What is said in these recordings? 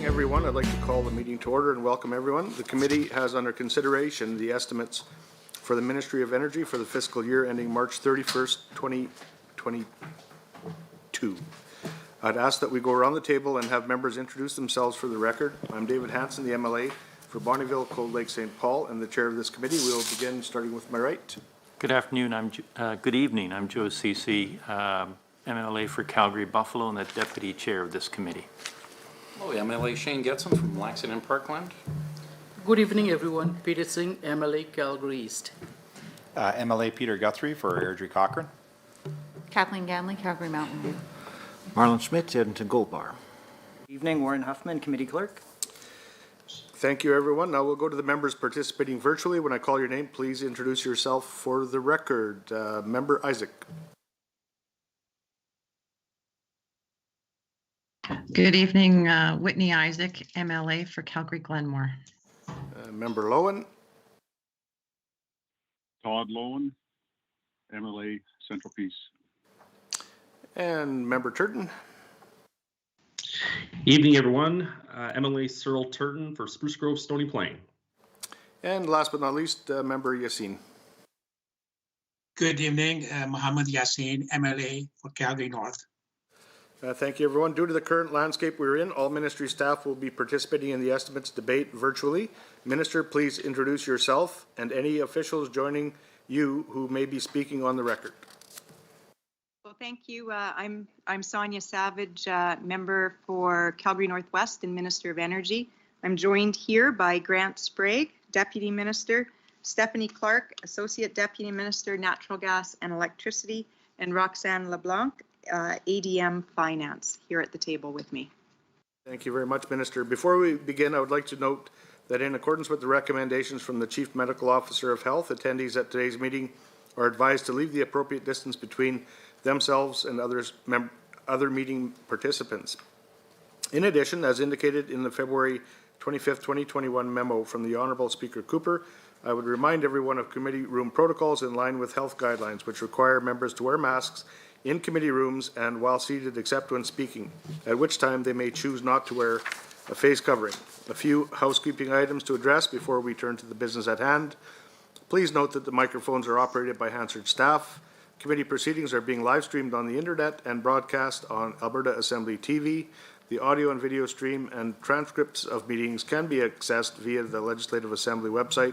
everyone. I'd like to call the meeting to order and welcome everyone. The committee has under consideration the estimates for the Ministry of Energy for the fiscal year ending March 31st, 2022. I'd ask that we go around the table and have members introduce themselves for the record. I'm David Hanson, the MLA for Bonnyville, Cold Lake, St. Paul, and the chair of this committee. We will begin starting with my right. Good afternoon. Good evening. I'm Joe Ceci, MLA for Calgary Buffalo and the deputy chair of this committee. Hello, MLA Shane Getson from Langston and Parkland. Good evening, everyone. Peter Singh, MLA Calgary East. MLA Peter Guthrie for Airdrie Cochrane. Kathleen Ganley, Calgary Mountain View. Marlon Schmidt, Edmonton Gold Bar. Evening, Warren Huffman, Committee Clerk. Thank you, everyone. Now we'll go to the members participating virtually. When I call your name, please introduce yourself for the record. Member Isaac. Good evening, Whitney Isaac, MLA for Calgary Glenmore. Member Lowen. Todd Lowen, MLA Central Peace. And Member Turton. Evening, everyone. MLA Cyril Turton for Spruce Grove, Stony Plain. And last but not least, Member Yassin. Good evening, Mohammed Yassin, MLA for Calgary North. Thank you, everyone. Due to the current landscape we're in, all ministry staff will be participating in the estimates debate virtually. Minister, please introduce yourself and any officials joining you who may be speaking on the record. Well, thank you. I'm Sonia Savage, member for Calgary Northwest and Minister of Energy. I'm joined here by Grant Sprague, Deputy Minister, Stephanie Clark, Associate Deputy Minister, Natural Gas and Electricity, and Roxanne LeBlanc, ADM Finance, here at the table with me. Thank you very much, Minister. Before we begin, I would like to note that in accordance with the recommendations from the Chief Medical Officer of Health, attendees at today's meeting are advised to leave the appropriate distance between themselves and other meeting participants. In addition, as indicated in the February 25th, 2021 memo from the Honourable Speaker Cooper, I would remind everyone of committee room protocols in line with health guidelines, which require members to wear masks in committee rooms and while seated except when speaking, at which time they may choose not to wear a face covering. A few housekeeping items to address before we turn to the business at hand. Please note that the microphones are operated by Hansard staff. Committee proceedings are being live streamed on the internet and broadcast on Alberta Assembly TV. The audio and video stream and transcripts of meetings can be accessed via the Legislative Assembly website.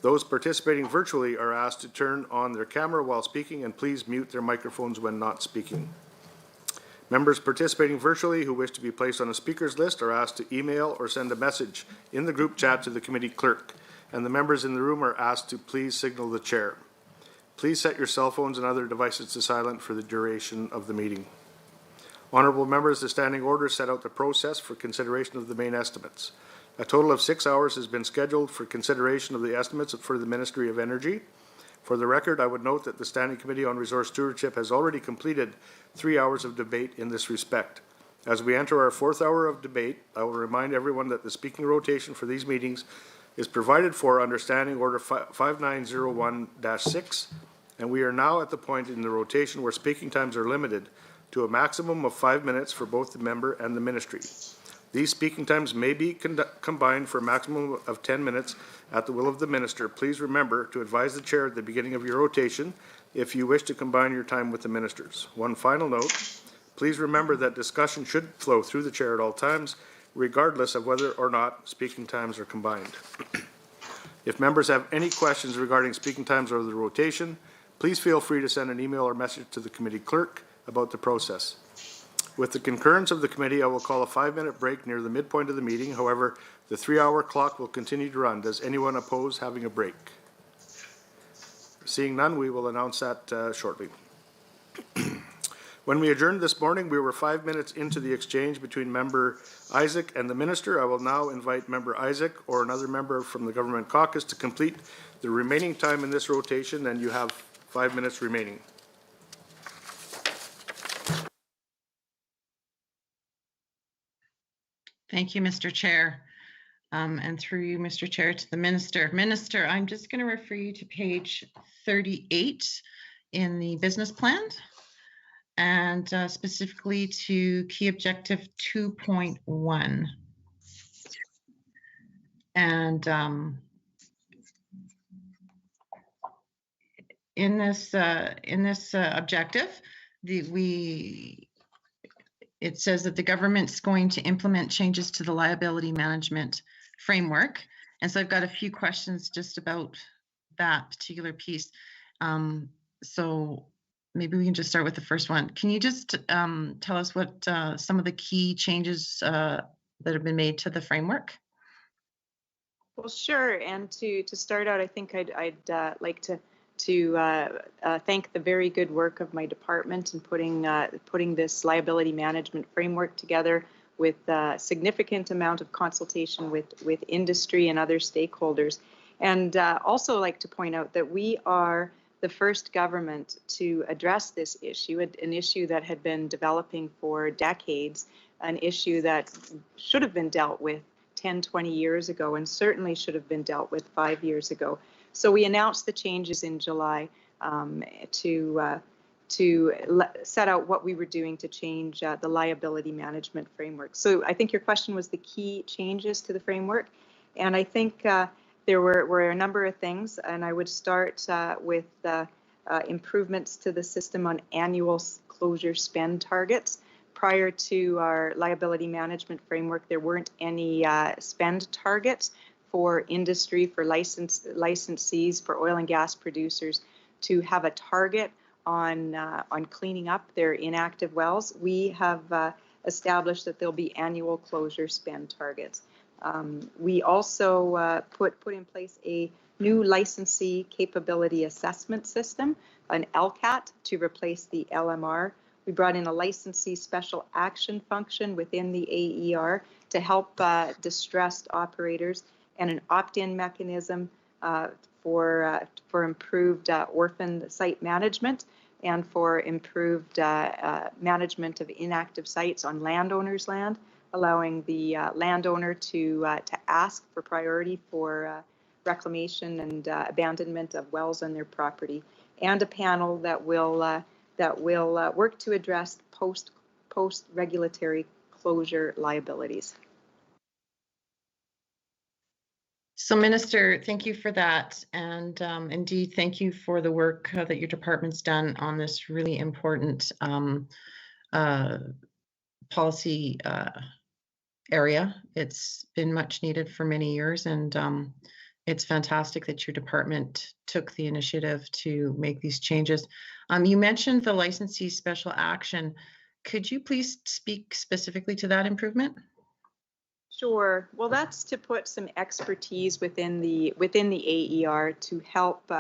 Those participating virtually are asked to turn on their camera while speaking and please mute their microphones when not speaking. Members participating virtually who wish to be placed on a speakers list are asked to email or send a message in the group chat to the committee clerk, and the members in the room are asked to please signal the chair. Please set your cell phones and other devices to silent for the duration of the meeting. Honourable members, the standing order set out the process for consideration of the main estimates. A total of 6 hours has been scheduled for consideration of the estimates for the Ministry of Energy. For the record, I would note that the Standing Committee on Resource Stewardship has already completed 3 hours of debate in this respect. As we enter our 4th hour of debate, I will remind everyone that the speaking rotation for these meetings is provided for under Standing Order 5901-6, and we are now at the point in the rotation where speaking times are limited to a maximum of 5 minutes for both the member and the ministry. These speaking times may be combined for a maximum of 10 minutes at the will of the minister. Please remember to advise the chair at the beginning of your rotation if you wish to combine your time with the ministers. One final note, please remember that discussion should flow through the chair at all times, regardless of whether or not speaking times are combined. If members have any questions regarding speaking times or the rotation, please feel free to send an email or message to the committee clerk about the process. With the concurrence of the committee, I will call a 5-minute break near the midpoint of the meeting. However, the 3-hour clock will continue to run. Does anyone oppose having a break? Seeing none, we will announce that shortly. When we adjourned this morning, we were 5 minutes into the exchange between Member Isaac and the Minister. I will now invite Member Isaac or another member from the Government Caucus to complete the remaining time in this rotation, and you have 5 minutes remaining. Thank you, Mr. Chair. And through you, Mr. Chair, to the Minister. Minister, I'm just going to refer you to page 38 in the business plan and specifically to key objective 2.1. And in this objective, it says that the government's going to implement changes to the liability management framework. And so I've got a few questions just about that particular piece. So maybe we can just start with the first one. Can you just tell us what some of the key changes that have been made to the framework? Well, sure. And to start out, I think I'd like to thank the very good work of my department in putting this liability management framework together with a significant amount of consultation with industry and other stakeholders. And also like to point out that we are the first government to address this issue, an issue that had been developing for decades, an issue that should have been dealt with 10, 20 years ago, and certainly should have been dealt with 5 years ago. So we announced the changes in July to set out what we were doing to change the liability management framework. So I think your question was the key changes to the framework, and I think there were a number of things, and I would start with improvements to the system on annual closure spend targets. Prior to our liability management framework, there weren't any spend targets for industry, for licensees, for oil and gas producers to have a target on cleaning up their inactive wells. We have established that there'll be annual closure spend targets. We also put in place a new licensee capability assessment system, an LCAT, to replace the LMR. We brought in a licensee special action function within the AER to help distressed operators, and an opt-in mechanism for improved orphan site management and for improved management of inactive sites on landowners' land, allowing the landowner to ask for priority for reclamation and abandonment of wells on their property, and a panel that will work to address post regulatory closure liabilities. So, Minister, thank you for that. And indeed, thank you for the work that your department's done on this really important policy area. It's been much needed for many years, and it's fantastic that your department took the initiative to make these changes. You mentioned the licensee special action. Could you please speak specifically to that improvement? Sure. Well, that's to put some expertise within the AER to help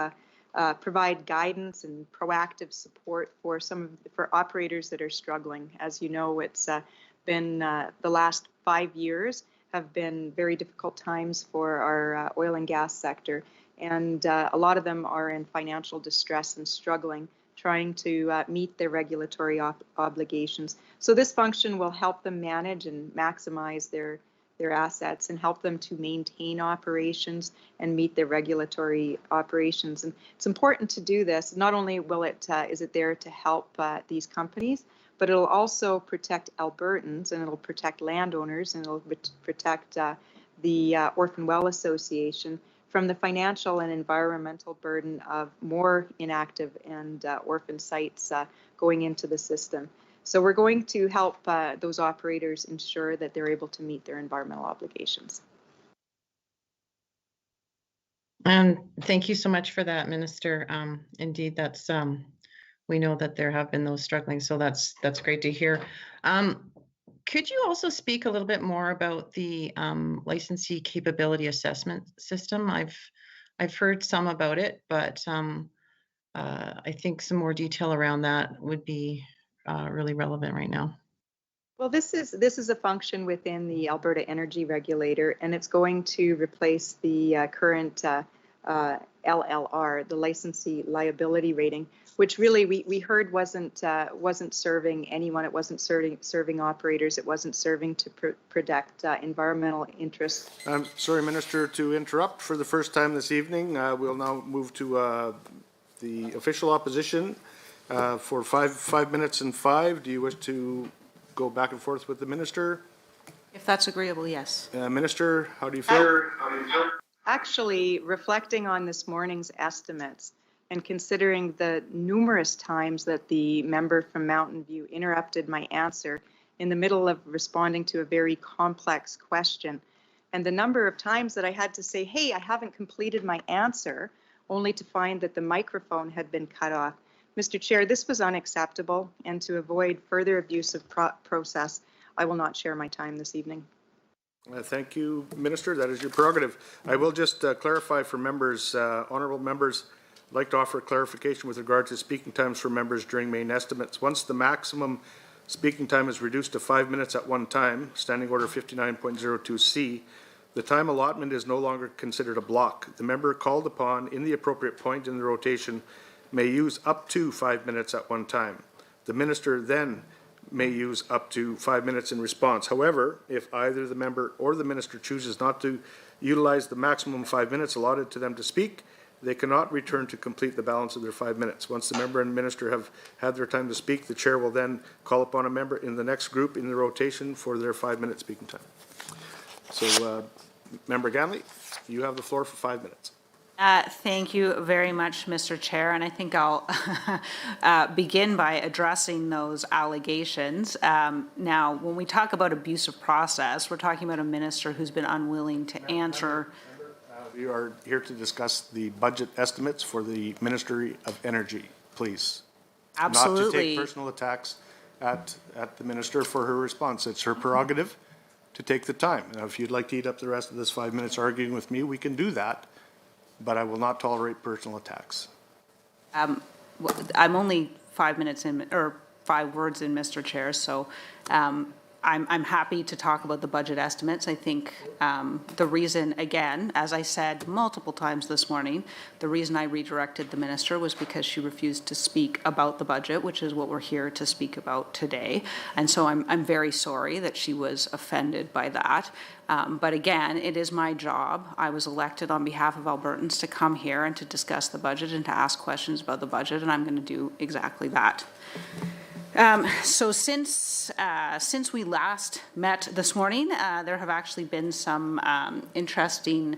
provide guidance and proactive support for for operators that are struggling. As you know, it's been the last 5 years have been very difficult times for our oil and gas sector, and a lot of them are in financial distress and struggling, trying to meet their regulatory obligations. So this function will help them manage and maximize their assets and help them to maintain operations and meet their regulatory operations. And it's important to do this. Not only will is it there to help these companies, but it'll also protect Albertans, and it'll protect landowners, and it'll protect the Orphan Well Association from the financial and environmental burden of more inactive and orphan sites going into the system. So we're going to help those operators ensure that they're able to meet their environmental obligations. And thank you so much for that, Minister. Indeed, that's we know that there have been those struggling, so that's great to hear. Could you also speak a little bit more about the licensee capability assessment system? I've heard some about it, but I think some more detail around that would be really relevant right now. Well, this is a function within the Alberta Energy Regulator, and it's going to replace the current LLR, the licensee liability rating, which really we heard wasn't serving anyone. It wasn't serving operators. It wasn't serving to protect environmental interests. I'm sorry, Minister, to interrupt for the first time this evening. We'll now move to the official opposition for five minutes and five. Do you wish to go back and forth with the Minister? If that's agreeable, yes. Minister, how do you feel? Actually, reflecting on this morning's estimates and considering the numerous times that the member from Mountain View interrupted my answer in the middle of responding to a very complex question, and the number of times that I had to say, hey, I haven't completed my answer, only to find that the microphone had been cut off. Mr. Chair, this was unacceptable, and to avoid further abuse of process, I will not share my time this evening. Thank you, Minister. That is your prerogative. I will just clarify for members, honourable members, I'd like to offer a clarification with regard to speaking times for members during main estimates. Once the maximum speaking time is reduced to 5 minutes at one time, Standing Order 59.02C, the time allotment is no longer considered a block. The member called upon in the appropriate point in the rotation may use up to 5 minutes at one time. The minister then may use up to 5 minutes in response. However, if either the member or the minister chooses not to utilize the maximum 5 minutes allotted to them to speak, they cannot return to complete the balance of their 5 minutes. Once the member and minister have had their time to speak, the chair will then call upon a member in the next group in the rotation for their 5 minute speaking time. So, Member Ganley, you have the floor for 5 minutes. Thank you very much, Mr. Chair, and I think I'll begin by addressing those allegations. Now, when we talk about abusive process, we're talking about a minister who's been unwilling to answer. We are here to discuss the budget estimates for the Ministry of Energy, please. Absolutely. Not to take personal attacks at the minister for her response. It's her prerogative to take the time. Now, if you'd like to eat up the rest of this 5 minutes arguing with me, we can do that, but I will not tolerate personal attacks. I'm only 5 minutes in, or 5 words in, Mr. Chair, so I'm happy to talk about the budget estimates. I think the reason, again, as I said multiple times this morning, the reason I redirected the minister was because she refused to speak about the budget, which is what we're here to speak about today. And so I'm very sorry that she was offended by that. But again, it is my job. I was elected on behalf of Albertans to come here and to discuss the budget and to ask questions about the budget, and I'm going to do exactly that. So since we last met this morning, there have actually been some interesting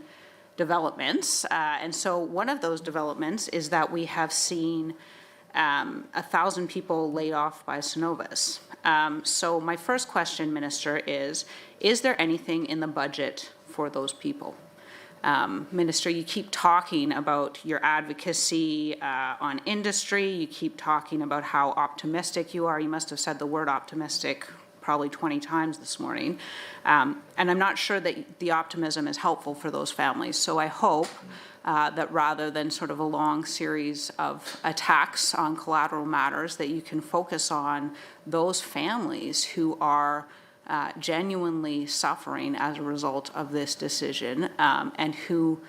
developments. And so one of those developments is that we have seen 1,000 people laid off by Cenovus. So my first question, Minister, is there anything in the budget for those people? Minister, you keep talking about your advocacy on industry. You keep talking about how optimistic you are. You must have said the word optimistic probably 20 times this morning. And I'm not sure that the optimism is helpful for those families. So I hope that rather than sort of a long series of attacks on collateral matters, that you can focus on those families who are genuinely suffering as a result of this decision, and who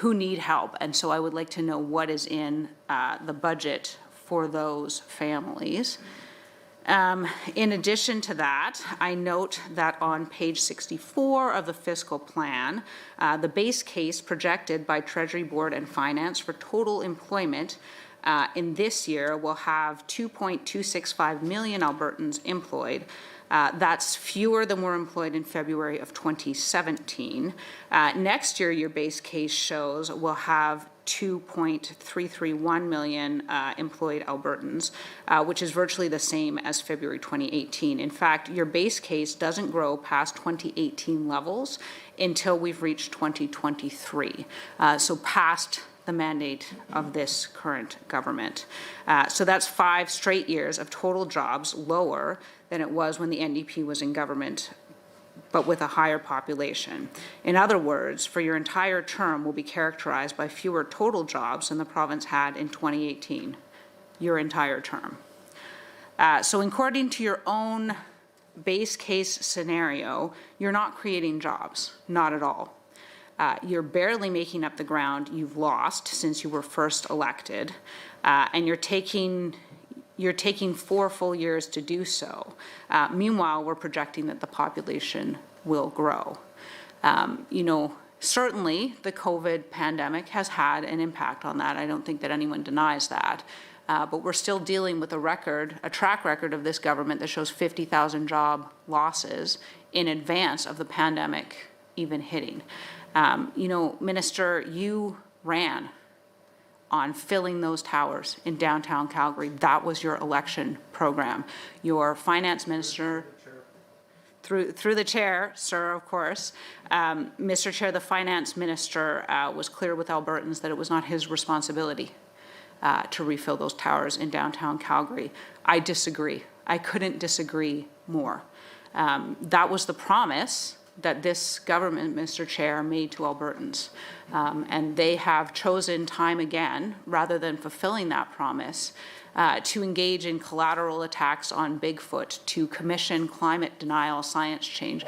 need help. And so I would like to know what is in the budget for those families. In addition to that, I note that on page 64 of the fiscal plan, the base case projected by Treasury Board and Finance for total employment in this year will have 2.265 million Albertans employed. That's fewer than were employed in February of 2017. Next year, your base case shows we'll have 2.331 million employed Albertans, which is virtually the same as February 2018. In fact, your base case doesn't grow past 2018 levels until we've reached 2023, so past the mandate of this current government. So that's 5 straight years of total jobs lower than it was when the NDP was in government, but with a higher population. In other words, for your entire term will be characterized by fewer total jobs than the province had in 2018, your entire term. So according to your own base case scenario, you're not creating jobs, not at all. You're barely making up the ground you've lost since you were first elected, and you're taking 4 full years to do so. Meanwhile, we're projecting that the population will grow. Certainly the COVID pandemic has had an impact on that. I don't think that anyone denies that. But we're still dealing with a track record of this government that shows 50,000 job losses in advance of the pandemic even hitting. Minister, you ran on filling those towers in downtown Calgary. That was your election program. Your finance minister, through the chair, sir, of course, Mr. Chair, the finance minister was clear with Albertans that it was not his responsibility to refill those towers in downtown Calgary. I disagree. I couldn't disagree more. That was the promise that this government, Mr. Chair, made to Albertans. And they have chosen time again, rather than fulfilling that promise, to engage in collateral attacks on Bigfoot, to commission climate denial, science change.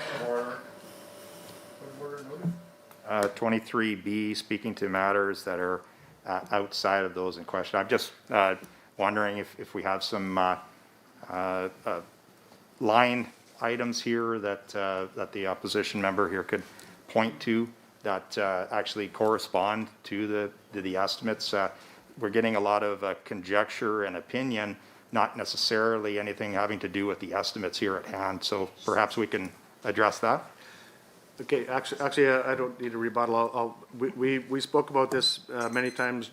23B, speaking to matters that are outside of those in question. I'm just wondering if we have some line items here that the opposition member here could point to that actually correspond to the estimates. We're getting a lot of conjecture and opinion, not necessarily anything having to do with the estimates here at hand. So perhaps we can address that. Okay, actually, I don't need a rebuttal. We spoke about this many times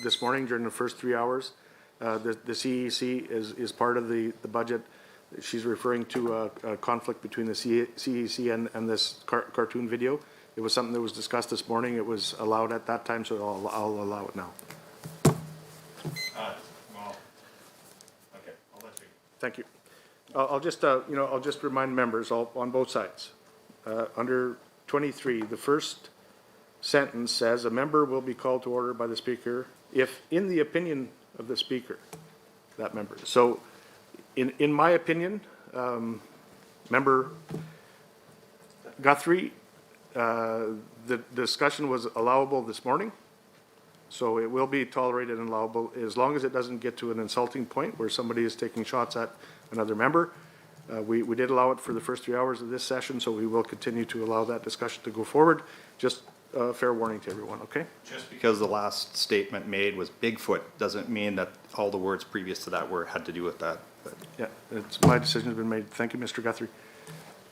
this morning during the first 3 hours. The CEC is part of the budget. She's referring to a conflict between the CEC and this cartoon video. It was something that was discussed this morning. It was allowed at that time, so I'll allow it now. Okay, I'll let you. Thank you. I'll just remind members on both sides. Under 23, the first sentence says a member will be called to order by the speaker if, in the opinion of the speaker, that member. So, in my opinion, Member Guthrie, the discussion was allowable this morning, so it will be tolerated and allowable as long as it doesn't get to an insulting point where somebody is taking shots at another member. We did allow it for the first 3 hours of this session, so we will continue to allow that discussion to go forward. Just fair warning to everyone, okay? Just because the last statement made was Bigfoot doesn't mean that all the words previous to that had to do with that. But. Yeah, my decision has been made. Thank you, Mr. Guthrie.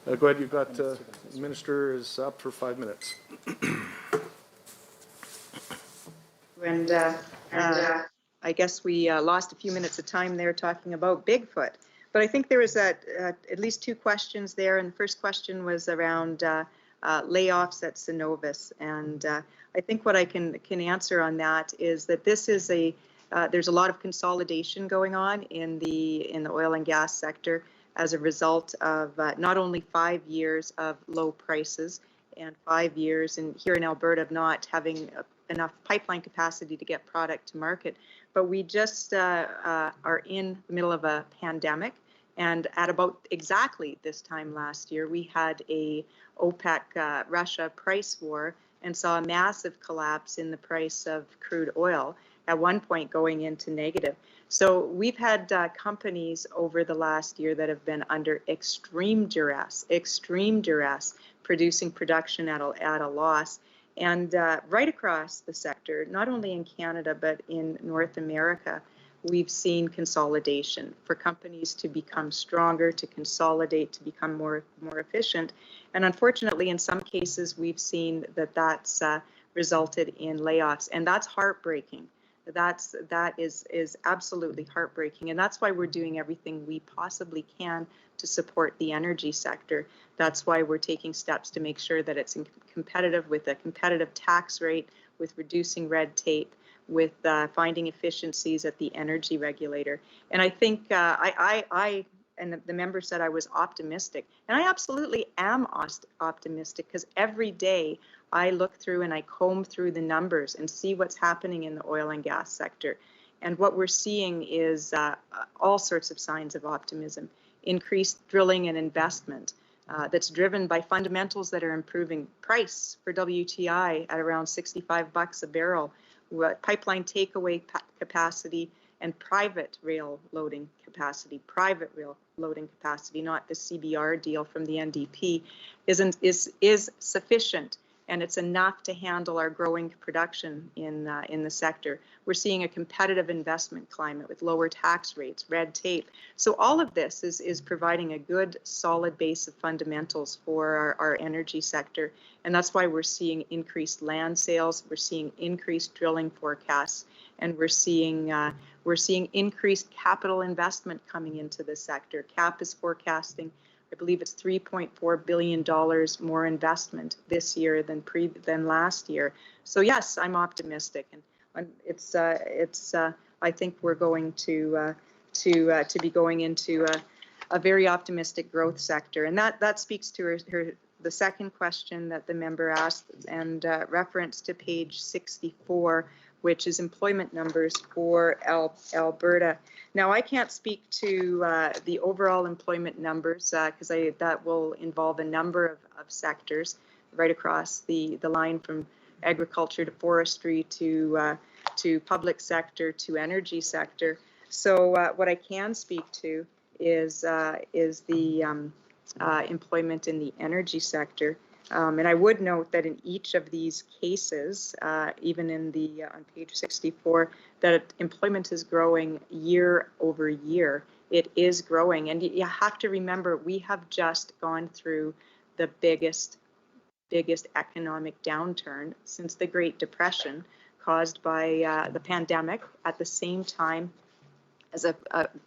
Go ahead, you've got, the Minister is up for 5 minutes. And I guess we lost a few minutes of time there talking about Bigfoot. But I think there was at least 2 questions there. And the first question was around layoffs at Cenovus. And I think what I can answer on that is that this is there's a lot of consolidation going on in the oil and gas sector as a result of not only 5 years of low prices and 5 years here in Alberta of not having enough pipeline capacity to get product to market, but we just are in the middle of a pandemic. And at about exactly this time last year, we had a OPEC Russia price war and saw a massive collapse in the price of crude oil, at one point going into negative. So we've had companies over the last year that have been under extreme duress, producing production at a loss. And right across the sector, not only in Canada, but in North America, we've seen consolidation for companies to become stronger, to consolidate, to become more efficient. And unfortunately, in some cases, we've seen that's resulted in layoffs, and that's heartbreaking. That is absolutely heartbreaking, and that's why we're doing everything we possibly can to support the energy sector. That's why we're taking steps to make sure that it's competitive, with a competitive tax rate, with reducing red tape, with finding efficiencies at the energy regulator. And I think I and the member said I was optimistic, and I absolutely am optimistic, because every day I look through and I comb through the numbers and see what's happening in the oil and gas sector. And what we're seeing is all sorts of signs of optimism, increased drilling and investment that's driven by fundamentals that are improving. Price for WTI at around $65 a barrel, pipeline takeaway capacity, and private rail loading capacity, not the CBR deal from the NDP, is sufficient and it's enough to handle our growing production in the sector. We're seeing a competitive investment climate with lower tax rates, red tape. So all of this is providing a good, solid base of fundamentals for our energy sector, and that's why we're seeing increased land sales, we're seeing increased drilling forecasts, and we're seeing increased capital investment coming into the sector. CAP is forecasting, I believe it's $3.4 billion more investment this year than last year. So yes, I'm optimistic, and I think we're going to be going into a very optimistic growth sector, and that speaks to the second question that the member asked and reference to page 64, which is employment numbers for Alberta. Now, I can't speak to the overall employment numbers because that will involve a number of sectors right across the line, from agriculture to forestry to public sector to energy sector. So what I can speak to is the employment in the energy sector. And I would note that in each of these cases, even in on page 64, that employment is growing year over year. It is growing, and you have to remember, we have just gone through the biggest economic downturn since the Great Depression, caused by the pandemic, at the same time as a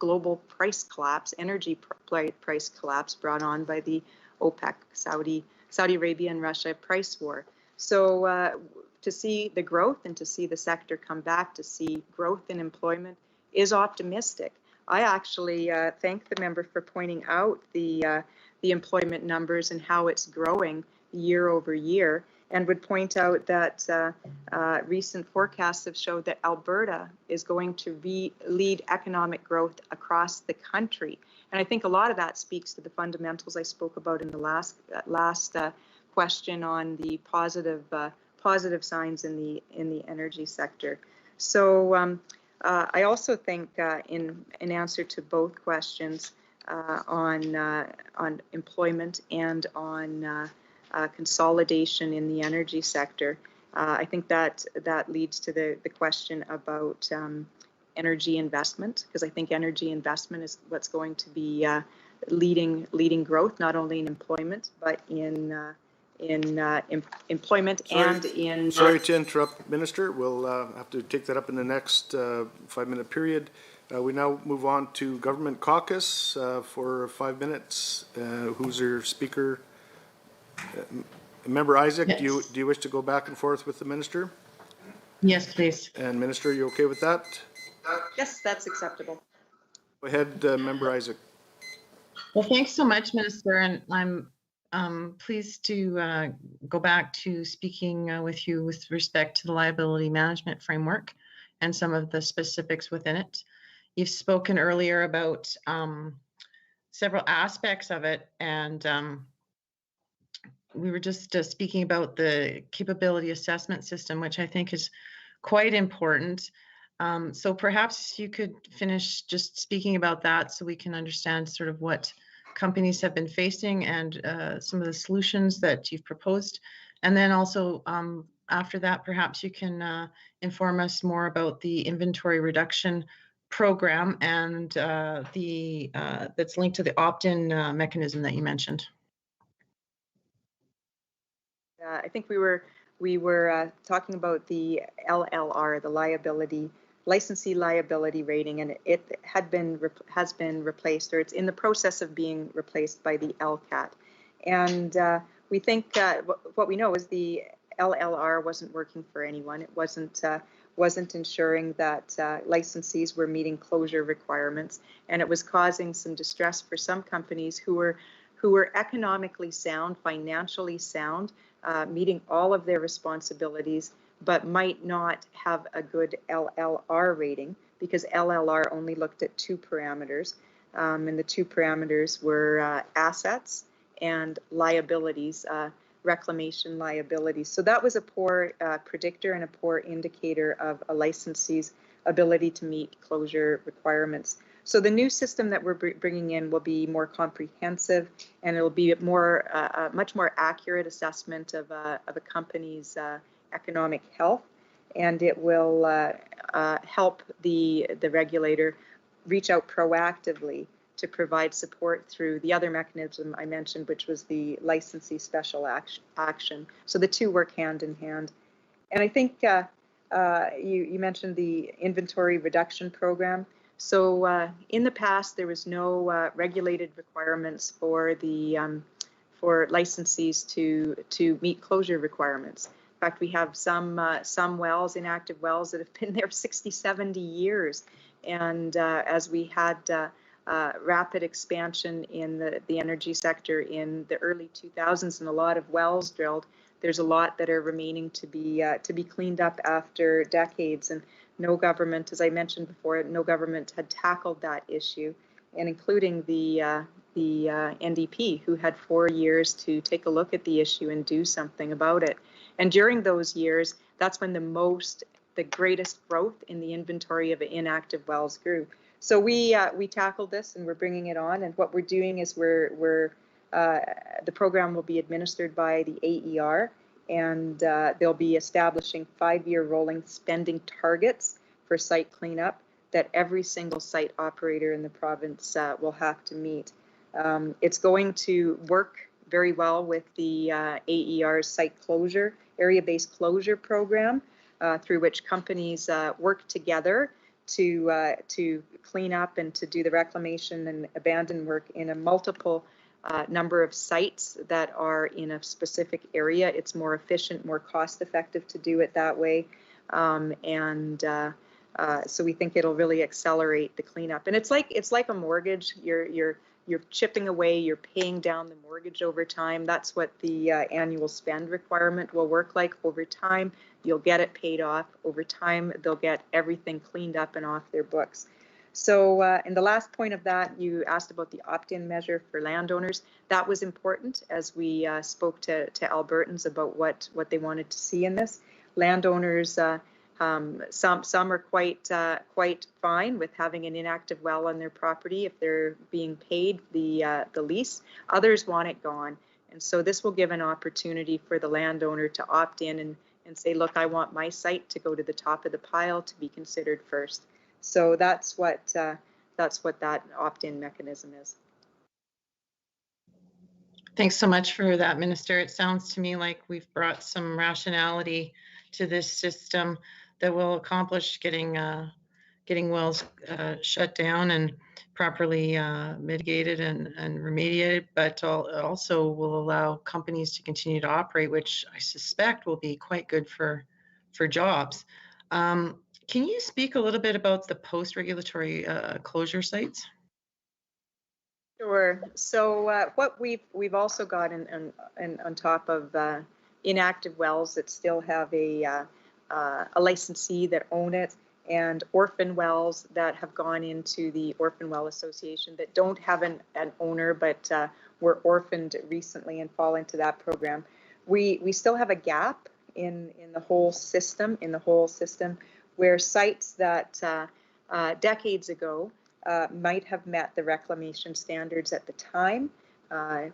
global price collapse, energy price collapse brought on by the OPEC, Saudi Arabia and Russia price war. So to see the growth and to see the sector come back, to see growth in employment is optimistic. I actually thank the member for pointing out the employment numbers and how it's growing year over year, and would point out that recent forecasts have showed that Alberta is going to lead economic growth across the country. And I think a lot of that speaks to the fundamentals I spoke about in the last question on the positive signs in the energy sector. So I also think in answer to both questions on employment and on consolidation in the energy sector, I think that leads to the question about energy investment, because I think energy investment is what's going to be leading growth, not only in employment, but in employment and in... Sorry to interrupt, Minister. We'll have to take that up in the next 5-minute period. We now move on to Government Caucus for 5 minutes. Who's your speaker? Member Isaac, Yes. do you wish to go back and forth with the Minister? Yes, please. And Minister, you okay with that? Yes, that's acceptable. Go ahead, Member Isaac. Well, thanks so much, Minister, and I'm pleased to go back to speaking with you with respect to the liability management framework and some of the specifics within it. You've spoken earlier about several aspects of it, and we were just speaking about the capability assessment system, which I think is quite important. So perhaps you could finish just speaking about that so we can understand sort of what companies have been facing and some of the solutions that you've proposed. And then also after that, perhaps you can inform us more about the inventory reduction program and that's linked to the opt-in mechanism that you mentioned. I think we were talking about the LLR, the licensee liability rating, and it has been replaced, or it's in the process of being replaced by the LCAT. And we think what we know is the LLR wasn't working for anyone. It wasn't ensuring that licensees were meeting closure requirements, and it was causing some distress for some companies who were economically sound, financially sound, meeting all of their responsibilities, but might not have a good LLR rating, because LLR only looked at 2 parameters, and the 2 parameters were assets and liabilities, reclamation liabilities. So that was a poor predictor and a poor indicator of a licensee's ability to meet closure requirements. So the new system that we're bringing in will be more comprehensive, and it'll be a much more accurate assessment of a company's economic health, and it will help the regulator reach out proactively to provide support through the other mechanism I mentioned, which was the licensee special action. So the two work hand in hand. And I think you mentioned the inventory reduction program. So in the past, there was no regulated requirements for the for licensees to meet closure requirements. In fact, we have some wells, inactive wells, that have been there 60, 70 years. And as we had rapid expansion in the energy sector in the early 2000s and a lot of wells drilled, there's a lot that are remaining to be cleaned up after decades. And no government, as I mentioned before, no government had tackled that issue, and including the NDP, who had 4 years to take a look at the issue and do something about it. And during those years, that's when the greatest growth in the inventory of inactive wells grew. So we tackled this, and we're bringing it on. And what we're doing is the program will be administered by the AER, and they'll be establishing 5-year rolling spending targets for site cleanup that every single site operator in the province will have to meet. It's going to work very well with the AER's site closure, area-based closure program, through which companies work together to clean up and to do the reclamation and abandon work in a multiple number of sites that are in a specific area. It's more efficient, more cost-effective to do it that way, so we think it'll really accelerate the cleanup. And it's like a mortgage. You're chipping away, you're paying down the mortgage over time. That's what the annual spend requirement will work like over time. You'll get it paid off. Over time, they'll get everything cleaned up and off their books. So, and the last point of that, you asked about the opt-in measure for landowners. That was important as we spoke to Albertans about what they wanted to see in this. Landowners, some are quite fine with having an inactive well on their property if they're being paid the lease. Others want it gone, and so this will give an opportunity for the landowner to opt in and say, look, I want my site to go to the top of the pile to be considered first. So that's what that opt-in mechanism is. Thanks so much for that, Minister. It sounds to me like we've brought some rationality to this system that will accomplish getting wells shut down and properly mitigated and remediated, but also will allow companies to continue to operate, which I suspect will be quite good for jobs. Can you speak a little bit about the post-regulatory closure sites? Sure. So what we've also got on top of inactive wells that still have a licensee that own it, and orphan wells that have gone into the Orphan Well Association that don't have an owner but were orphaned recently and fall into that program. We still have a gap in the whole system, where sites that decades ago might have met the reclamation standards at the time,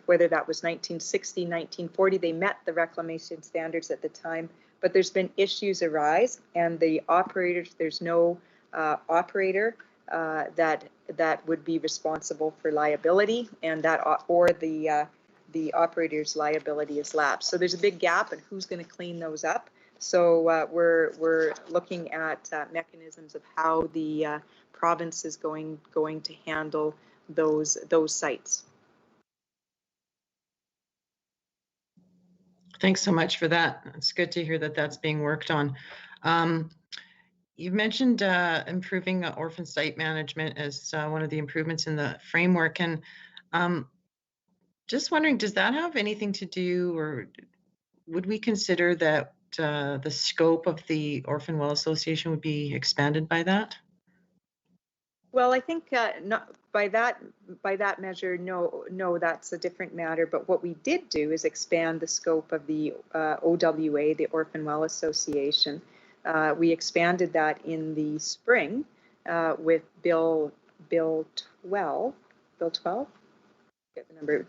whether that was 1960, 1940, they met the reclamation standards at the time, but there's been issues arise, and the operators, there's no operator that would be responsible for liability, and that or the operator's liability is lapsed. So there's a big gap in who's going to clean those up. So we're looking at mechanisms of how the province is going to handle those sites. Thanks so much for that. It's good to hear that that's being worked on. You've mentioned improving orphan site management as one of the improvements in the framework, and just wondering, does that have anything to do, or would we consider that the scope of the Orphan Well Association would be expanded by that? Well, I think not by that measure, no, that's a different matter. But what we did do is expand the scope of the OWA, the Orphan Well Association. We expanded that in the spring with Bill Bill 12, get the number,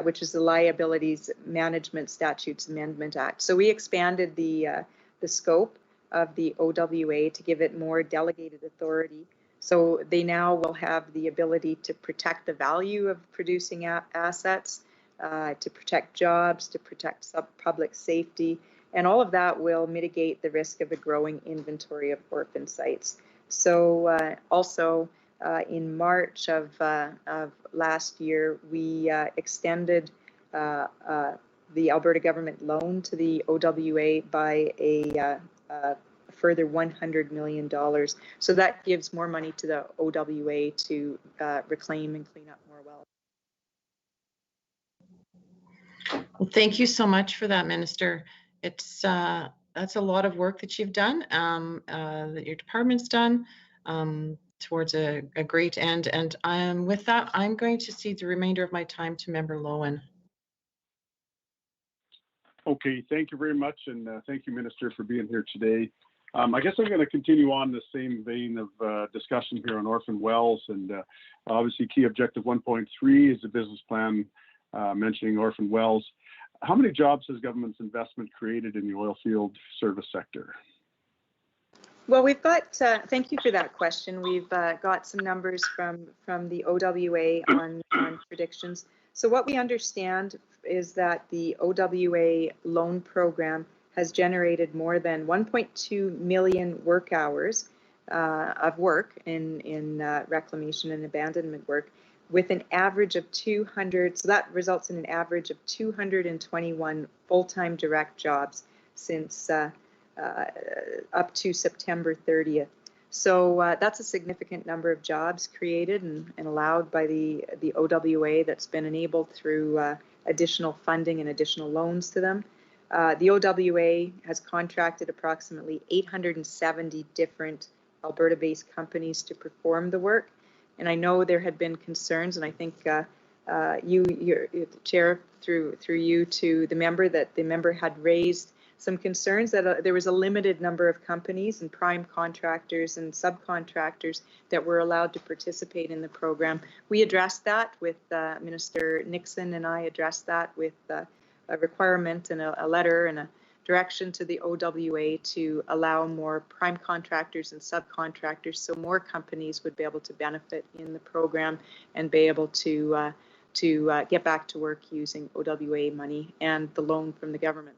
which is the Liabilities Management Statutes Amendment Act. So we expanded the scope of the OWA to give it more delegated authority. So they now will have the ability to protect the value of producing assets, to protect jobs, to protect public safety, and all of that will mitigate the risk of a growing inventory of orphan sites. So also in March of last year, we extended the Alberta government loan to the OWA by a further $100 million. So that gives more money to the OWA to reclaim and clean up more wells. Well, thank you so much for that, Minister. It's that's a lot of work that you've done, that your department's done towards a great end. And with that, I'm going to cede the remainder of my time to Member Lowen. Okay, thank you very much, and thank you, Minister, for being here today. I guess I'm going to continue on the same vein of discussion here on orphan wells, and obviously key objective 1.3 is the business plan mentioning orphan wells. How many jobs has government's investment created in the oil field service sector? Well, we've got, thank you for that question. We've got some numbers from the OWA on predictions. So what we understand is that the OWA loan program has generated more than 1.2 million work hours of work in reclamation and abandonment work, with an average of 200, so that results in an average of 221 full-time direct jobs since up to September 30th. So that's a significant number of jobs created and allowed by the OWA that's been enabled through additional funding and additional loans to them. The OWA has contracted approximately 870 different Alberta-based companies to perform the work. And I know there had been concerns, and I think you're the chair, through you to the member, that the member had raised some concerns that there was a limited number of companies and prime contractors and subcontractors that were allowed to participate in the program. We addressed that with Minister Nixon, and I addressed that with a requirement and a letter and a direction to the OWA to allow more prime contractors and subcontractors, so more companies would be able to benefit in the program and be able to get back to work using OWA money and the loan from the government.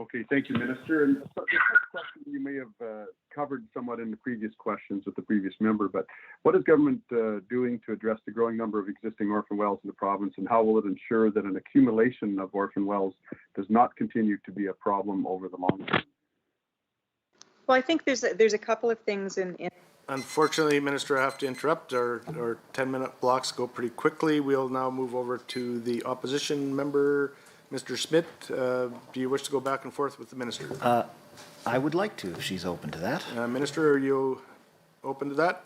Okay, thank you, Minister. And this question you may have covered somewhat in the previous questions with the previous member, but what is government doing to address the growing number of existing orphan wells in the province, and how will it ensure that an accumulation of orphan wells does not continue to be a problem over the long term? Well, I think there's a couple of things in Unfortunately, Minister, I have to interrupt. Our 10-minute blocks go pretty quickly. We'll now move over to the opposition member, Mr. Schmidt. Do you wish to go back and forth with the Minister? I would like to, if she's open to that. Minister, are you open to that?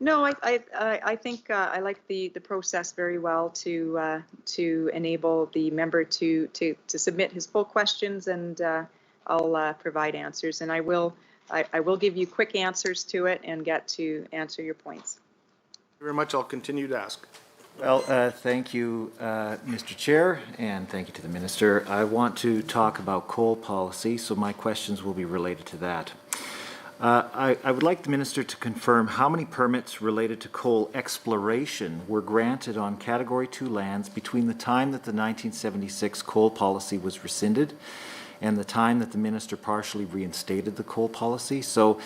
No, I think I like the process very well to enable the member to submit his full questions, and I'll provide answers, and I will give you quick answers to it and get to answer your points. Thank you very much. I'll continue to ask. Well, thank you, Mr. Chair, and thank you to the Minister. I want to talk about coal policy, so my questions will be related to that. I would like the Minister to confirm how many permits related to coal exploration were granted on Category 2 lands between the time that the 1976 coal policy was rescinded and the time that the Minister partially reinstated the coal policy. So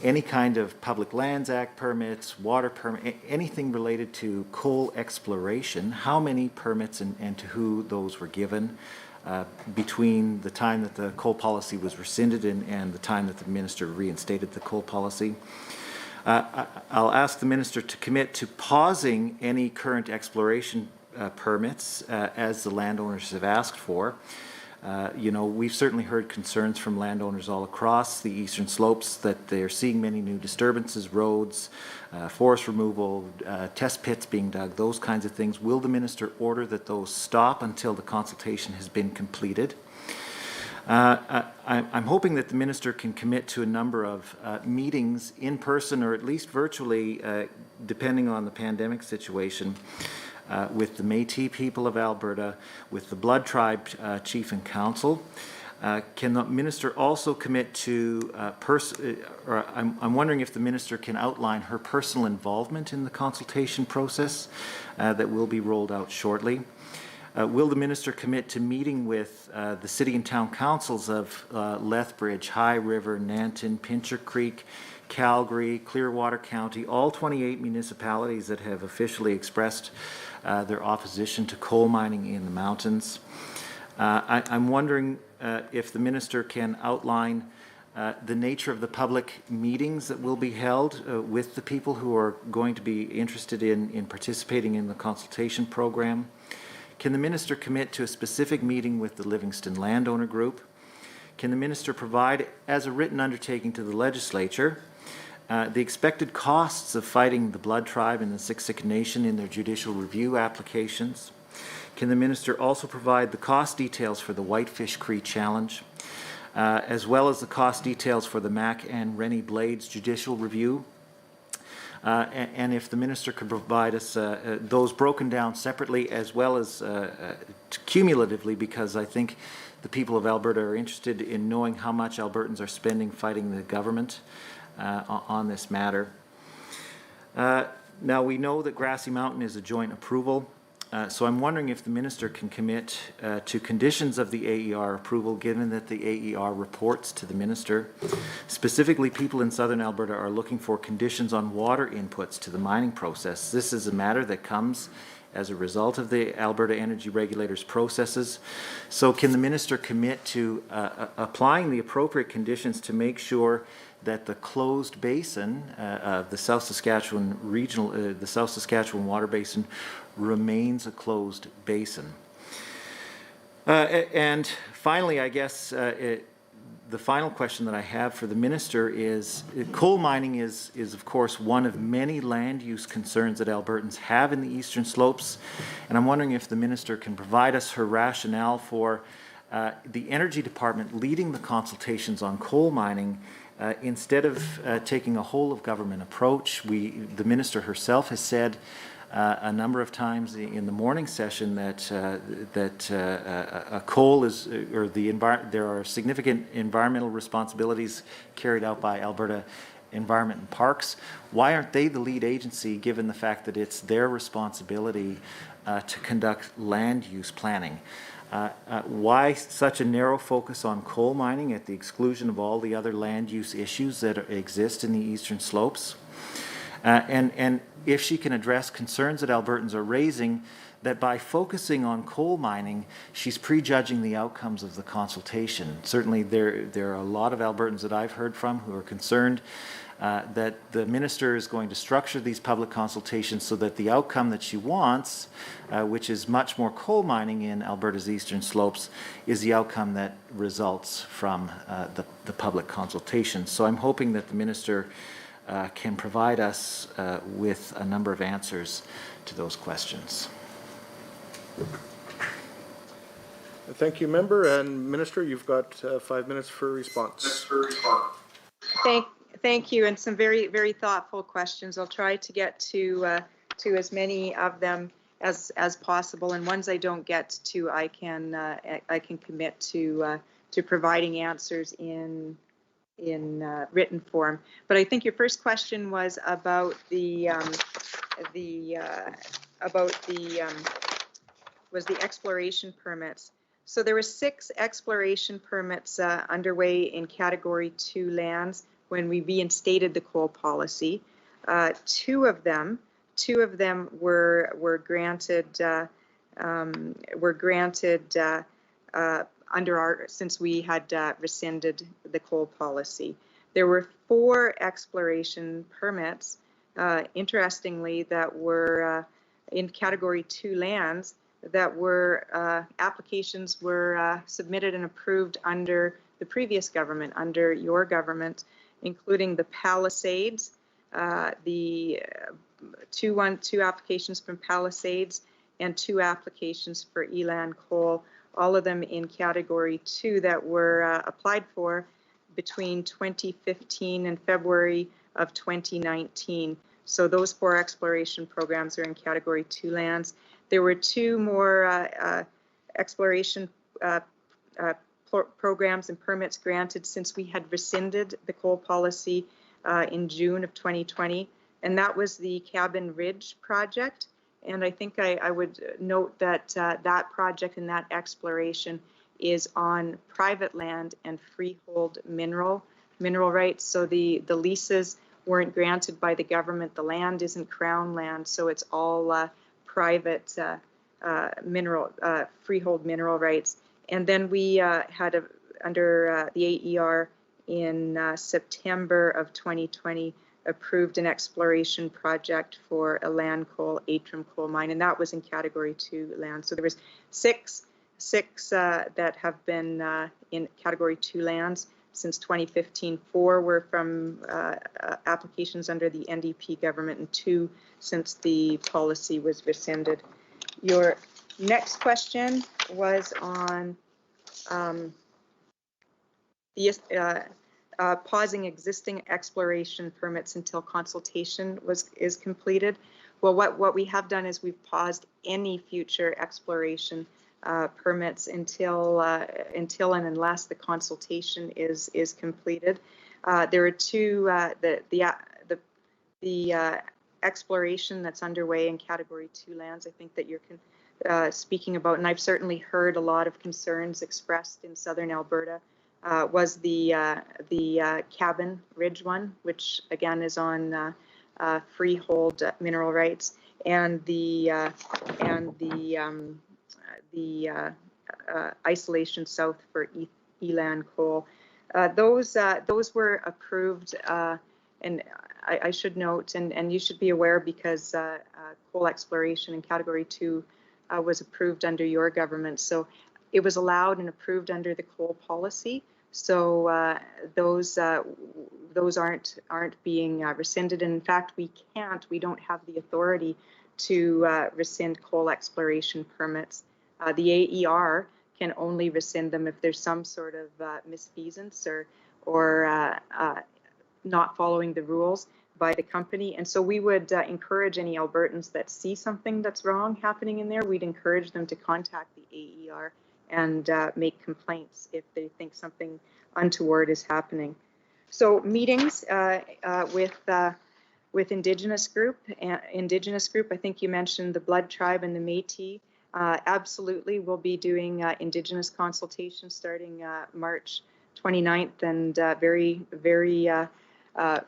any kind of Public Lands Act permits, water permit, anything related to coal exploration, how many permits and to who those were given between the time that the coal policy was rescinded and the time that the Minister reinstated the coal policy. I'll ask the Minister to commit to pausing any current exploration permits as the landowners have asked for. We've certainly heard concerns from landowners all across the eastern slopes that they're seeing many new disturbances, roads, forest removal, test pits being dug, those kinds of things. Will the Minister order that those stop until the consultation has been completed? I'm hoping that the minister can commit to a number of meetings in person or at least virtually, depending on the pandemic situation, with the Métis people of Alberta, with the Blood Tribe Chief and Council. Can the minister also commit to, I'm wondering if the minister can outline her personal involvement in the consultation process that will be rolled out shortly. Will the minister commit to meeting with the city and town councils of Lethbridge, High River, Nanton, Pincher Creek, Calgary, Clearwater County, all 28 municipalities that have officially expressed their opposition to coal mining in the mountains? I'm wondering if the minister can outline the nature of the public meetings that will be held with the people who are going to be interested in participating in the consultation program. Can the minister commit to a specific meeting with the Livingston Landowner Group? Can the minister provide, as a written undertaking to the legislature, the expected costs of fighting the Blood Tribe and the Siksika Nation in their judicial review applications? Can the minister also provide the cost details for the Whitefish Cree Challenge, as well as the cost details for the Mac and Rennie Blades judicial review? And if the minister could provide us those broken down separately as well as cumulatively, because I think the people of Alberta are interested in knowing how much Albertans are spending fighting the government on this matter. Now, we know that Grassy Mountain is a joint approval. So I'm wondering if the minister can commit to conditions of the AER approval, given that the AER reports to the minister. Specifically, people in southern Alberta are looking for conditions on water inputs to the mining process. This is a matter that comes as a result of the Alberta Energy Regulator's processes. So can the minister commit to applying the appropriate conditions to make sure that the closed basin of the South Saskatchewan regional, the South Saskatchewan water basin remains a closed basin? And finally, I guess the final question that I have for the minister is, coal mining is of course one of many land use concerns that Albertans have in the Eastern Slopes, and I'm wondering if the minister can provide us her rationale for the Energy Department leading the consultations on coal mining. Instead of taking a whole of government approach, the minister herself has said a number of times in the morning session that coal is, or there are significant environmental responsibilities carried out by Alberta Environment and Parks. Why aren't they the lead agency, given the fact that it's their responsibility to conduct land use planning? Why such a narrow focus on coal mining at the exclusion of all the other land use issues that exist in the Eastern Slopes? And if she can address concerns that Albertans are raising, that by focusing on coal mining, she's prejudging the outcomes of the consultation. Certainly there are a lot of Albertans that I've heard from who are concerned that the minister is going to structure these public consultations so that the outcome that she wants, which is much more coal mining in Alberta's Eastern Slopes, is the outcome that results from the public consultation. So I'm hoping that the minister can provide us with a number of answers to those questions. Thank you, member. And Minister, you've got 5 minutes for response. Thank you, and some very, very thoughtful questions. I'll try to get to as many of them as possible, and ones I don't get to, I can commit to providing answers in written form. But I think your first question was about the exploration permits. So there were 6 exploration permits underway in Category 2 lands when we reinstated the coal policy. Two of them were granted under our, since we had rescinded the coal policy. There were 4 exploration permits, interestingly, that were in Category 2 lands that were applications were submitted and approved under the previous government, under your government, including the Palisades, the 2 applications from Palisades and 2 applications for Elan Coal, all of them in category 2 that were applied for between 2015 and February of 2019. So those 4 exploration programs are in category 2 lands. There were 2 more exploration programs and permits granted since we had rescinded the coal policy in June of 2020, and that was the Cabin Ridge project. And I think I would note that that project and that exploration is on private land and freehold mineral rights. So the leases weren't granted by the government. The land isn't crown land, so it's all private freehold mineral rights. And then we had under the AER in September of 2020 approved an exploration project for a land coal, Atrum coal mine, and that was in category 2 land. So there was six that have been in category 2 lands since 2015. 4 were from applications under the NDP government, and 2 since the policy was rescinded. Your next question was on pausing existing exploration permits until consultation is completed. Well, what we have done is we've paused any future exploration permits until and unless the consultation is completed. There are 2 the exploration that's underway in category 2 lands, I think that you're speaking about, and I've certainly heard a lot of concerns expressed in southern Alberta, was the Cabin Ridge one, which again is on freehold mineral rights, and the Isolation South for Eland coal. Those were approved, and I should note, and you should be aware, because coal exploration in category 2 was approved under your government. So it was allowed and approved under the coal policy. So those aren't being rescinded. And in fact, we don't have the authority to rescind coal exploration permits. The AER can only rescind them if there's some sort of misfeasance or not following the rules by the company. And so we would encourage any Albertans that see something that's wrong happening in there, we'd encourage them to contact the AER and make complaints if they think something untoward is happening. So meetings with Indigenous group, I think you mentioned the Blood Tribe and the Métis. Absolutely, we'll be doing Indigenous consultations starting March 29th, and very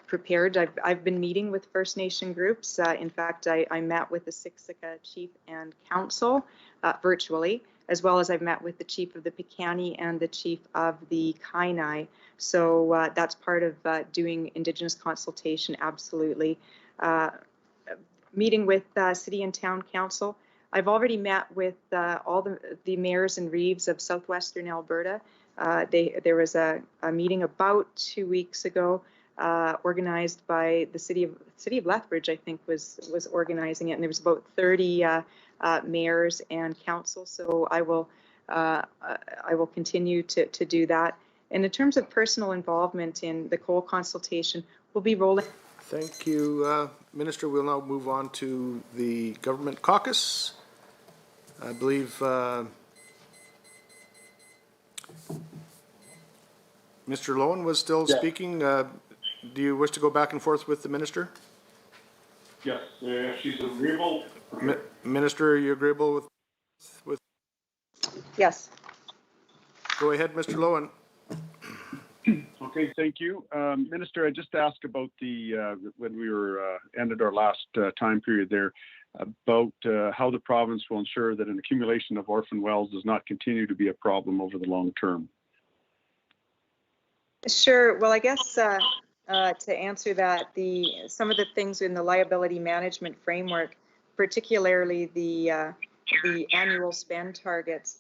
prepared. I've been meeting with First Nation groups. In fact, I met with the Siksika Chief and Council virtually, as well as I've met with the Chief of the Piikani and the Chief of the Kainai. So that's part of doing Indigenous consultation, absolutely. Meeting with City and Town Council. I've already met with all the mayors and reeves of southwestern Alberta. There was a meeting about 2 weeks ago, organized by the city of Lethbridge, I think was organizing it, and there was about 30 mayors and council. So I will continue to do that. And in terms of personal involvement in the coal consultation, we'll be rolling. Thank you, Minister. We'll now move on to the government caucus. I believe Mr. Lowen was still speaking. Do you wish to go back and forth with the minister? Yes, she's agreeable. Minister, are you agreeable with? Yes. Go ahead, Mr. Lowen. Okay, thank you. Minister, I just asked about when we were ended our last time period there, about how the province will ensure that an accumulation of orphan wells does not continue to be a problem over the long term. Sure. Well, I guess to answer that, some of the things in the liability management framework, particularly the annual spend targets,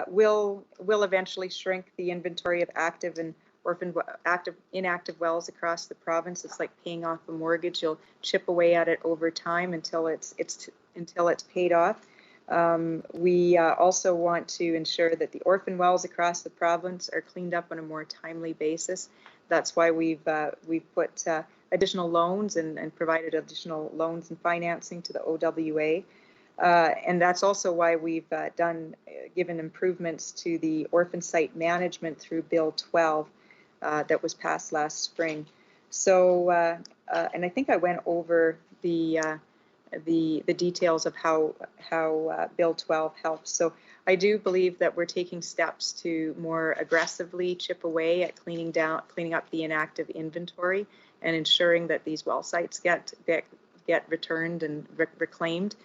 will eventually shrink the inventory of active and inactive wells across the province. It's like paying off a mortgage. You'll chip away at it over time until it's paid off. We also want to ensure that the orphan wells across the province are cleaned up on a more timely basis. That's why we've put additional loans and provided additional loans and financing to the OWA. And that's also why we've given improvements to the orphan site management through Bill 12 that was passed last spring. So, and I think I went over the details of how Bill 12 helps. So I do believe that we're taking steps to more aggressively chip away at cleaning up the inactive inventory and ensuring that these well sites get returned and reclaimed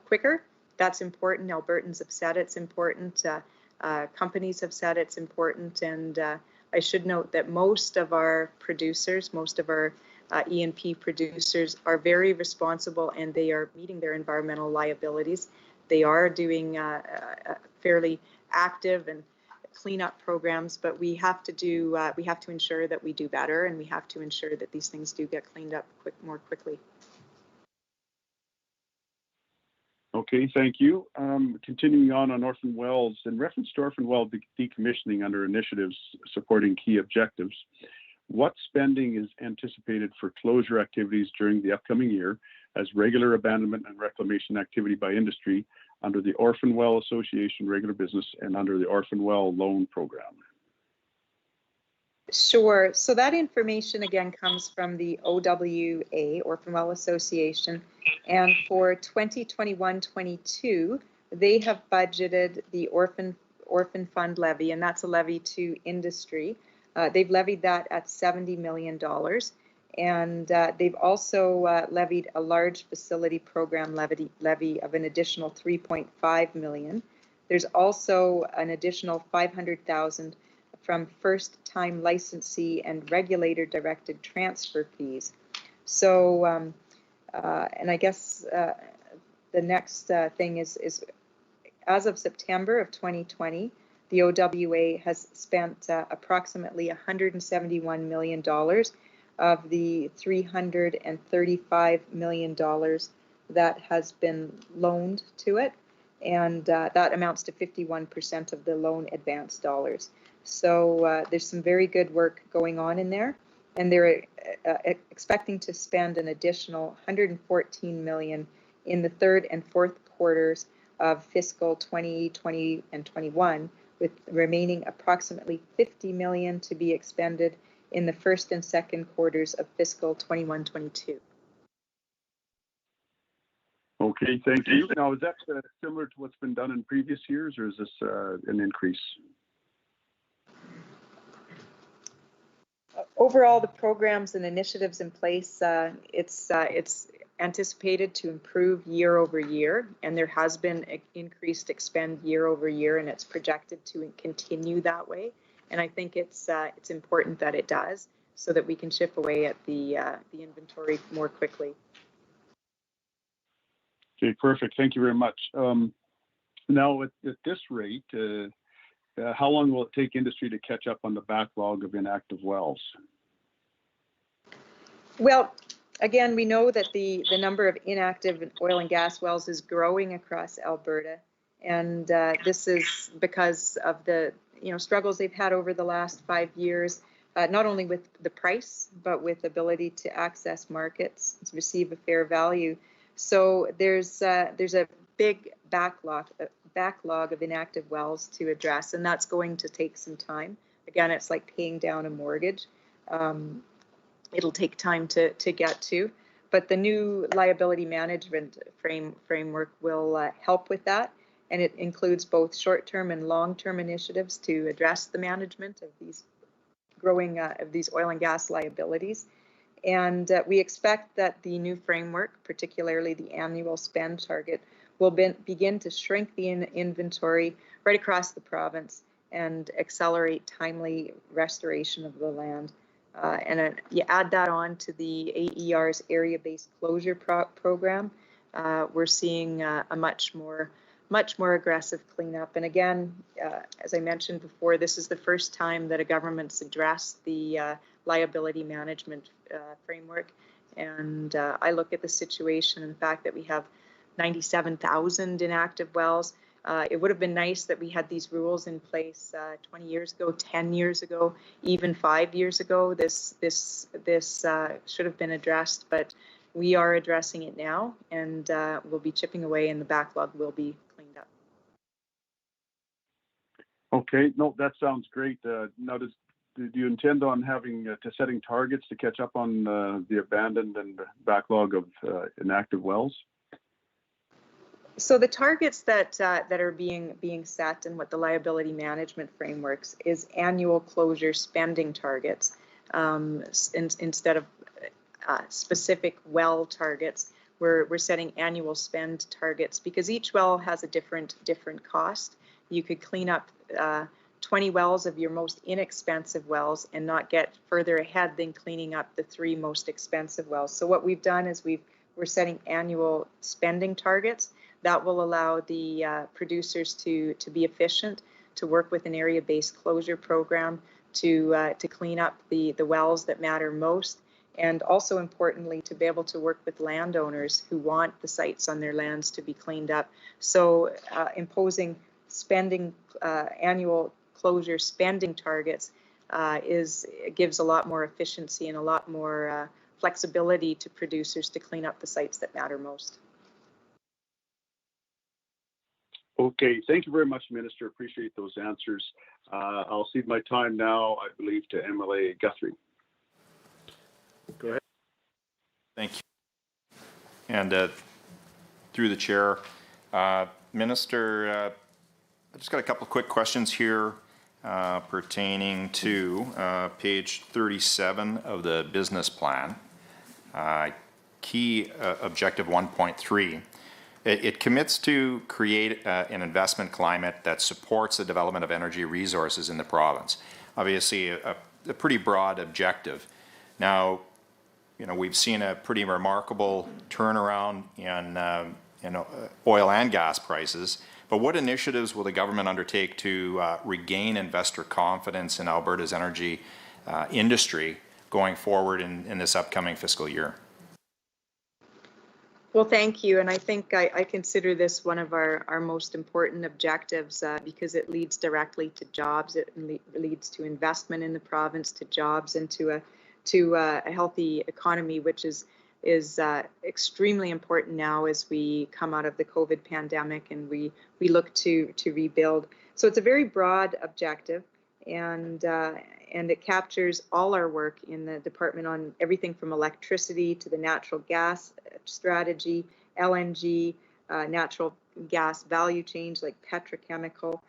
quicker. That's important. Albertans have said it's important. Companies have said it's important. And I should note that most of our producers, most of our E&P producers are very responsible, and they are meeting their environmental liabilities. They are doing fairly active and cleanup programs, but we have to ensure that we do better, and we have to ensure that these things do get cleaned up more quickly. Okay, thank you. Continuing on orphan wells, in reference to orphan well decommissioning under initiatives supporting key objectives, what spending is anticipated for closure activities during the upcoming year as regular abandonment and reclamation activity by industry under the Orphan Well Association regular business and under the Orphan Well Loan Program? Sure. So that information again comes from the OWA, Orphan Well Association, and for 2021-22, they have budgeted the Orphan Fund levy, and that's a levy to industry. They've levied that at $70 million, and they've also levied a large facility program levy of an additional $3.5 million. There's also an additional $500,000 from first-time licensee and regulator-directed transfer fees. So, and I guess the next thing is as of September of 2020, the OWA has spent approximately $171 million of the $335 million that has been loaned to it, and that amounts to 51% of the loan advance dollars. So there's some very good work going on in there, and they're expecting to spend an additional $114 million in the third and fourth quarters of fiscal 2020 and 21, with remaining approximately $50 million to be expended in the first and second quarters of fiscal 21-22. Okay, thank you. Now, is that similar to what's been done in previous years, or is this an increase? Overall, the programs and initiatives in place, it's anticipated to improve year over year, and there has been increased expend year over year, and it's projected to continue that way. And I think it's important that it does, so that we can chip away at the inventory more quickly. Okay, perfect. Thank you very much. Now, at this rate, how long will it take industry to catch up on the backlog of inactive wells? Well, again, we know that the number of inactive oil and gas wells is growing across Alberta, and this is because of the struggles they've had over the last 5 years, not only with the price, but with ability to access markets, to receive a fair value. So there's a big backlog of inactive wells to address, and that's going to take some time. Again, it's like paying down a mortgage. It'll take time to get to, but the new liability management framework will help with that, and it includes both short-term and long-term initiatives to address the management of these growing of these oil and gas liabilities. And we expect that the new framework, particularly the annual spend target, will begin to shrink the inventory right across the province and accelerate timely restoration of the land. And you add that on to the AER's area-based closure program, we're seeing a much more aggressive cleanup. And again, as I mentioned before, this is the first time that a government's addressed the liability management framework. And I look at the situation and the fact that we have 97,000 inactive wells. It would have been nice that we had these rules in place 20 years ago, 10 years ago, even 5 years ago. This should have been addressed, but we are addressing it now, and we'll be chipping away, and the backlog will be cleaned up. Okay, no, that sounds great. Now, do you intend on setting targets to catch up on the abandoned and backlog of inactive wells? So the targets that are being set and what the liability management frameworks is annual closure spending targets instead of specific well targets. We're setting annual spend targets because each well has a different cost. You could clean up 20 wells of your most inexpensive wells and not get further ahead than cleaning up the 3 most expensive wells. So what we've done is we're setting annual spending targets that will allow the producers to be efficient, to work with an area-based closure program, to clean up the wells that matter most, and also importantly to be able to work with landowners who want the sites on their lands to be cleaned up. So imposing spending annual closure spending targets gives a lot more efficiency and a lot more flexibility to producers to clean up the sites that matter most. Okay, thank you very much, Minister. Appreciate those answers. I'll cede my time now, I believe, to MLA Guthrie. Go ahead. Thank you. And through the chair, Minister, I just got a couple of quick questions here pertaining to page 37 of the business plan. Key objective 1.3. It commits to create an investment climate that supports the development of energy resources in the province. Obviously, a pretty broad objective. Now, you know, we've seen a pretty remarkable turnaround in oil and gas prices. But what initiatives will the government undertake to regain investor confidence in Alberta's energy industry going forward in this upcoming fiscal year? Well, thank you. And I think I consider this one of our most important objectives because it leads directly to jobs. It leads to investment in the province, to jobs, and to a healthy economy, which is extremely important now as we come out of the COVID pandemic and we look to rebuild. So it's a very broad objective, and it captures all our work in the department on everything from electricity to the natural gas strategy, LNG, natural gas value chains like petrochemical,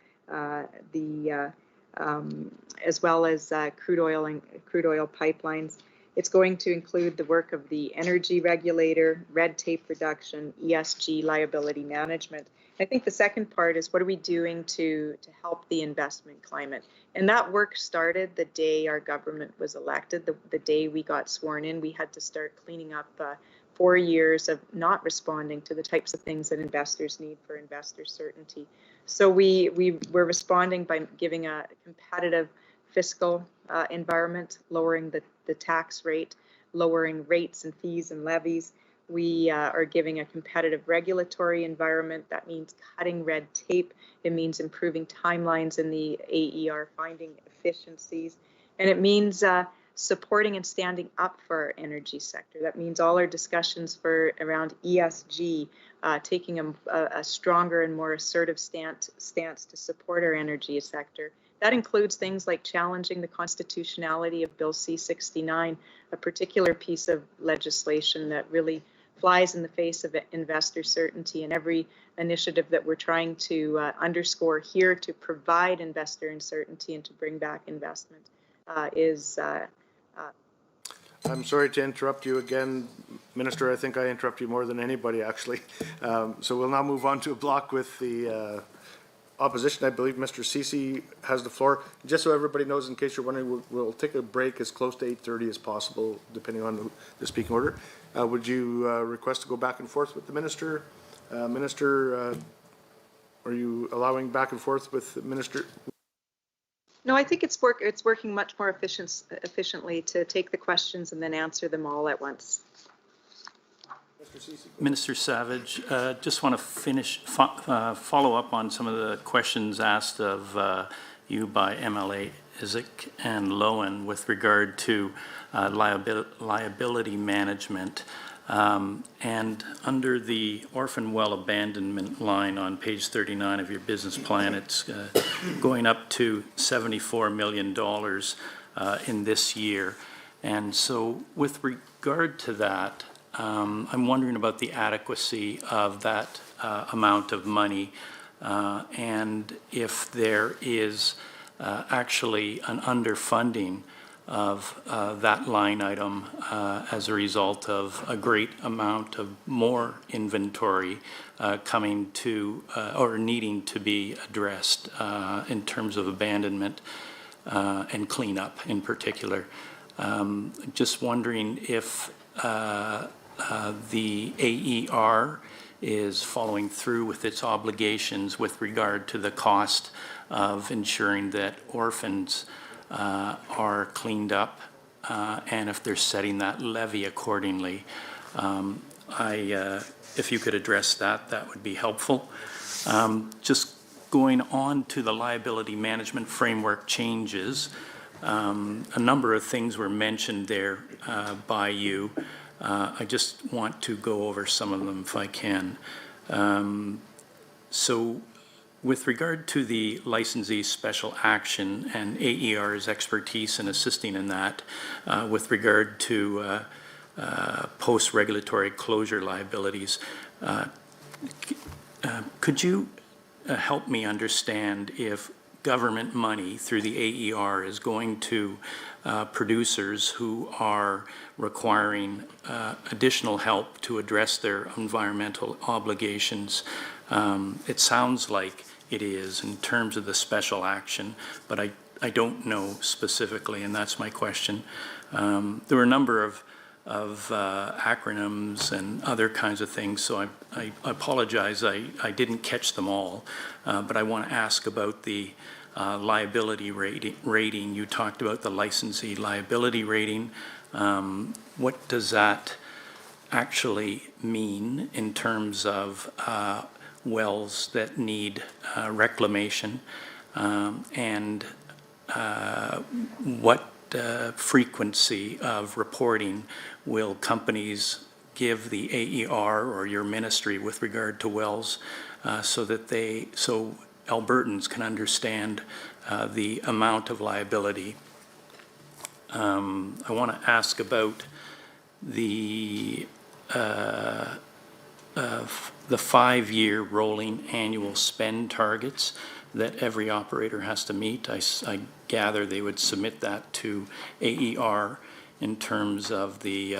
as well as crude oil pipelines. It's going to include the work of the energy regulator, red tape reduction, ESG liability management. I think the second part is what are we doing to help the investment climate? And that work started the day our government was elected, the day we got sworn in. We had to start cleaning up 4 years of not responding to the types of things that investors need for investor certainty. So we're responding by giving a competitive fiscal environment, lowering the tax rate, lowering rates and fees and levies. We are giving a competitive regulatory environment. That means cutting red tape. It means improving timelines in the AER, finding efficiencies. And it means supporting and standing up for our energy sector. That means all our discussions around ESG, taking a stronger and more assertive stance to support our energy sector. That includes things like challenging the constitutionality of Bill C-69, a particular piece of legislation that really flies in the face of investor certainty, and every initiative that we're trying to underscore here to provide investor uncertainty and to bring back investment is... I'm sorry to interrupt you again, Minister. I think I interrupt you more than anybody, actually. So we'll now move on to a block with the opposition. I believe Mr. Ceci has the floor. Just so everybody knows, in case you're wondering, we'll take a break as close to 8:30 as possible, depending on the speaking order. Would you request to go back and forth with the Minister? Minister, are you allowing back and forth with the Minister? No, I think it's working much more efficiently to take the questions and then answer them all at once. Minister Savage, just want to follow up on some of the questions asked of you by MLA Isaac and Lowen with regard to liability management. And under the orphan well abandonment line on page 39 of your business plan, it's going up to $74 million in this year. And so with regard to that, I'm wondering about the adequacy of that amount of money and if there is actually an underfunding of that line item as a result of a great amount of more inventory coming to or needing to be addressed in terms of abandonment and cleanup in particular. Just wondering if the AER is following through with its obligations with regard to the cost of ensuring that orphans are cleaned up and if they're setting that levy accordingly. If you could address that, that would be helpful. Just going on to the liability management framework changes, a number of things were mentioned there by you. I just want to go over some of them if I can. So with regard to the licensee special action and AER's expertise in assisting in that, with regard to post-regulatory closure liabilities, could you help me understand if government money through the AER is going to producers who are requiring additional help to address their environmental obligations? It sounds like it is in terms of the special action, but I don't know specifically, and that's my question. There were a number of acronyms and other kinds of things, so I apologize, I didn't catch them all, but I want to ask about the liability rating. You talked about the licensee liability rating. What does that actually mean in terms of wells that need reclamation, and what frequency of reporting will companies give the AER or your ministry with regard to wells so Albertans can understand the amount of liability? I want to ask about the 5-year rolling annual spend targets that every operator has to meet. I gather they would submit that to AER in terms of the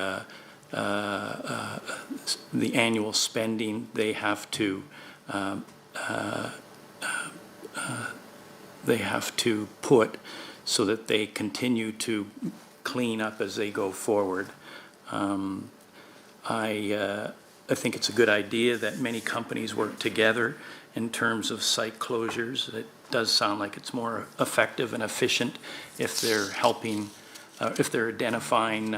annual spending they have to put so that they continue to clean up as they go forward. I think it's a good idea that many companies work together in terms of site closures. It does sound like it's more effective and efficient if they're helping, if they're identifying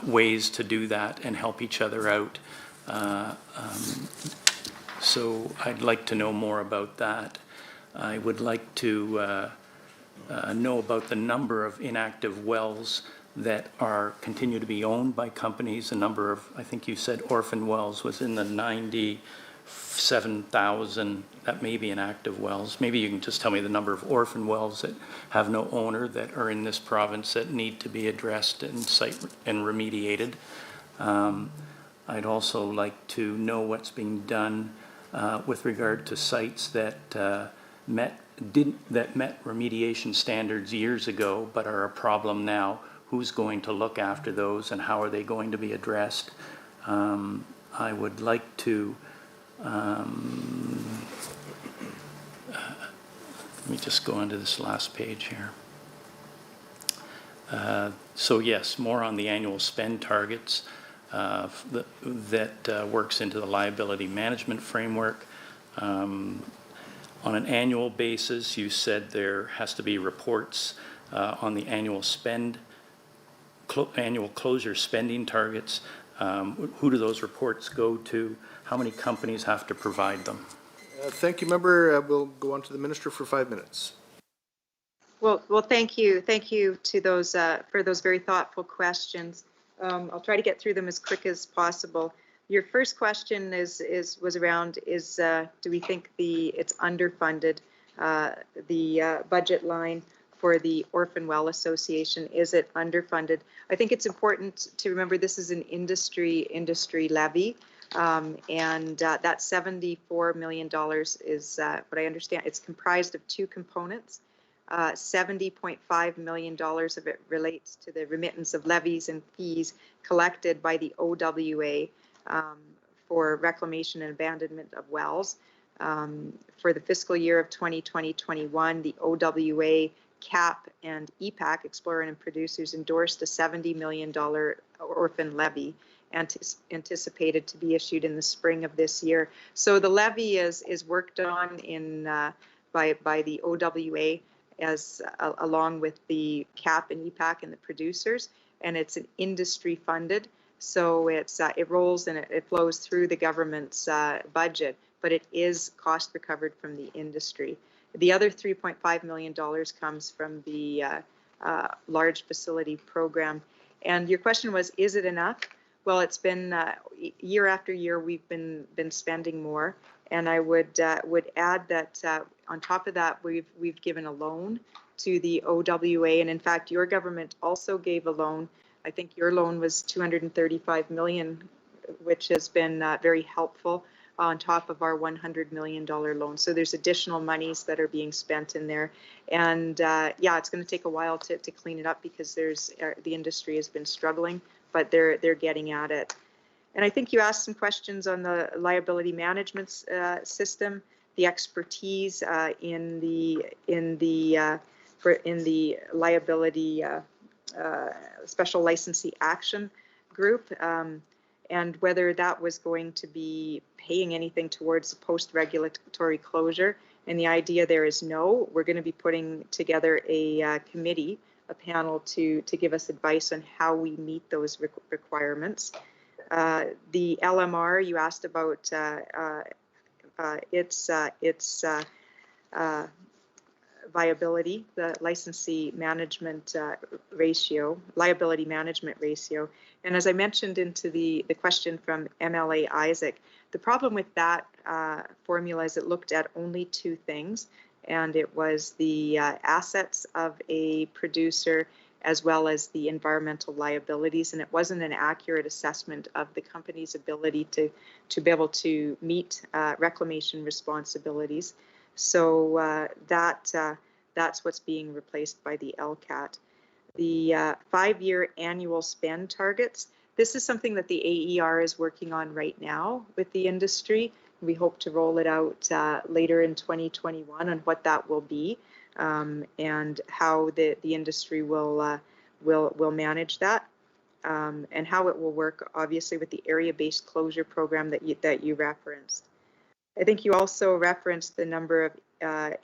ways to do that and help each other out. So I'd like to know more about that. I would like to know about the number of inactive wells that continue to be owned by companies. A number of, I think you said orphan wells was in the 97,000 that may be inactive wells. Maybe you can just tell me the number of orphan wells that have no owner that are in this province that need to be addressed and remediated. I'd also like to know what's being done with regard to sites that met remediation standards years ago but are a problem now. Who's going to look after those and how are they going to be addressed? I would like to, let me just go into this last page here. So yes, more on the annual spend targets that works into the liability management framework. On an annual basis, you said there has to be reports on the annual closure spending targets. Who do those reports go to? How many companies have to provide them? Thank you, member. We'll go on to the minister for 5 minutes. Well, thank you to those for those very thoughtful questions. I'll try to get through them as quick as possible. Your first question was around do we think it's underfunded, the budget line for the Orphan Well Association? Is it underfunded? I think it's important to remember this is an industry levy, and that $74 million is what I understand. It's comprised of two components. $70.5 million of it relates to the remittance of levies and fees collected by the OWA for reclamation and abandonment of wells. For the fiscal year of 2020-21, the OWA, CAP, and EPAC, Explorer and Producers, endorsed a $70 million orphan levy anticipated to be issued in the spring of this year. So the levy is worked on by the OWA along with the CAP and EPAC and the producers, and it's an industry funded. So it rolls and it flows through the government's budget, but it is cost recovered from the industry. The other $3.5 million comes from the large facility program. And your question was, is it enough? Well, it's been year after year we've been spending more, and I would add that on top of that we've given a loan to the OWA, and in fact your government also gave a loan. I think your loan was $235 million, which has been very helpful on top of our $100 million loan. So there's additional monies that are being spent in there, and yeah, it's going to take a while to clean it up because the industry has been struggling, but they're getting at it. And I think you asked some questions on the liability management system, the expertise in the liability special licensee action group, and whether that was going to be paying anything towards post-regulatory closure. And the idea there is no. We're going to be putting together a committee, a panel to give us advice on how we meet those requirements. The LMR, you asked about its viability, the licensee management ratio, liability management ratio. And as I mentioned into the question from MLA Isaac, the problem with that formula is it looked at only two things, and it was the assets of a producer as well as the environmental liabilities, and it wasn't an accurate assessment of the company's ability to be able to meet reclamation responsibilities. So that's what's being replaced by the LCAT. The 5-year annual spend targets, this is something that the AER is working on right now with the industry. We hope to roll it out later in 2021 on what that will be, and how the industry will manage that, and how it will work, obviously, with the area-based closure program that you referenced. I think you also referenced the number of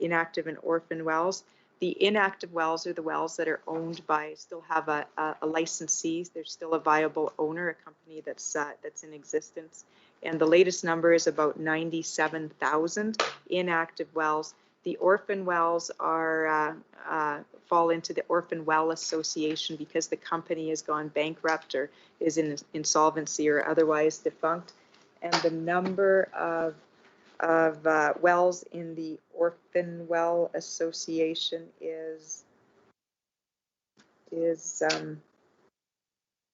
inactive and orphan wells. The inactive wells are the wells that are owned by, still have a licensee. There's still a viable owner, a company that's in existence. And the latest number is about 97,000 inactive wells. The orphan wells fall into the Orphan Well Association because the company has gone bankrupt or is in insolvency or otherwise defunct. And the number of wells in the Orphan Well Association is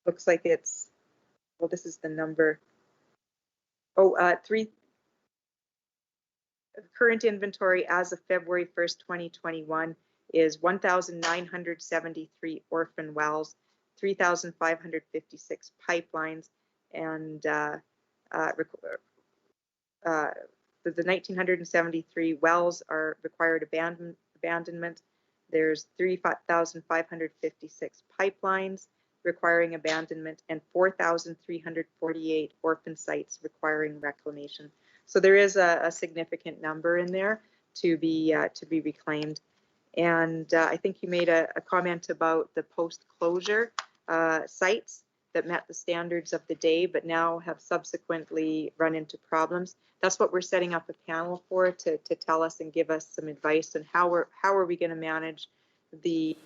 looks like it's, well, this is the number. Current inventory as of February 1st, 2021 is 1,973 orphan wells, 3,556 pipelines, and the 1,973 wells are required abandonment. There's 3,556 pipelines requiring abandonment and 4,348 orphan sites requiring reclamation. So there is a significant number in there to be reclaimed. And I think you made a comment about the post-closure sites. that met the standards of the day, but now have subsequently run into problems. That's what we're setting up a panel for, to tell us and give us some advice on how are we going to manage the.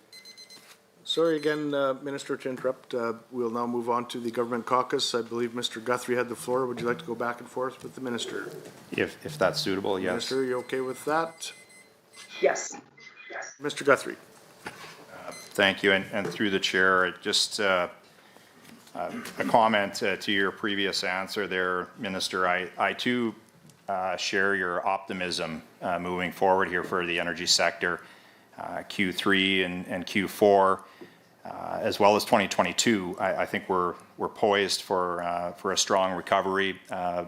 Sorry again, Minister, to interrupt. We'll now move on to the government caucus. I believe Mr. Guthrie had the floor. Would you like to go back and forth with the minister? If that's suitable, yes. Minister, you okay with that? Yes. Mr. Guthrie. Thank you, and through the chair, just a comment to your previous answer there, Minister. I too share your optimism moving forward here for the energy sector. Q3 and Q4, as well as 2022, I think we're poised for a strong recovery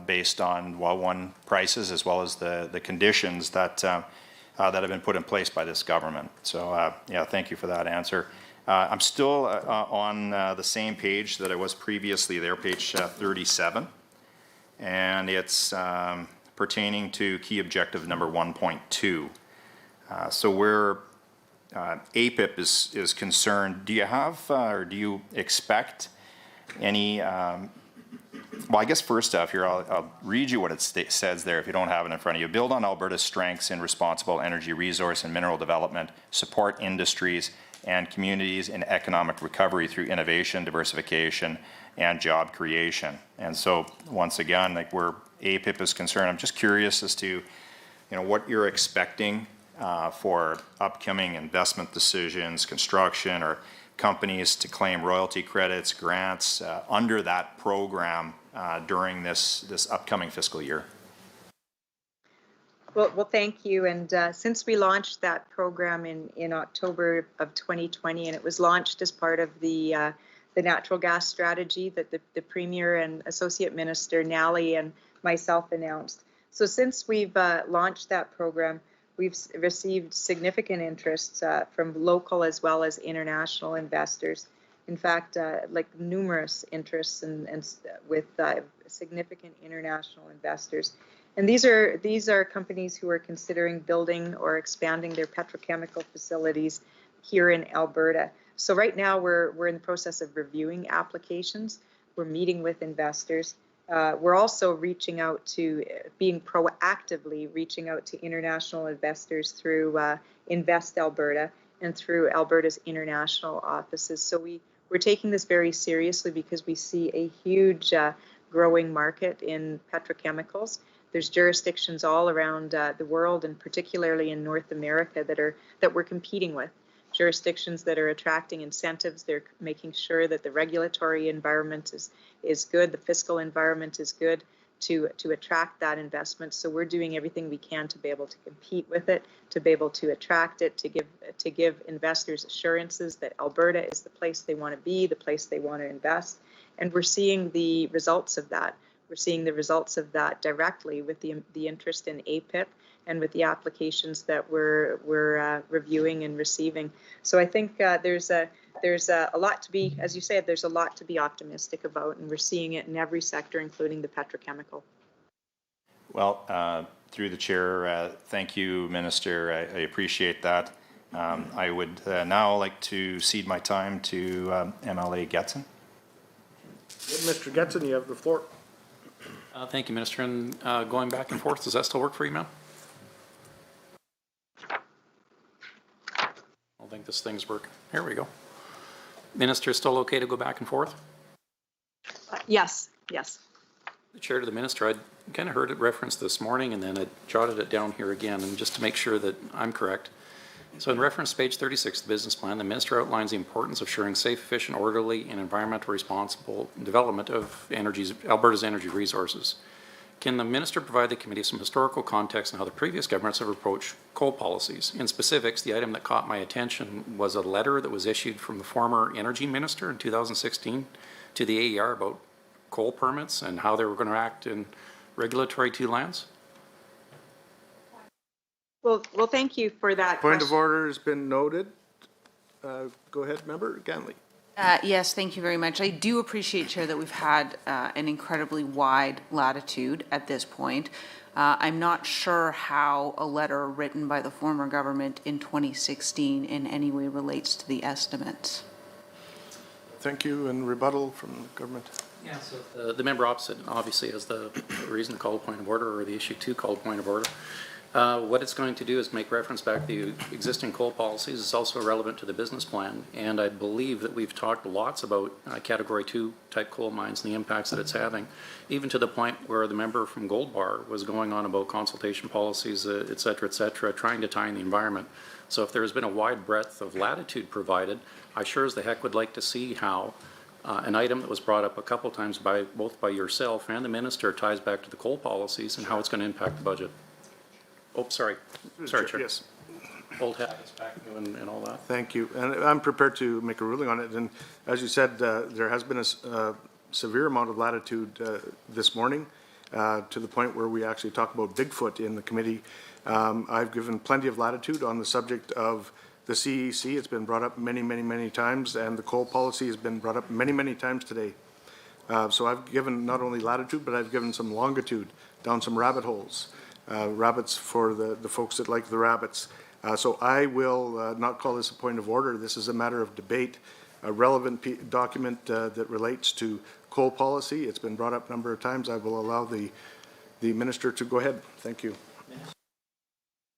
based on well-won prices as well as the conditions that have been put in place by this government. So yeah, thank you for that answer. I'm still on the same page that I was previously there, page 37, and it's pertaining to key objective number 1.2. So where APIP is concerned, do you have or do you expect any, well, I guess first off here, I'll read you what it says there if you don't have it in front of you. Build on Alberta's strengths in responsible energy resource and mineral development, support industries and communities in economic recovery through innovation, diversification, and job creation. And so once again, like where APIP is concerned, I'm just curious as to, what you're expecting for upcoming investment decisions, construction, or companies to claim royalty credits, grants under that program during this upcoming fiscal year. Well, thank you. And since we launched that program in October of 2020, and it was launched as part of the natural gas strategy that the Premier and Associate Minister Nally and myself announced. So since we've launched that program, we've received significant interest from local as well as international investors. In fact, like numerous interests and with significant international investors. And these are companies who are considering building or expanding their petrochemical facilities here in Alberta. So right now we're in the process of reviewing applications. We're meeting with investors. We're also reaching out to, being proactively reaching out to international investors through Invest Alberta and through Alberta's international offices. So we're taking this very seriously because we see a huge growing market in petrochemicals. There's jurisdictions all around the world, and particularly in North America, that we're competing with. Jurisdictions that are attracting incentives. They're making sure that the regulatory environment is good, the fiscal environment is good to attract that investment. So we're doing everything we can to be able to compete with it, to be able to attract it, to give investors assurances that Alberta is the place they want to be, the place they want to invest. And we're seeing the results of that. We're seeing the results of that directly with the interest in APIP and with the applications that we're reviewing and receiving. So I think there's a lot to be, as you said, there's a lot to be optimistic about, and we're seeing it in every sector, including the petrochemical. Well, through the chair, thank you, Minister. I appreciate that. I would now like to cede my time to MLA Getson. Mr. Getson, you have the floor. Thank you, Minister. And going back and forth, does that still work for you, ma'am? I don't think this thing's working. Here we go. Minister, still okay to go back and forth? Yes. The chair to the minister, I kind of heard it referenced this morning, and then I jotted it down here again, and just to make sure that I'm correct. So in reference to page 36 of the business plan, the minister outlines the importance of ensuring safe, efficient, orderly, and environmentally responsible development of Alberta's energy resources. Can the minister provide the committee some historical context on how the previous governments have approached coal policies? In specifics, the item that caught my attention was a letter that was issued from the former energy minister in 2016 to the AER about coal permits and how they were going to act in regulatory two lands. Well, thank you for that Point of order has been noted. Go ahead, Member Ganley. Yes, thank you very much. I do appreciate, Chair, that we've had an incredibly wide latitude at this point. I'm not sure how a letter written by the former government in 2016 in any way relates to the estimates. Thank you. And rebuttal from the government. Yeah, so the member opposite obviously has the reason to call a point of order, or the issue to call a point of order. What it's going to do is make reference back to the existing coal policies. It's also relevant to the business plan, and I believe that we've talked lots about Category 2 type coal mines and the impacts that it's having, even to the point where the member from Gold Bar was going on about consultation policies, et cetera, trying to tie in the environment. So if there has been a wide breadth of latitude provided, I sure as the heck would like to see how an item that was brought up a couple times by both by yourself and the minister ties back to the coal policies and how it's going to impact the budget. Oh, sorry, Chair. Yes. Old habits back and all that. Thank you. And I'm prepared to make a ruling on it. And as you said, there has been a severe amount of latitude this morning to the point where we actually talk about Bigfoot in the committee. I've given plenty of latitude on the subject of the CEC. It's been brought up many, many, many times, and the coal policy has been brought up many, many times today. So I've given not only latitude, but I've given some longitude down some rabbit holes. Rabbits for the folks that like the rabbits. So I will not call this a point of order. This is a matter of debate, a relevant document that relates to coal policy. It's been brought up a number of times. I will allow the minister to go ahead. Thank you.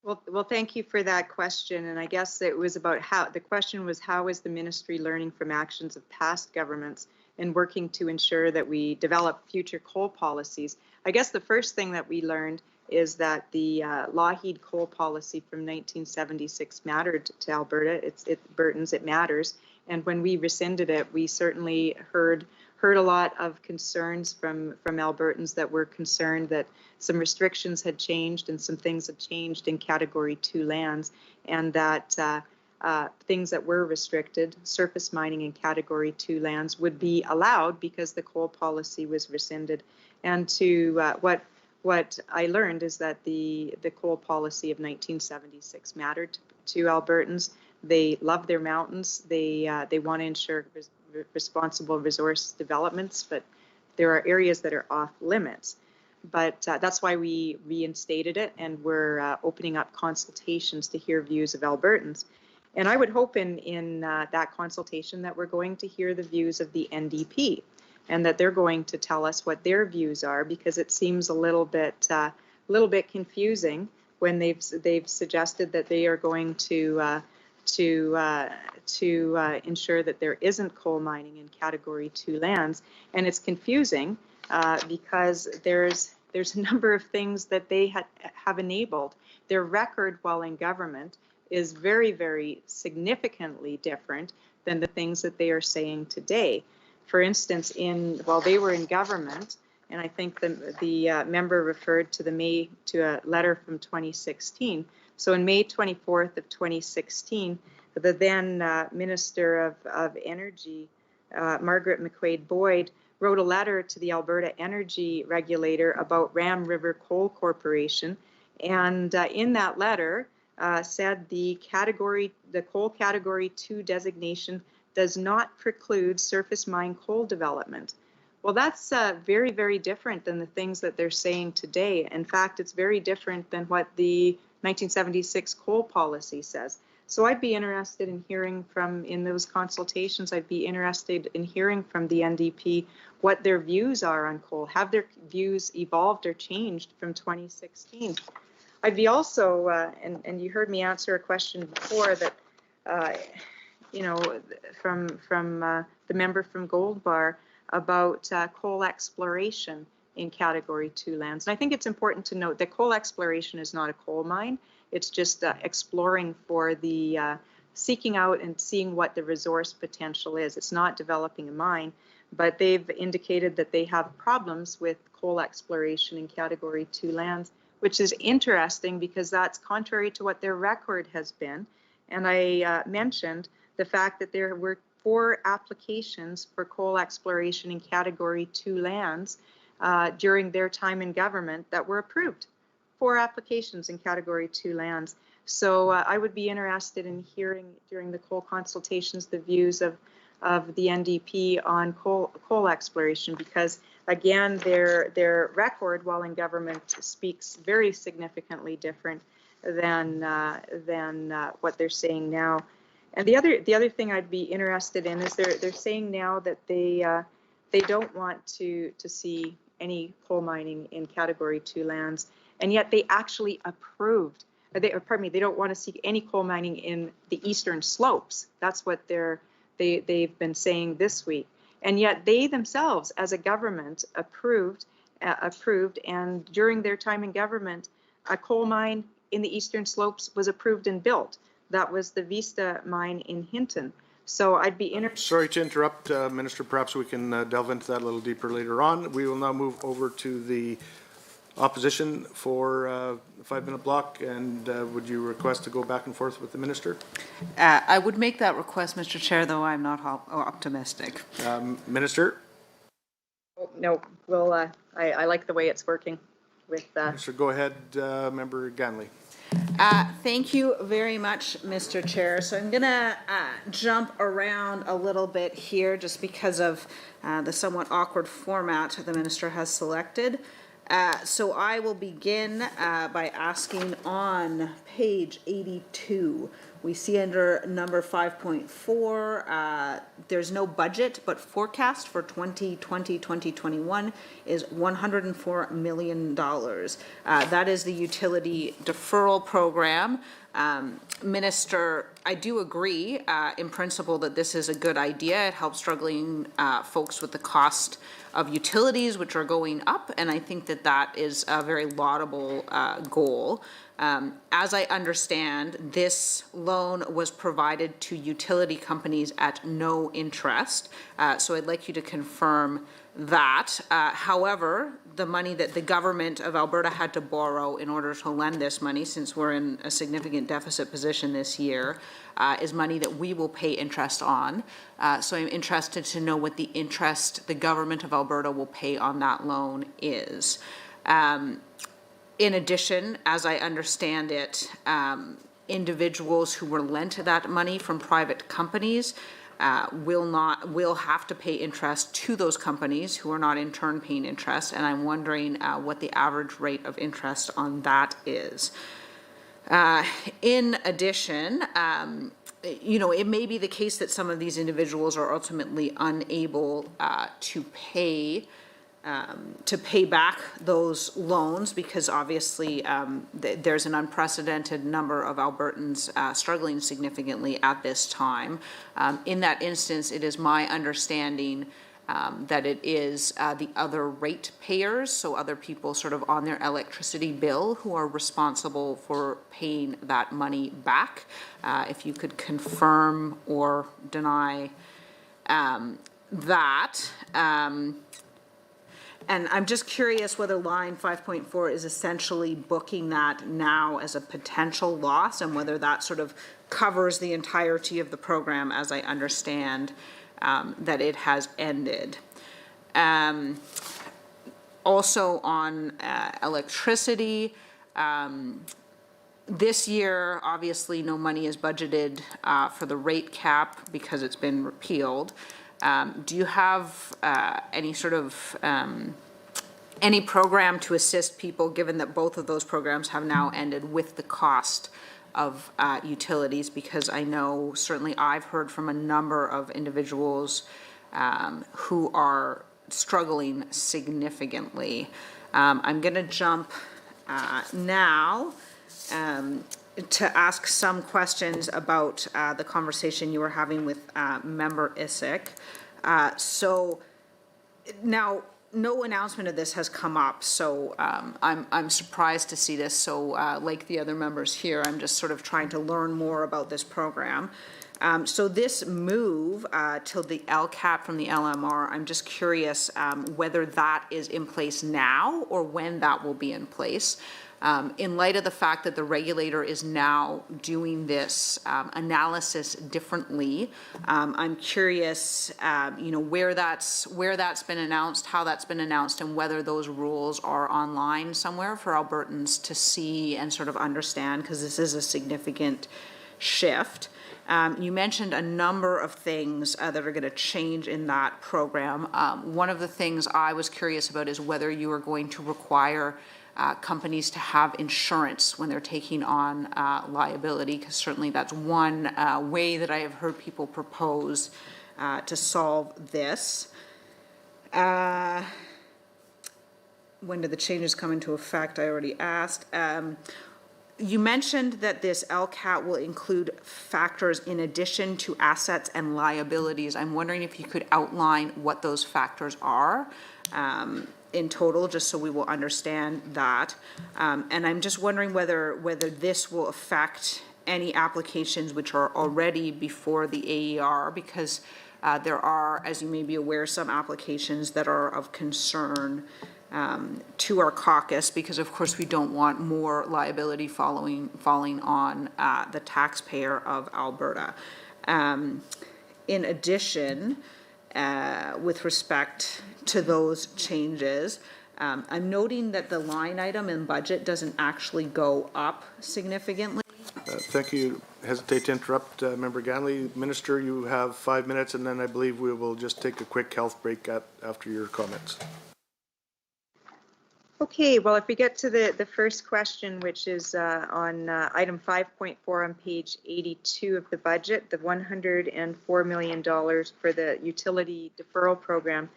Well, thank you for that question. And I guess it was about the question was, how is the ministry learning from actions of past governments and working to ensure that we develop future coal policies? I guess the first thing that we learned is that the Lougheed coal policy from 1976 mattered to Alberta. It matters. And when we rescinded it, we certainly heard a lot of concerns from Albertans that were concerned that some restrictions had changed and some things had changed in Category 2 lands, and that things that were restricted, surface mining in Category 2 lands, would be allowed because the coal policy was rescinded. And to what I learned is that the coal policy of 1976 mattered to Albertans. They love their mountains. They want to ensure responsible resource developments, but there are areas that are off limits. But that's why we reinstated it, and we're opening up consultations to hear views of Albertans. And I would hope in that consultation that we're going to hear the views of the NDP, and that they're going to tell us what their views are, because it seems a little bit confusing when they've suggested that they are going to ensure that there isn't coal mining in Category 2 lands. And it's confusing because there's a number of things that they have enabled. Their record while in government is very, very significantly different than the things that they are saying today. For instance, while they were in government, and I think the member referred to a letter from 2016. So in May 24th of 2016, the then Minister of Energy, Margaret McQuaid-Boyd, wrote a letter to the Alberta Energy Regulator about Ram River Coal Corporation, and in that letter said the coal Category 2 designation does not preclude surface mine coal development. Well, that's very, very different than the things that they're saying today. In fact, it's very different than what the 1976 coal policy says. So I'd be interested in hearing in those consultations, I'd be interested in hearing from the NDP what their views are on coal. Have their views evolved or changed from 2016? I'd be also, and you heard me answer a question before that, from the member from Gold Bar about coal exploration in Category 2 lands. And I think it's important to note that coal exploration is not a coal mine. It's just exploring for seeking out and seeing what the resource potential is. It's not developing a mine, but they've indicated that they have problems with coal exploration in Category 2 lands, which is interesting because that's contrary to what their record has been. And I mentioned the fact that there were 4 applications for coal exploration in Category 2 lands during their time in government that were approved. 4 applications in Category 2 lands. So I would be interested in hearing during the coal consultations the views of the NDP on coal exploration, because again, their record while in government speaks very significantly different than what they're saying now. And the other thing I'd be interested in is they're saying now that they don't want to see any coal mining in Category 2 lands, and yet they actually approved. They don't want to see any coal mining in the eastern slopes. That's what they've been saying this week, and yet they themselves, as a government, approved, and during their time in government, a coal mine in the eastern slopes was approved and built. That was the Vista mine in Hinton. So I'd be interested. Sorry to interrupt, Minister. Perhaps we can delve into that a little deeper later on. We will now move over to the opposition for a 5-minute block. And would you request to go back and forth with the minister? I would make that request, Mr. Chair, though I'm not optimistic. Minister? No, well, I like the way it's working with. So go ahead, Member Ganley. Thank you very much, Mr. Chair. So I'm going to jump around a little bit here just because of the somewhat awkward format the minister has selected. So I will begin by asking on page 82. We see under number 5.4, there's no budget, but forecast for 2020-2021 is $104 million. That is the utility deferral program. Minister, I do agree in principle that this is a good idea. It helps struggling folks with the cost of utilities, which are going up, and I think that that is a very laudable goal. As I understand, this loan was provided to utility companies at no interest, so I'd like you to confirm that. However, the money that the government of Alberta had to borrow in order to lend this money, since we're in a significant deficit position this year, is money that we will pay interest on. So I'm interested to know what the interest the government of Alberta will pay on that loan is. In addition, as I understand it, individuals who were lent that money from private companies will have to pay interest to those companies who are not in turn paying interest, and I'm wondering what the average rate of interest on that is. In addition, it may be the case that some of these individuals are ultimately unable to pay back those loans because obviously there's an unprecedented number of Albertans struggling significantly at this time. In that instance, it is my understanding that it is the other rate payers, so other people sort of on their electricity bill who are responsible for paying that money back. If you could confirm or deny that. And I'm just curious whether line 5.4 is essentially booking that now as a potential loss and whether that sort of covers the entirety of the program as I understand that it has ended. Also on electricity, this year, obviously no money is budgeted for the rate cap because it's been repealed. Do you have any sort of any program to assist people, given that both of those programs have now ended, with the cost of utilities? Because I know certainly I've heard from a number of individuals who are struggling significantly. I'm going to jump now to ask some questions about the conversation you were having with Member Isick. So now, no announcement of this has come up, so I'm surprised to see this. So like the other members here, I'm just sort of trying to learn more about this program. So this move to the LCAP from the LMR, I'm just curious whether that is in place now or when that will be in place. In light of the fact that the regulator is now doing this analysis differently, I'm curious, where that's been announced, how that's been announced, and whether those rules are online somewhere for Albertans to see and sort of understand, because this is a significant shift. You mentioned a number of things that are going to change in that program. One of the things I was curious about is whether you are going to require companies to have insurance when they're taking on liability, because certainly that's one way that I have heard people propose to solve this. When do the changes come into effect? I already asked. You mentioned that this LCAT will include factors in addition to assets and liabilities. I'm wondering if you could outline what those factors are in total, just so we will understand that. And I'm just wondering whether this will affect any applications which are already before the AER, because there are, as you may be aware, some applications that are of concern to our caucus, because of course we don't want more liability falling on the taxpayer of Alberta. In addition, with respect to those changes, I'm noting that the line item in budget doesn't actually go up significantly. Thank you. Hesitate to interrupt, Member Ganley. Minister, you have 5 minutes, and then I believe we will just take a quick health break after your comments. Okay, well, if we get to the first question, which is on item 5.4 on page 82 of the budget, the $104 million for the utility deferral program,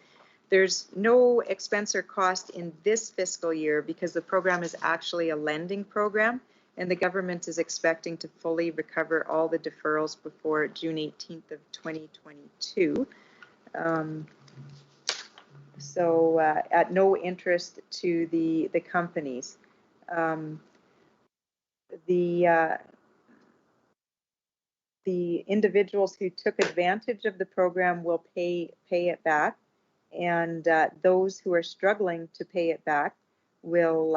there's no expense or cost in this fiscal year because the program is actually a lending program, and the government is expecting to fully recover all the deferrals before June 18th of 2022. So at no interest to the companies. The individuals who took advantage of the program will pay it back, and those who are struggling to pay it back will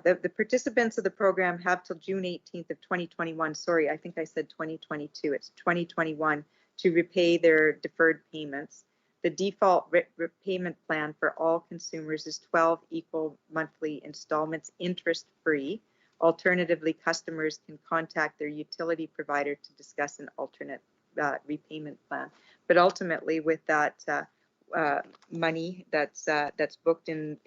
the participants of the program have till June 18th of 2021. Sorry, I think I said 2022. It's 2021 to repay their deferred payments. The default repayment plan for all consumers is 12 equal monthly installments, interest-free. Alternatively, customers can contact their utility provider to discuss an alternate repayment plan. But ultimately, with that money that's booked in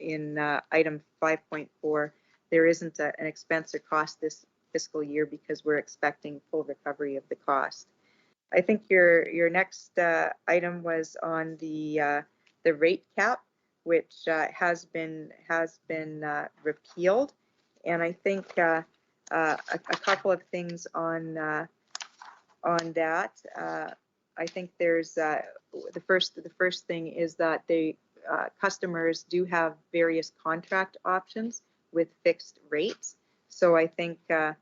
item 5.4, there isn't an expense or cost this fiscal year because we're expecting full recovery of the cost. I think your next item was on the rate cap, which has been repealed, and I think a couple of things on that. I think there's the first thing is that the customers do have various contract options with fixed rates. So I think there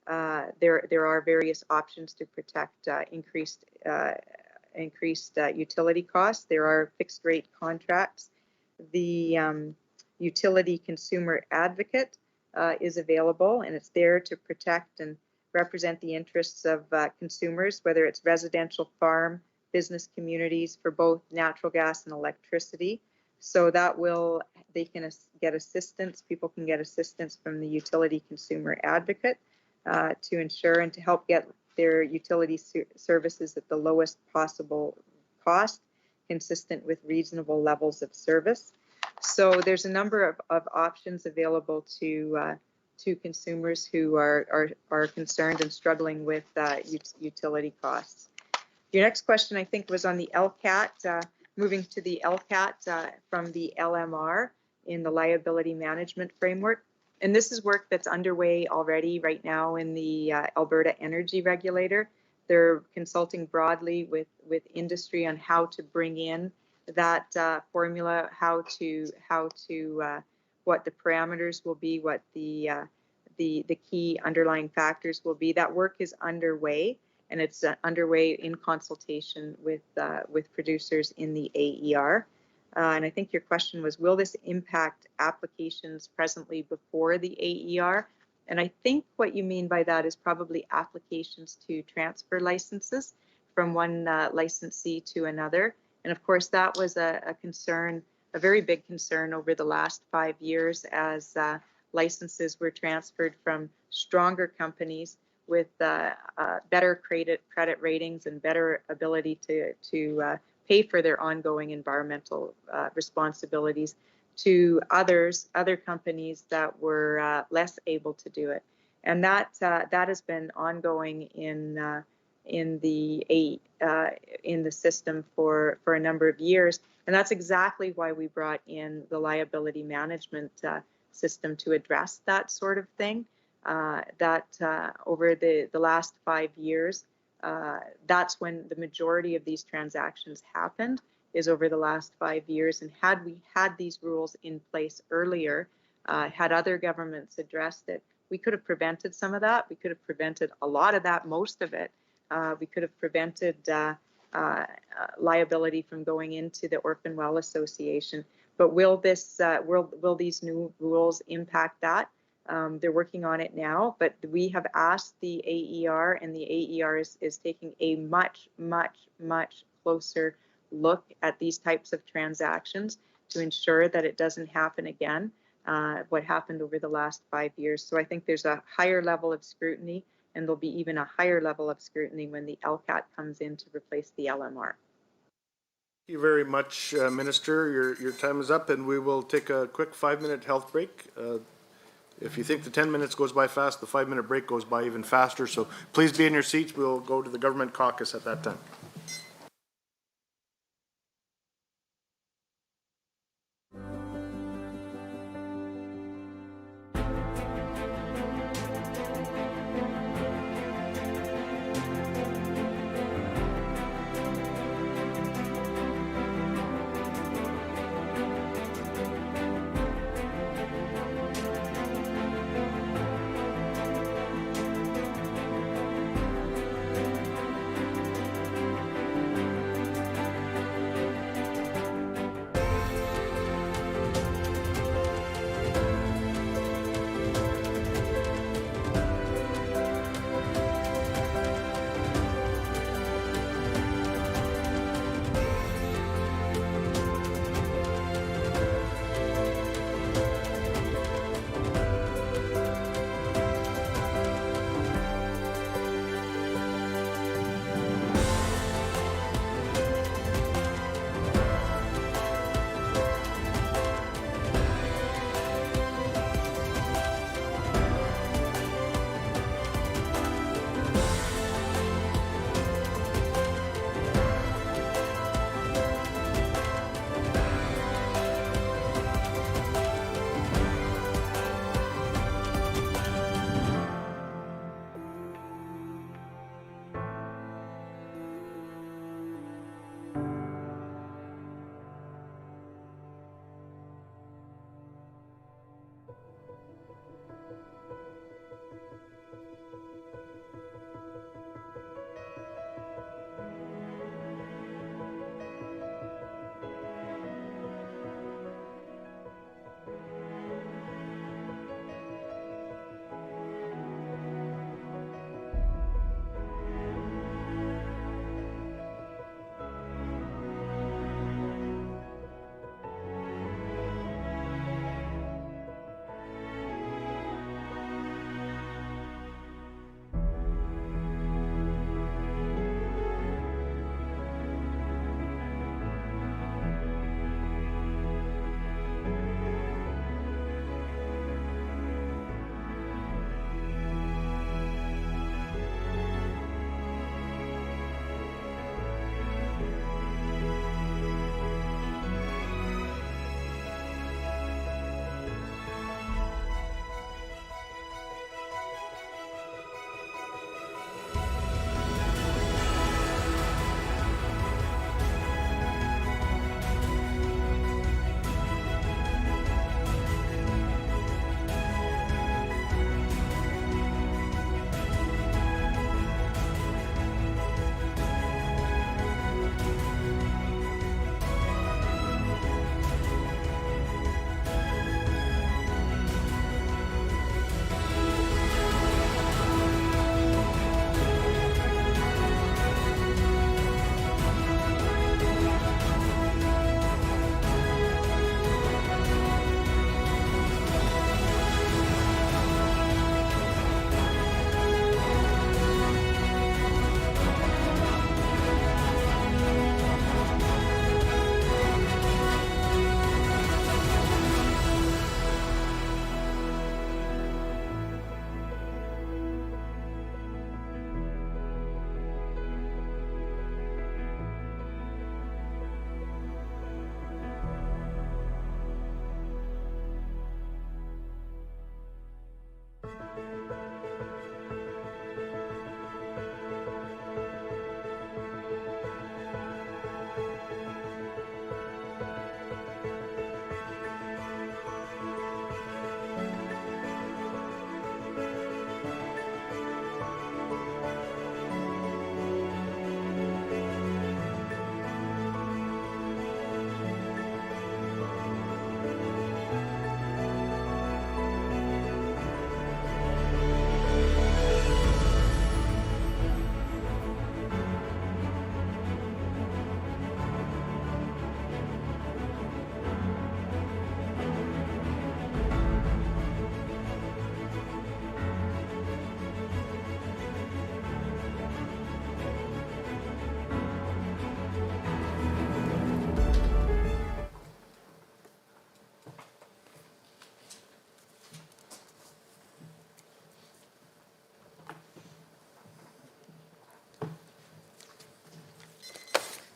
are various options to protect increased utility costs. There are fixed rate contracts. The utility consumer advocate is available, and it's there to protect and represent the interests of consumers, whether it's residential, farm, business communities, for both natural gas and electricity. So that they can get assistance, people can get assistance from the utility consumer advocate to ensure and to help get their utility services at the lowest possible cost, consistent with reasonable levels of service. So there's a number of options available to consumers who are concerned and struggling with utility costs. Your next question, I think, was on the LCAT, moving to the LCAT from the LMR in the liability management framework. And this is work that's underway already right now in the Alberta Energy Regulator. They're consulting broadly with industry on how to bring in that formula, what the parameters will be, what the key underlying factors will be. That work is underway, and it's underway in consultation with producers in the AER. And I think your question was, will this impact applications presently before the AER? And I think what you mean by that is probably applications to transfer licenses from one licensee to another. And of course, that was a concern, a very big concern over the last 5 years as licenses were transferred from stronger companies with better credit ratings and better ability to pay for their ongoing environmental responsibilities to other companies that were less able to do it. And that has been ongoing in the system for a number of years. And that's exactly why we brought in the liability management system to address that sort of thing. Over the last 5 years, that's when the majority of these transactions happened, is over the last 5 years. And had we had these rules in place earlier, had other governments addressed it, we could have prevented some of that. We could have prevented a lot of that, most of it. We could have prevented liability from going into the Orphan Well Association. But will these new rules impact that? They're working on it now, but we have asked the AER, and the AER is taking a much, much, much closer look at these types of transactions to ensure that it doesn't happen again, what happened over the last 5 years. So I think there's a higher level of scrutiny, and there'll be even a higher level of scrutiny when the LCAT comes in to replace the LMR. Thank you very much, Minister. Your time is up, and we will take a quick 5-minute health break. If you think the 10 minutes goes by fast, the 5-minute break goes by even faster. So please be in your seats. We'll go to the government caucus at that time.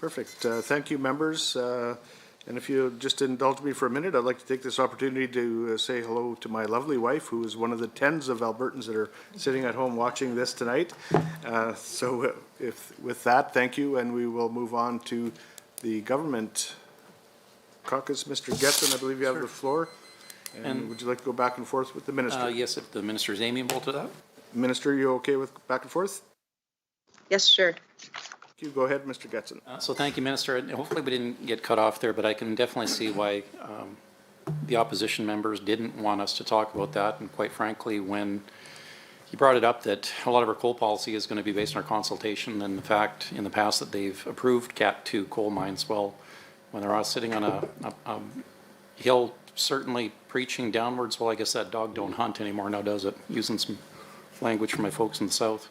Perfect. Thank you, members. And if you just indulge me for a minute, I'd like to take this opportunity to say hello to my lovely wife, who is one of the tens of Albertans that are sitting at home watching this tonight. With that, thank you, and we will move on to the government caucus. Mr. Getson, I believe you have the floor. And would you like to go back and forth with the minister? Yes, if the minister is amiable to that. Minister, you okay with back and forth? Yes, sure. You go ahead, Mr. Getson. So thank you, Minister. And hopefully we didn't get cut off there, but I can definitely see why the opposition members didn't want us to talk about that. And quite frankly, when you brought it up that a lot of our coal policy is going to be based on our consultation and the fact in the past that they've approved Cat 2 coal mines, well, when they're all sitting on a hill certainly preaching downwards, well, I guess that dog don't hunt anymore now, does it? Using some language from my folks in the south.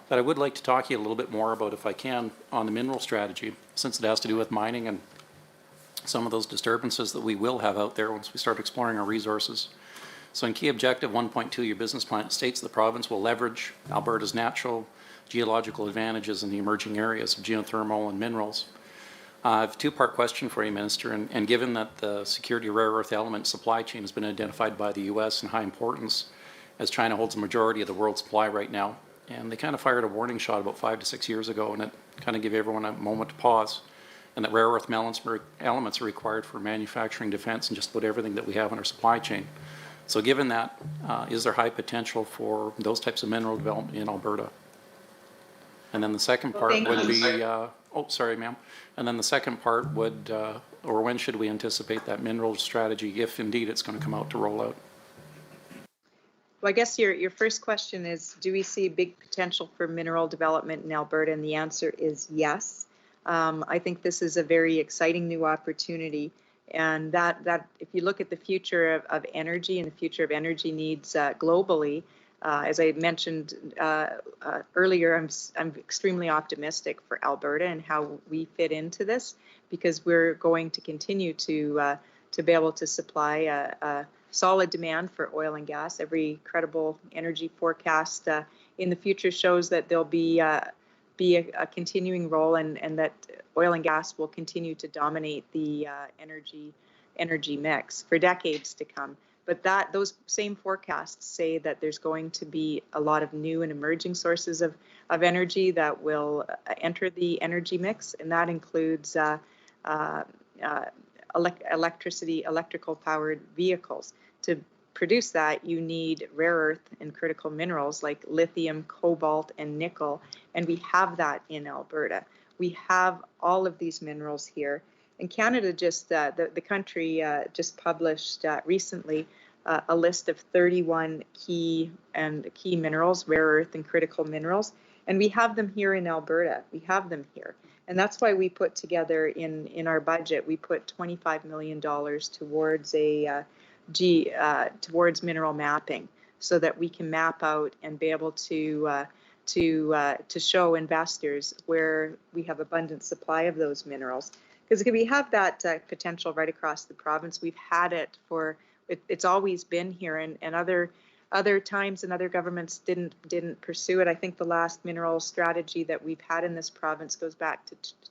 But I would like to talk to you a little bit more about, if I can, on the mineral strategy, since it has to do with mining and some of those disturbances that we will have out there once we start exploring our resources. So in key objective 1.2, your business plan states the province will leverage Alberta's natural geological advantages in the emerging areas of geothermal and minerals. I have a two-part question for you, Minister, and given that the security of rare earth element supply chain has been identified by the U.S. in high importance, as China holds a majority of the world's supply right now, and they kind of fired a warning shot about 5 to 6 years ago, and it kind of gave everyone a moment to pause, and that rare earth elements are required for manufacturing, defense, and just about everything that we have in our supply chain. So given that, is there high potential for those types of mineral development in Alberta? And then the second part would be, oh, sorry, ma'am. And then the second part would, or when should we anticipate that mineral strategy, if indeed it's going to come out to roll out? Well, I guess your first question is, do we see big potential for mineral development in Alberta? And the answer is yes. I think this is a very exciting new opportunity. And that if you look at the future of energy and the future of energy needs globally, as I mentioned earlier, I'm extremely optimistic for Alberta and how we fit into this, because we're going to continue to be able to supply a solid demand for oil and gas. Every credible energy forecast in the future shows that there'll be a continuing role, and that oil and gas will continue to dominate the energy mix for decades to come. But those same forecasts say that there's going to be a lot of new and emerging sources of energy that will enter the energy mix, and that includes electrical powered vehicles. To produce that, you need rare earth and critical minerals like lithium, cobalt, and nickel, and we have that in Alberta. We have all of these minerals here. And Canada just, the country just published recently a list of 31 key minerals, rare earth and critical minerals, and we have them here in Alberta. We have them here. And that's why we put together in our budget, we put $25 million towards towards mineral mapping, so that we can map out and be able to show investors where we have abundant supply of those minerals. Because we have that potential right across the province. We've had it it's always been here, and other times and other governments didn't pursue it. I think the last mineral strategy that we've had in this province goes back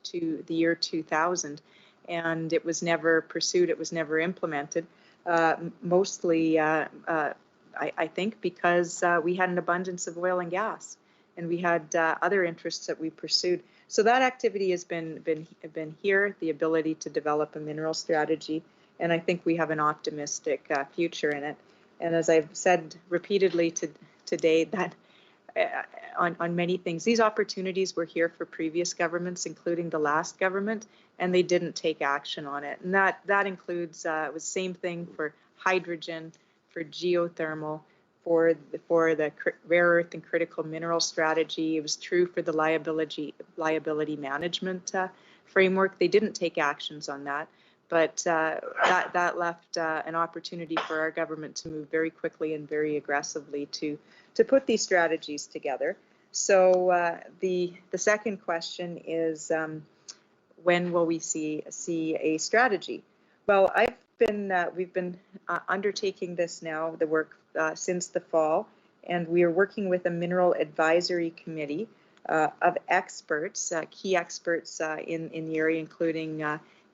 to the year 2000, and it was never pursued. It was never implemented. Mostly, I think, because we had an abundance of oil and gas, and we had other interests that we pursued. So that activity has been here, the ability to develop a mineral strategy, and I think we have an optimistic future in it. And as I've said repeatedly today, that on many things, these opportunities were here for previous governments, including the last government, and they didn't take action on it. And that includes it was the same thing for hydrogen, for geothermal, for the rare earth and critical mineral strategy. It was true for the liability management framework. They didn't take actions on that, but that left an opportunity for our government to move very quickly and very aggressively to put these strategies together. So the second question is, when will we see a strategy? Well, we've been undertaking this now, the work since the fall, and we are working with a mineral advisory committee experts, key experts in the area, including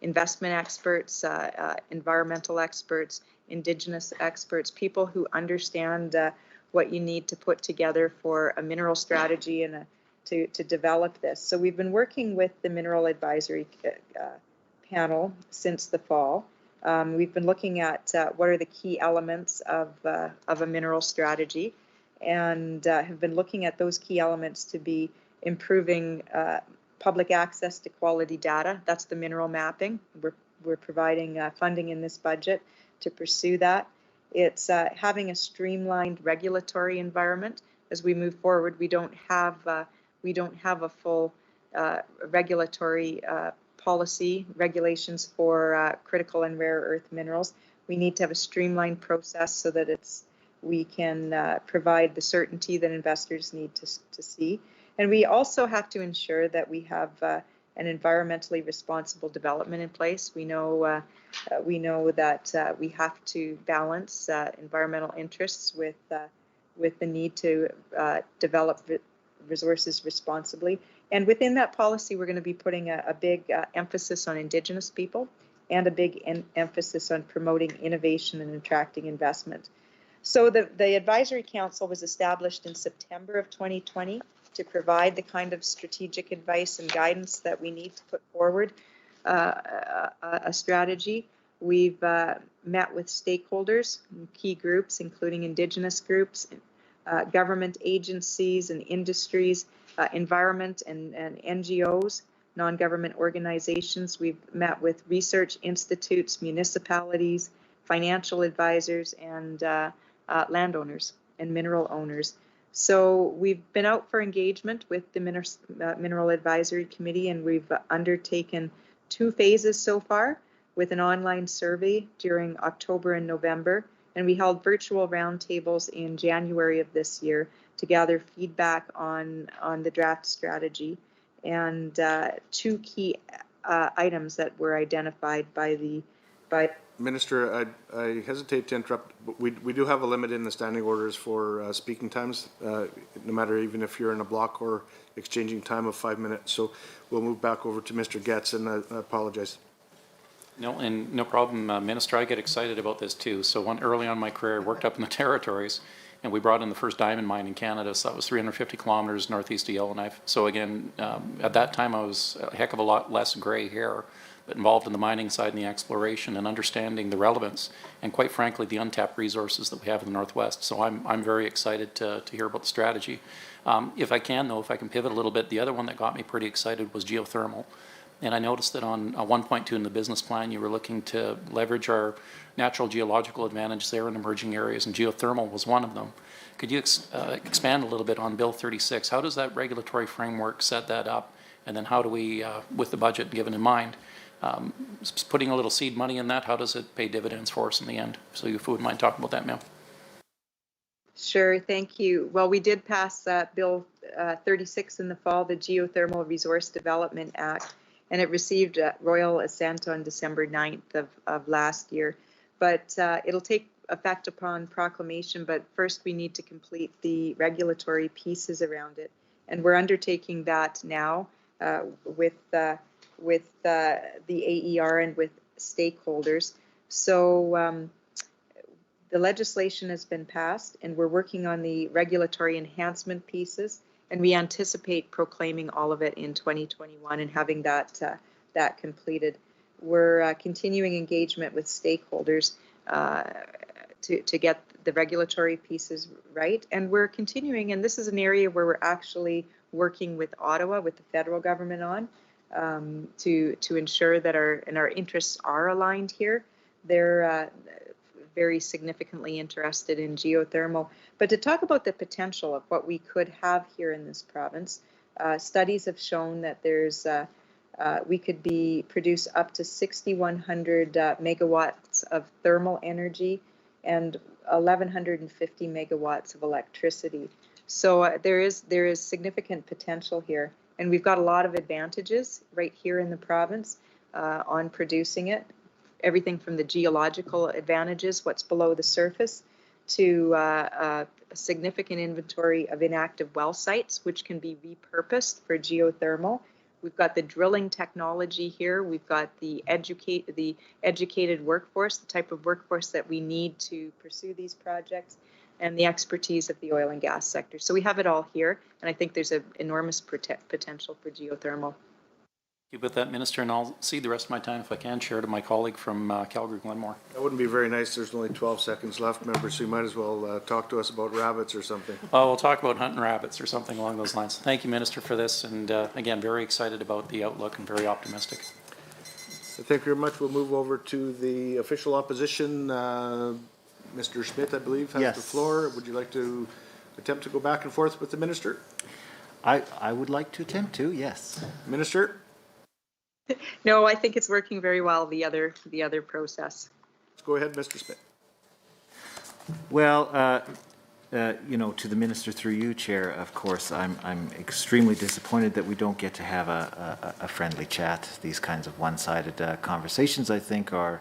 investment experts, environmental experts, Indigenous experts, people who understand what you need to put together for a mineral strategy and to develop this. So we've been working with the Mineral Advisory Panel since the fall. We've been looking at what are the key elements of a mineral strategy, and have been looking at those key elements to be improving public access to quality data. That's the mineral mapping. We're providing funding in this budget to pursue that. It's having a streamlined regulatory environment as we move forward. We don't have a full regulatory policy regulations for critical and rare earth minerals. We need to have a streamlined process so that we can provide the certainty that investors need to see. And we also have to ensure that we have an environmentally responsible development in place. We know that we have to balance environmental interests with the need to develop resources responsibly. And within that policy, we're going to be putting a big emphasis on Indigenous people and a big emphasis on promoting innovation and attracting investment. So the Advisory Council was established in September of 2020 to provide the kind of strategic advice and guidance that we need to put forward a strategy. We've met with stakeholders, key groups, including Indigenous groups, government agencies and industries, environment and NGOs, non-government organizations. We've met with research institutes, municipalities, financial advisors, and landowners and mineral owners. So we've been out for engagement with the Mineral Advisory Committee, and we've undertaken 2 phases so far with an online survey during October and November. And we held virtual roundtables in January of this year to gather feedback on the draft strategy. And 2 key items that were identified by Minister, I hesitate to interrupt, but we do have a limit in the standing orders for speaking times, no matter even if you're in a block or exchanging time of 5 minutes. So we'll move back over to Mr. Getz, and I apologize. No, and no problem, Minister. I get excited about this too. So early on in my career, I worked up in the territories, and we brought in the first diamond mine in Canada. So that was 350 kilometers northeast of Yellowknife. So again, at that time, I was a heck of a lot less gray hair, but involved in the mining side and the exploration and understanding the relevance and, quite frankly, the untapped resources that we have in the Northwest. So I'm very excited to hear about the strategy. If I can pivot a little bit, the other one that got me pretty excited was geothermal. And I noticed that on 1.2 in the business plan, you were looking to leverage our natural geological advantage there in emerging areas, and geothermal was one of them. Could you expand a little bit on Bill 36? How does that regulatory framework set that up? And then how do we, with the budget given in mind, putting a little seed money in that, how does it pay dividends for us in the end? So if you wouldn't mind talking about that, ma'am. Sure, thank you. Well, we did pass Bill 36 in the fall, the Geothermal Resource Development Act, and it received royal assent on December 9th of last year. But it'll take effect upon proclamation, but first we need to complete the regulatory pieces around it. And we're undertaking that now with the AER and with stakeholders. So the legislation has been passed, and we're working on the regulatory enhancement pieces, and we anticipate proclaiming all of it in 2021 and having that completed. We're continuing engagement with stakeholders to get the regulatory pieces right, and we're continuing, and this is an area where we're actually working with Ottawa, with the federal government on, to ensure that our interests are aligned here. They're very significantly interested in geothermal. But to talk about the potential of what we could have here in this province, studies have shown that there's we could produce up to 6,100 megawatts of thermal energy and 1,150 megawatts of electricity. So there is significant potential here, and we've got a lot of advantages right here in the province on producing it. Everything from the geological advantages, what's below the surface, to a significant inventory of inactive well sites, which can be repurposed for geothermal. We've got the drilling technology here. We've got the educated workforce, the type of workforce that we need to pursue these projects, and the expertise of the oil and gas sector. So we have it all here, and I think there's an enormous potential for geothermal. You with that, Minister, and I'll cede the rest of my time, if I can, share to my colleague from Calgary Glenmore. That wouldn't be very nice. There's only 12 seconds left, members, so you might as well talk to us about rabbits or something. Oh, we'll talk about hunting rabbits or something along those lines. Thank you, Minister, for this, and again, very excited about the outlook and very optimistic. Thank you very much. We'll move over to the official opposition. Mr. Smith, I believe, has the floor. Would you like to attempt to go back and forth with the minister? I would like to attempt to, yes. Minister? No, I think it's working very well, the other process. Let's go ahead, Mr. Smith. Well, you know, to the minister through you, Chair, of course, I'm extremely disappointed that we don't get to have a friendly chat. These kinds of one-sided conversations, I think, are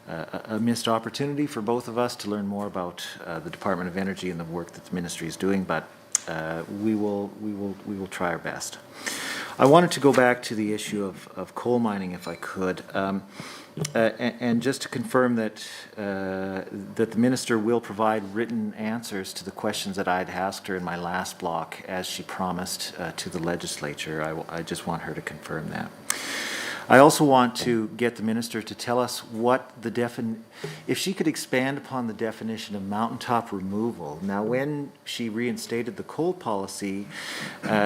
a missed opportunity for both of us to learn more about the Department of Energy and the work that the ministry is doing, but we will try our best. I wanted to go back to the issue of coal mining, if I could, and just to confirm that that the minister will provide written answers to the questions that I'd asked her in my last block, as she promised to the legislature. I just want her to confirm that. I also want to get the minister to tell us what the if she could expand upon the definition of mountaintop removal. Now, when she reinstated the coal policy,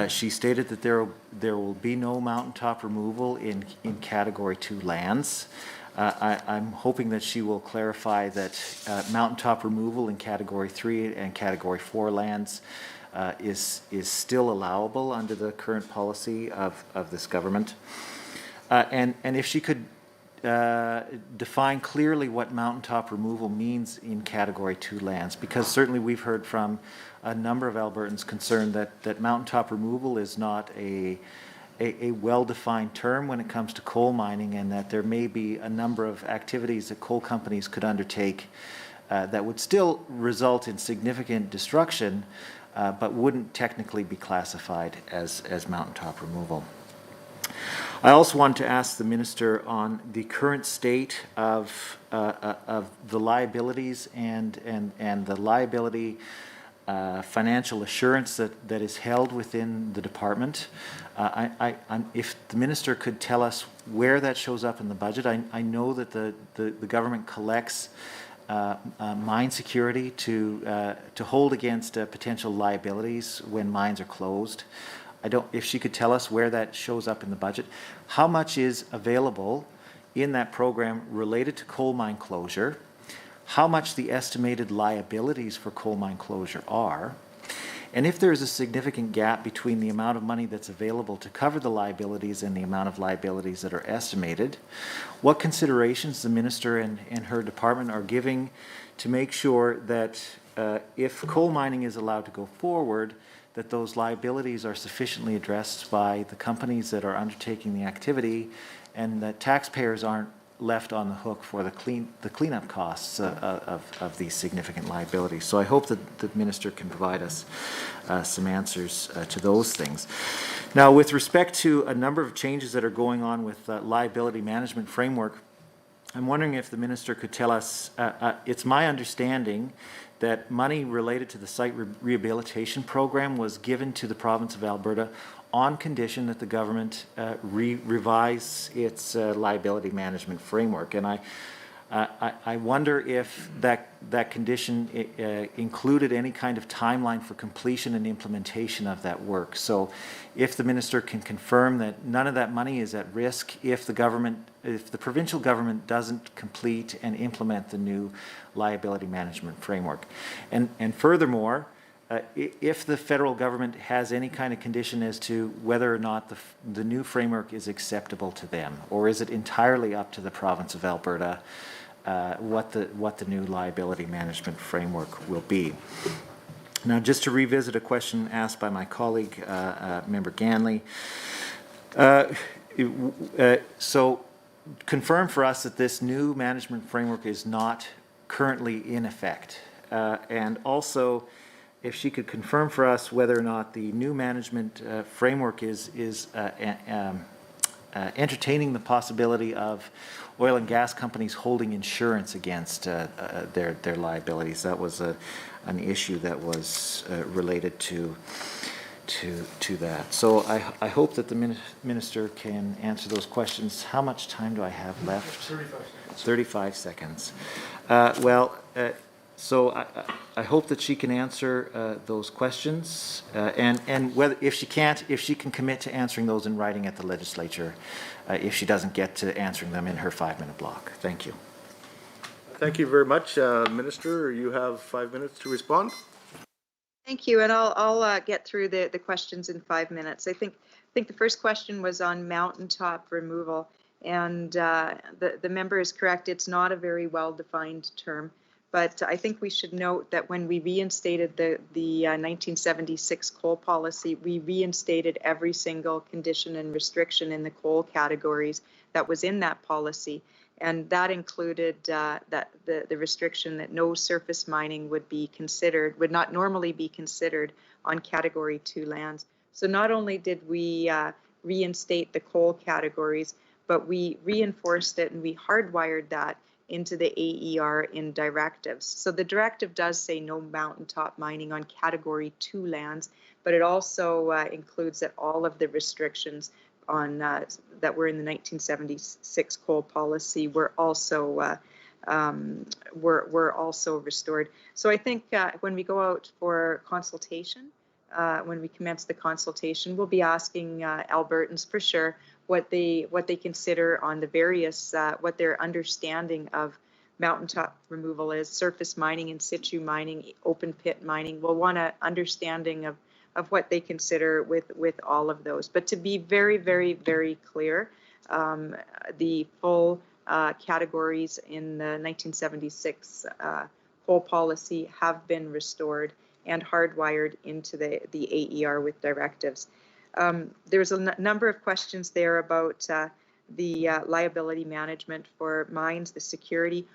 she stated that there will be no mountaintop removal in Category 2 lands. I'm hoping that she will clarify that mountaintop removal in Category 3 and Category 4 lands is still allowable under the current policy of this government. And if she could define clearly what mountaintop removal means in Category 2 lands, because certainly we've heard from a number of Albertans concerned that mountaintop removal is not a well-defined term when it comes to coal mining, and that there may be a number of activities that coal companies could undertake that would still result in significant destruction, but wouldn't technically be classified as mountaintop removal. I also want to ask the minister on the current state of the liabilities and the liability financial assurance that is held within the department. If the minister could tell us where that shows up in the budget. I know that the government collects mine security to hold against potential liabilities when mines are closed. If she could tell us where that shows up in the budget, how much is available in that program related to coal mine closure, how much the estimated liabilities for coal mine closure are, and if there is a significant gap between the amount of money that's available to cover the liabilities and the amount of liabilities that are estimated, what considerations the minister and her department are giving to make sure that if coal mining is allowed to go forward, that those liabilities are sufficiently addressed by the companies that are undertaking the activity, and that taxpayers aren't left on the hook for the cleanup costs of these significant liabilities. So I hope that the minister can provide us some answers to those things. Now, with respect to a number of changes that are going on with liability management framework, I'm wondering if the minister could tell us, it's my understanding that money related to the site rehabilitation program was given to the province of Alberta on condition that the government revise its liability management framework. And I wonder if that condition included any kind of timeline for completion and implementation of that work. So if the minister can confirm that none of that money is at risk if the provincial government doesn't complete and implement the new liability management framework. And furthermore, if the federal government has any kind of condition as to whether or not the new framework is acceptable to them, or is it entirely up to the province of Alberta what the new liability management framework will be. Now, just to revisit a question asked by my colleague, Member Ganley, so confirm for us that this new management framework is not currently in effect. And also, if she could confirm for us whether or not the new management framework is entertaining the possibility of oil and gas companies holding insurance against their liabilities. That was an issue that was related to that. So I hope that the minister can answer those questions. How much time do I have left? 35 seconds. So I hope that she can answer those questions, and whether, if she can't, if she can commit to answering those in writing at the legislature, if she doesn't get to answering them in her 5-minute block. Thank you. Thank you very much, Minister. You have 5 minutes to respond. Thank you, and I'll get through the questions in 5 minutes. I think the first question was on mountaintop removal, and the member is correct. It's not a very well-defined term. But I think we should note that when we reinstated the 1976 coal policy, we reinstated every single condition and restriction in the coal categories that was in that policy. And that included that the restriction that no surface mining would not normally be considered on Category 2 lands. So not only did we reinstate the coal categories, but we reinforced it and we hardwired that into the AER in directives. So the directive does say no mountaintop mining on Category 2 lands, but it also includes that all of the restrictions on that were in the 1976 coal policy were also restored. So I think when we go out for consultation, when we commence the consultation, we'll be asking Albertans for sure what they consider on the various, what their understanding of mountaintop removal is, surface mining, in situ mining, open pit mining. We'll want an understanding of what they consider with all of those. But to be very, very, very clear, the full categories in the 1976 coal policy have been restored and hardwired into the AER with directives. There's a number of questions there about the liability management for mines, the security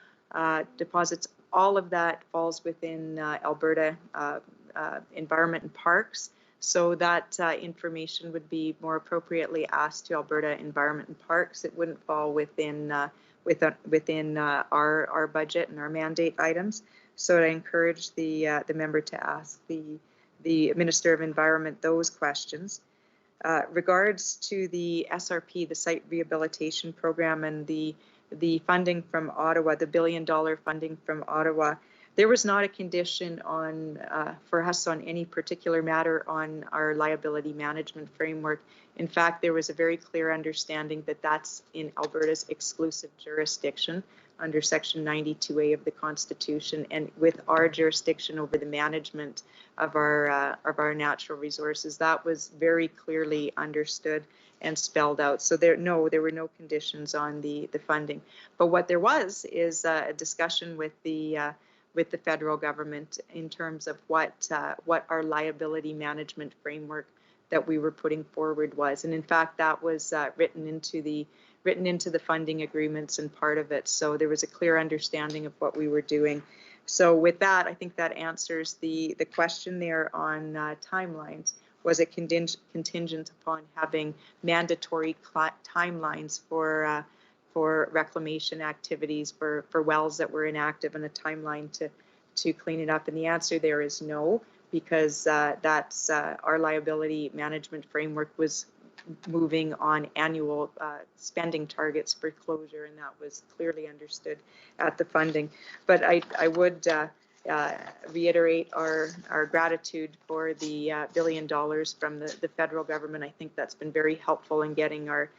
deposits. All of that falls within Alberta Environment and Parks. So that information would be more appropriately asked to Alberta Environment and Parks. It wouldn't fall within our budget and our mandate items. So I encourage the member to ask the Minister of Environment those questions. Regards to the SRP, the Site Rehabilitation Program, and the funding from Ottawa, the $1 billion funding from Ottawa, there was not a condition on for us on any particular matter on our liability management framework. In fact, there was a very clear understanding that that's in Alberta's exclusive jurisdiction under Section 92A of the Constitution, and with our jurisdiction over the management of our natural resources. That was very clearly understood and spelled out. So there were no conditions on the funding. But what there was is a discussion with the federal government in terms of what our liability management framework that we were putting forward was. And in fact, that was written into the funding agreements and part of it. So there was a clear understanding of what we were doing. So with that, I think that answers the question there on timelines. Was it contingent upon having mandatory timelines for reclamation activities for wells that were inactive, and a timeline to clean it up? And the answer there is no, because that's our liability management framework was moving on annual spending targets for closure, and that was clearly understood at the funding. But I would reiterate our gratitude for the $1 billion from the federal government. I think that's been very helpful in getting our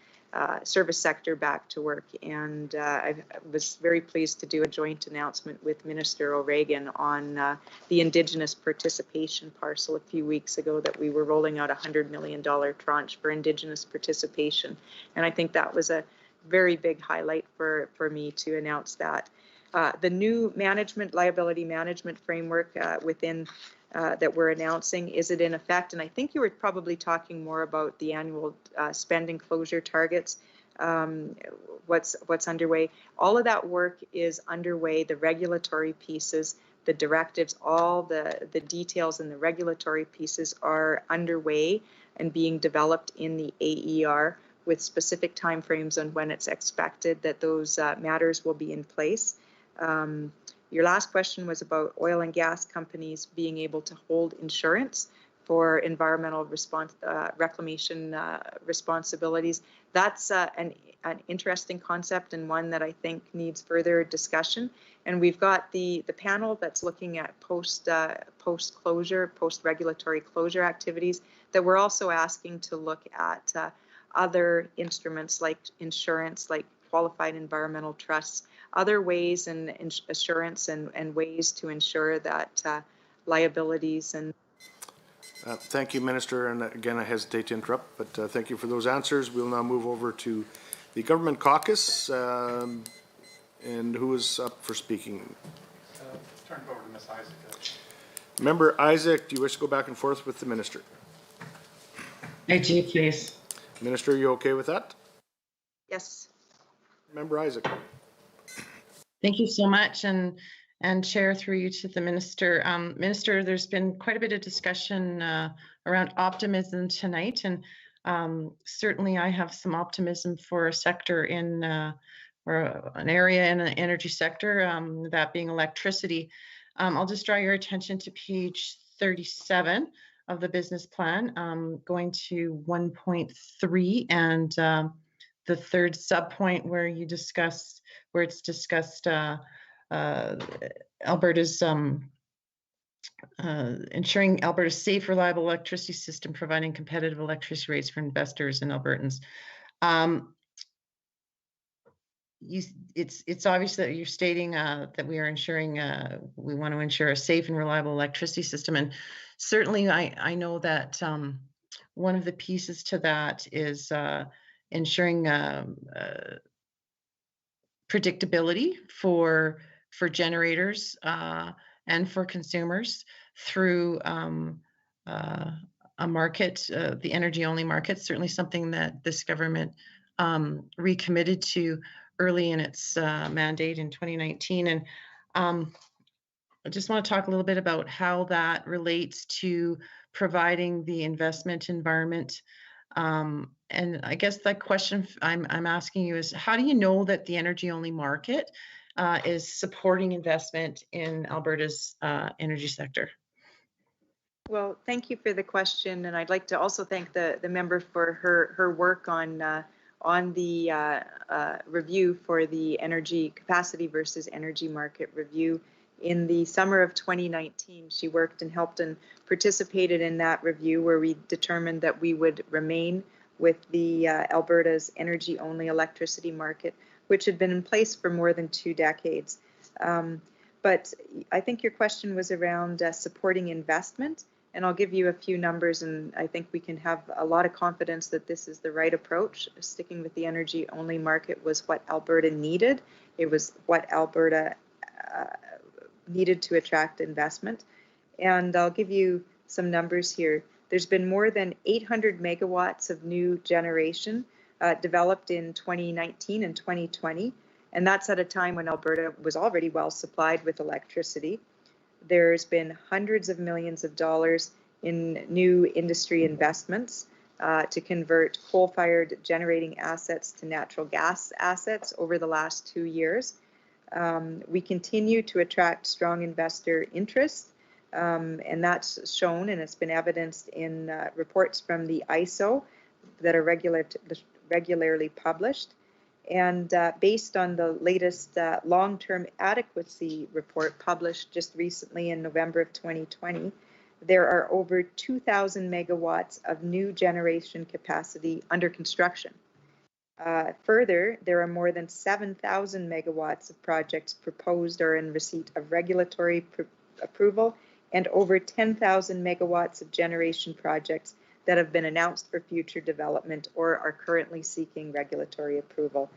service sector back to work, and I was very pleased to do a joint announcement with Minister O'Regan on the Indigenous participation parcel a few weeks ago, that we were rolling out a $100 million tranche for Indigenous participation, and I think that was a very big highlight for me to announce that. The new liability management framework within that we're announcing, is it in effect? And I think you were probably talking more about the annual spending closure targets. What's underway? All of that work is underway. The regulatory pieces, the directives, all the details and the regulatory pieces are underway and being developed in the AER with specific timeframes on when it's expected that those matters will be in place. Your last question was about oil and gas companies being able to hold insurance for environmental reclamation responsibilities. That's an interesting concept and one that I think needs further discussion. And we've got the panel that's looking at post-closure, post-regulatory closure activities that we're also asking to look at other instruments like insurance, like qualified environmental trusts, other ways and assurance and ways to ensure that liabilities and Thank you, Minister. And again, I hesitate to interrupt, but thank you for those answers. We'll now move over to the Government Caucus. And who is up for speaking? Turn it over to Ms. Isaac. Member Isaac, do you wish to go back and forth with the Minister? I do, please. Minister, are you okay with that? yes. Member Isaac. Thank you so much, and Chair, through you to the Minister. Minister, there's been quite a bit of discussion around optimism tonight, and certainly I have some optimism for a sector in, or an area in the energy sector, that being electricity. I'll just draw your attention to page 37 of the business plan, going to 1.3 and the third subpoint where it's discussed Alberta's ensuring Alberta's safe, reliable electricity system, providing competitive electricity rates for investors and Albertans. It's obvious that you're stating that we are ensuring we want to ensure a safe and reliable electricity system, and certainly I know that one of the pieces to that is ensuring predictability for generators and for consumers through a market, the energy-only market. Certainly something that this government recommitted to early in its mandate in 2019. And I just want to talk a little bit about how that relates to providing the investment environment. And I guess the question I'm asking you is, how do you know that the energy-only market is supporting investment in Alberta's energy sector? Well, thank you for the question, and I'd like to also thank the member for her work on the review for the energy capacity versus energy market review. In the summer of 2019, she worked and helped and participated in that review where we determined that we would remain with the Alberta's energy-only electricity market, which had been in place for more than 2 decades. But I think your question was around supporting investment, and I'll give you a few numbers, and I think we can have a lot of confidence that this is the right approach. Sticking with the energy-only market was what Alberta needed. It was what Alberta needed to attract investment. And I'll give you some numbers here. There's been more than 800 megawatts of new generation developed in 2019 and 2020, and that's at a time when Alberta was already well supplied with electricity. There's been hundreds of millions of dollars in new industry investments to convert coal-fired generating assets to natural gas assets over the last 2 years. We continue to attract strong investor interest, and that's shown and it's been evidenced in reports from the ISO that are regularly published. And based on the latest long-term adequacy report published just recently in November of 2020, there are over 2,000 megawatts of new generation capacity under construction. Further, there are more than 7,000 megawatts of projects proposed or in receipt of regulatory approval, and over 10,000 megawatts of generation projects that have been announced for future development or are currently seeking regulatory approval.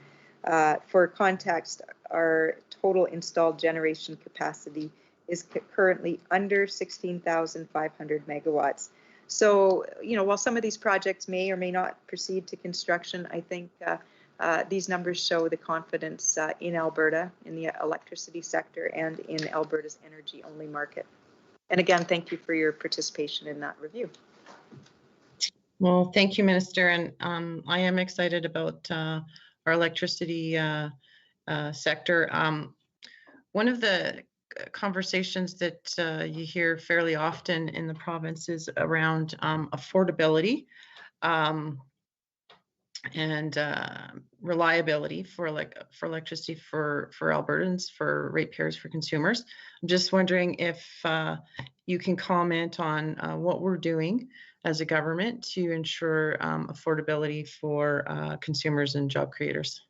For context, our total installed generation capacity is currently under 16,500 megawatts. So, while some of these projects may or may not proceed to construction, I think these numbers show the confidence in Alberta, in the electricity sector, and in Alberta's energy-only market. And again, thank you for your participation in that review. Well, thank you, Minister. And I am excited about our electricity sector. One of the conversations that you hear fairly often in the province is around affordability and reliability for electricity for Albertans, for ratepayers, for consumers. I'm just wondering if you can comment on what we're doing as a government to ensure affordability for consumers and job creators.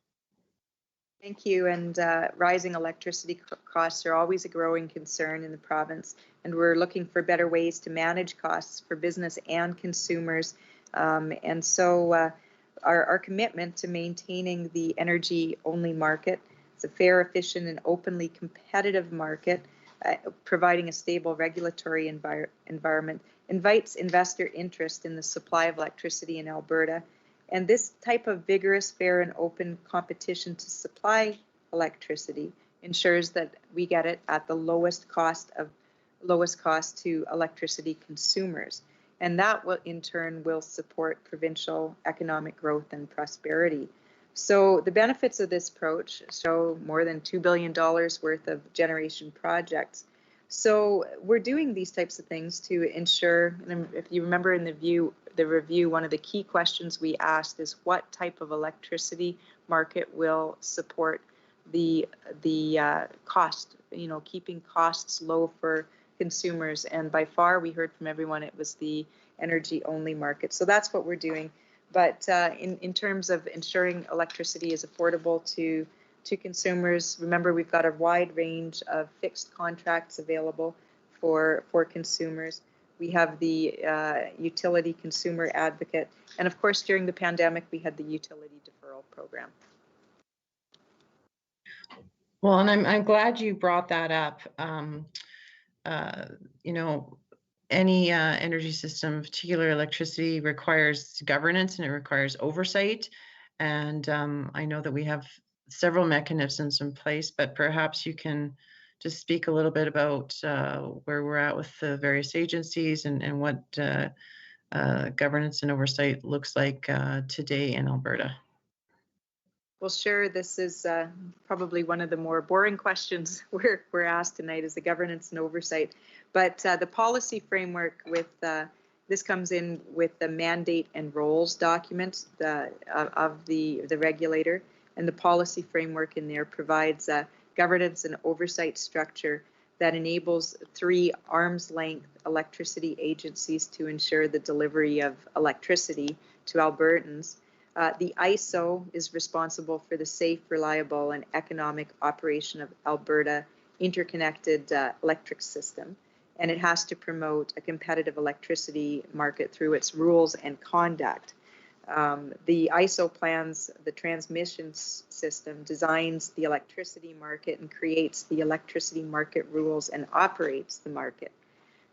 Thank you. And rising electricity costs are always a growing concern in the province, and we're looking for better ways to manage costs for business and consumers. And so our commitment to maintaining the energy-only market, it's a fair, efficient, and openly competitive market, providing a stable regulatory environment, invites investor interest in the supply of electricity in Alberta. And this type of vigorous, fair, and open competition to supply electricity ensures that we get it at the lowest cost to electricity consumers. And that will, in turn, will support provincial economic growth and prosperity. So the benefits of this approach show more than $2 billion worth of generation projects. So we're doing these types of things to ensure, and if you remember in the review, one of the key questions we asked is what type of electricity market will support the cost, keeping costs low for consumers. And by far, we heard from everyone, it was the energy-only market. So that's what we're doing. But in terms of ensuring electricity is affordable to consumers, remember we've got a wide range of fixed contracts available for consumers. We have the utility consumer advocate, and of course during the pandemic we had the utility deferral program. Well, and I'm glad you brought that up. Any energy system, particularly electricity, requires governance and it requires oversight. And I know that we have several mechanisms in place, but perhaps you can just speak a little bit about where we're at with the various agencies and what governance and oversight looks like today in Alberta. Well, sure. This is probably one of the more boring questions we're asked tonight is the governance and oversight. But the policy framework this comes in with the mandate and roles documents of the regulator, and the policy framework in there provides a governance and oversight structure that enables 3 arm's-length electricity agencies to ensure the delivery of electricity to Albertans. The ISO is responsible for the safe, reliable, and economic operation of Alberta interconnected electric system, and it has to promote a competitive electricity market through its rules and conduct. The ISO plans the transmission system, designs the electricity market, and creates the electricity market rules and operates the market.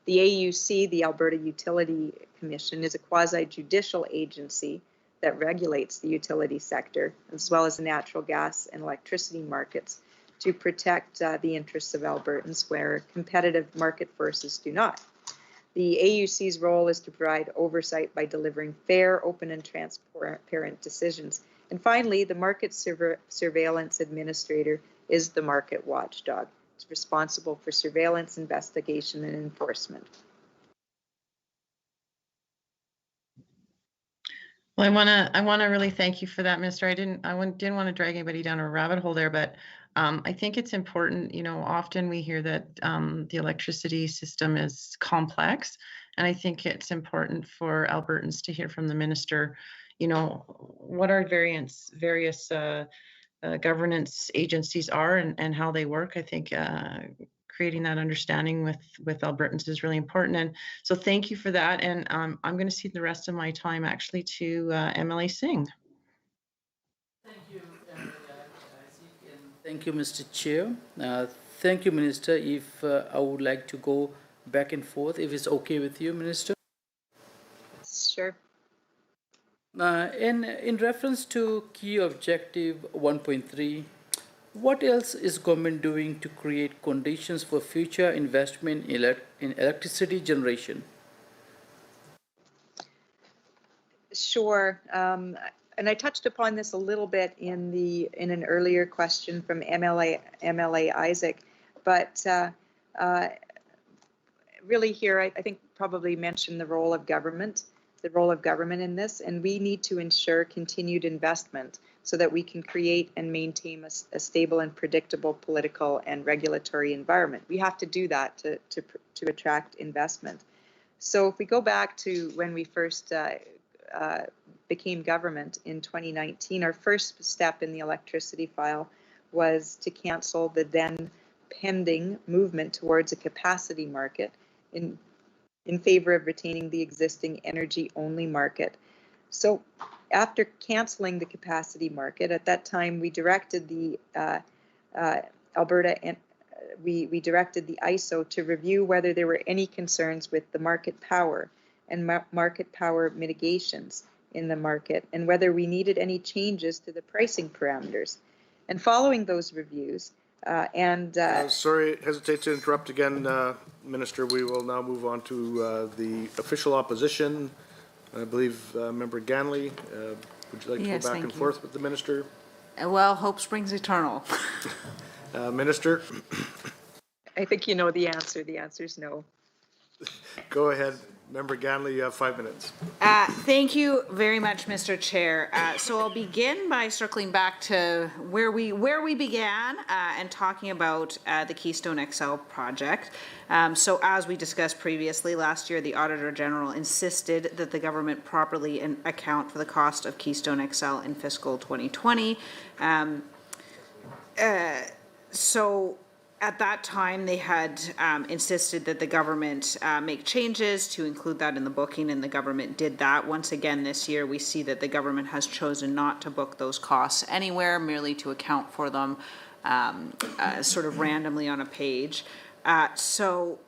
The AUC, the Alberta Utility Commission, is a quasi-judicial agency that regulates the utility sector, as well as the natural gas and electricity markets, to protect the interests of Albertans where competitive market forces do not. The AUC's role is to provide oversight by delivering fair, open, and transparent decisions. And finally, the Market Surveillance Administrator is the market watchdog. It's responsible for surveillance, investigation, and enforcement. Well, I want to really thank you for that, Minister. I didn't want to drag anybody down a rabbit hole there, but I think it's important. Often we hear that the electricity system is complex, and I think it's important for Albertans to hear from the minister. What our various governance agencies are and how they work. I think creating that understanding with Albertans is really important. And so thank you for that. And I'm going to cede the rest of my time actually to MLA Singh. Thank you, thank you, Mr. Chair. Thank you, Minister. If I would like to go back and forth, if it's okay with you, Minister. Sure. In reference to key objective 1.3, what else is government doing to create conditions for future investment in electricity generation? Sure. And I touched upon this a little bit in an earlier question from MLA Isaac, but really here I think probably mentioned the role of government in this, and we need to ensure continued investment so that we can create and maintain a stable and predictable political and regulatory environment. We have to do that to attract investment. So if we go back to when we first became government in 2019, our first step in the electricity file was to cancel the then pending movement towards a capacity market in favor of retaining the existing energy-only market. So after canceling the capacity market, at that time we directed the Alberta and we directed the ISO to review whether there were any concerns with the market power and market power mitigations in the market, and whether we needed any changes to the pricing parameters. And following those reviews, sorry, hesitate to interrupt again, Minister. We will now move on to the official opposition. I believe Member Ganley, would you like to Yes, go back thank and you. forth with the Minister? Well, hope springs eternal. Minister, I think you know the answer. The answer is no. go ahead. Member Ganley, you have 5 minutes. Thank you very much, Mr. Chair. So I'll begin by circling back to where we began and talking about the Keystone XL project. So as we discussed previously, last year the Auditor General insisted that the government properly account for the cost of Keystone XL in fiscal 2020. So at that time, they had insisted that the government make changes to include that in the booking, and the government did that. Once again, this year, we see that the government has chosen not to book those costs anywhere, merely to account for them sort of randomly on a page. So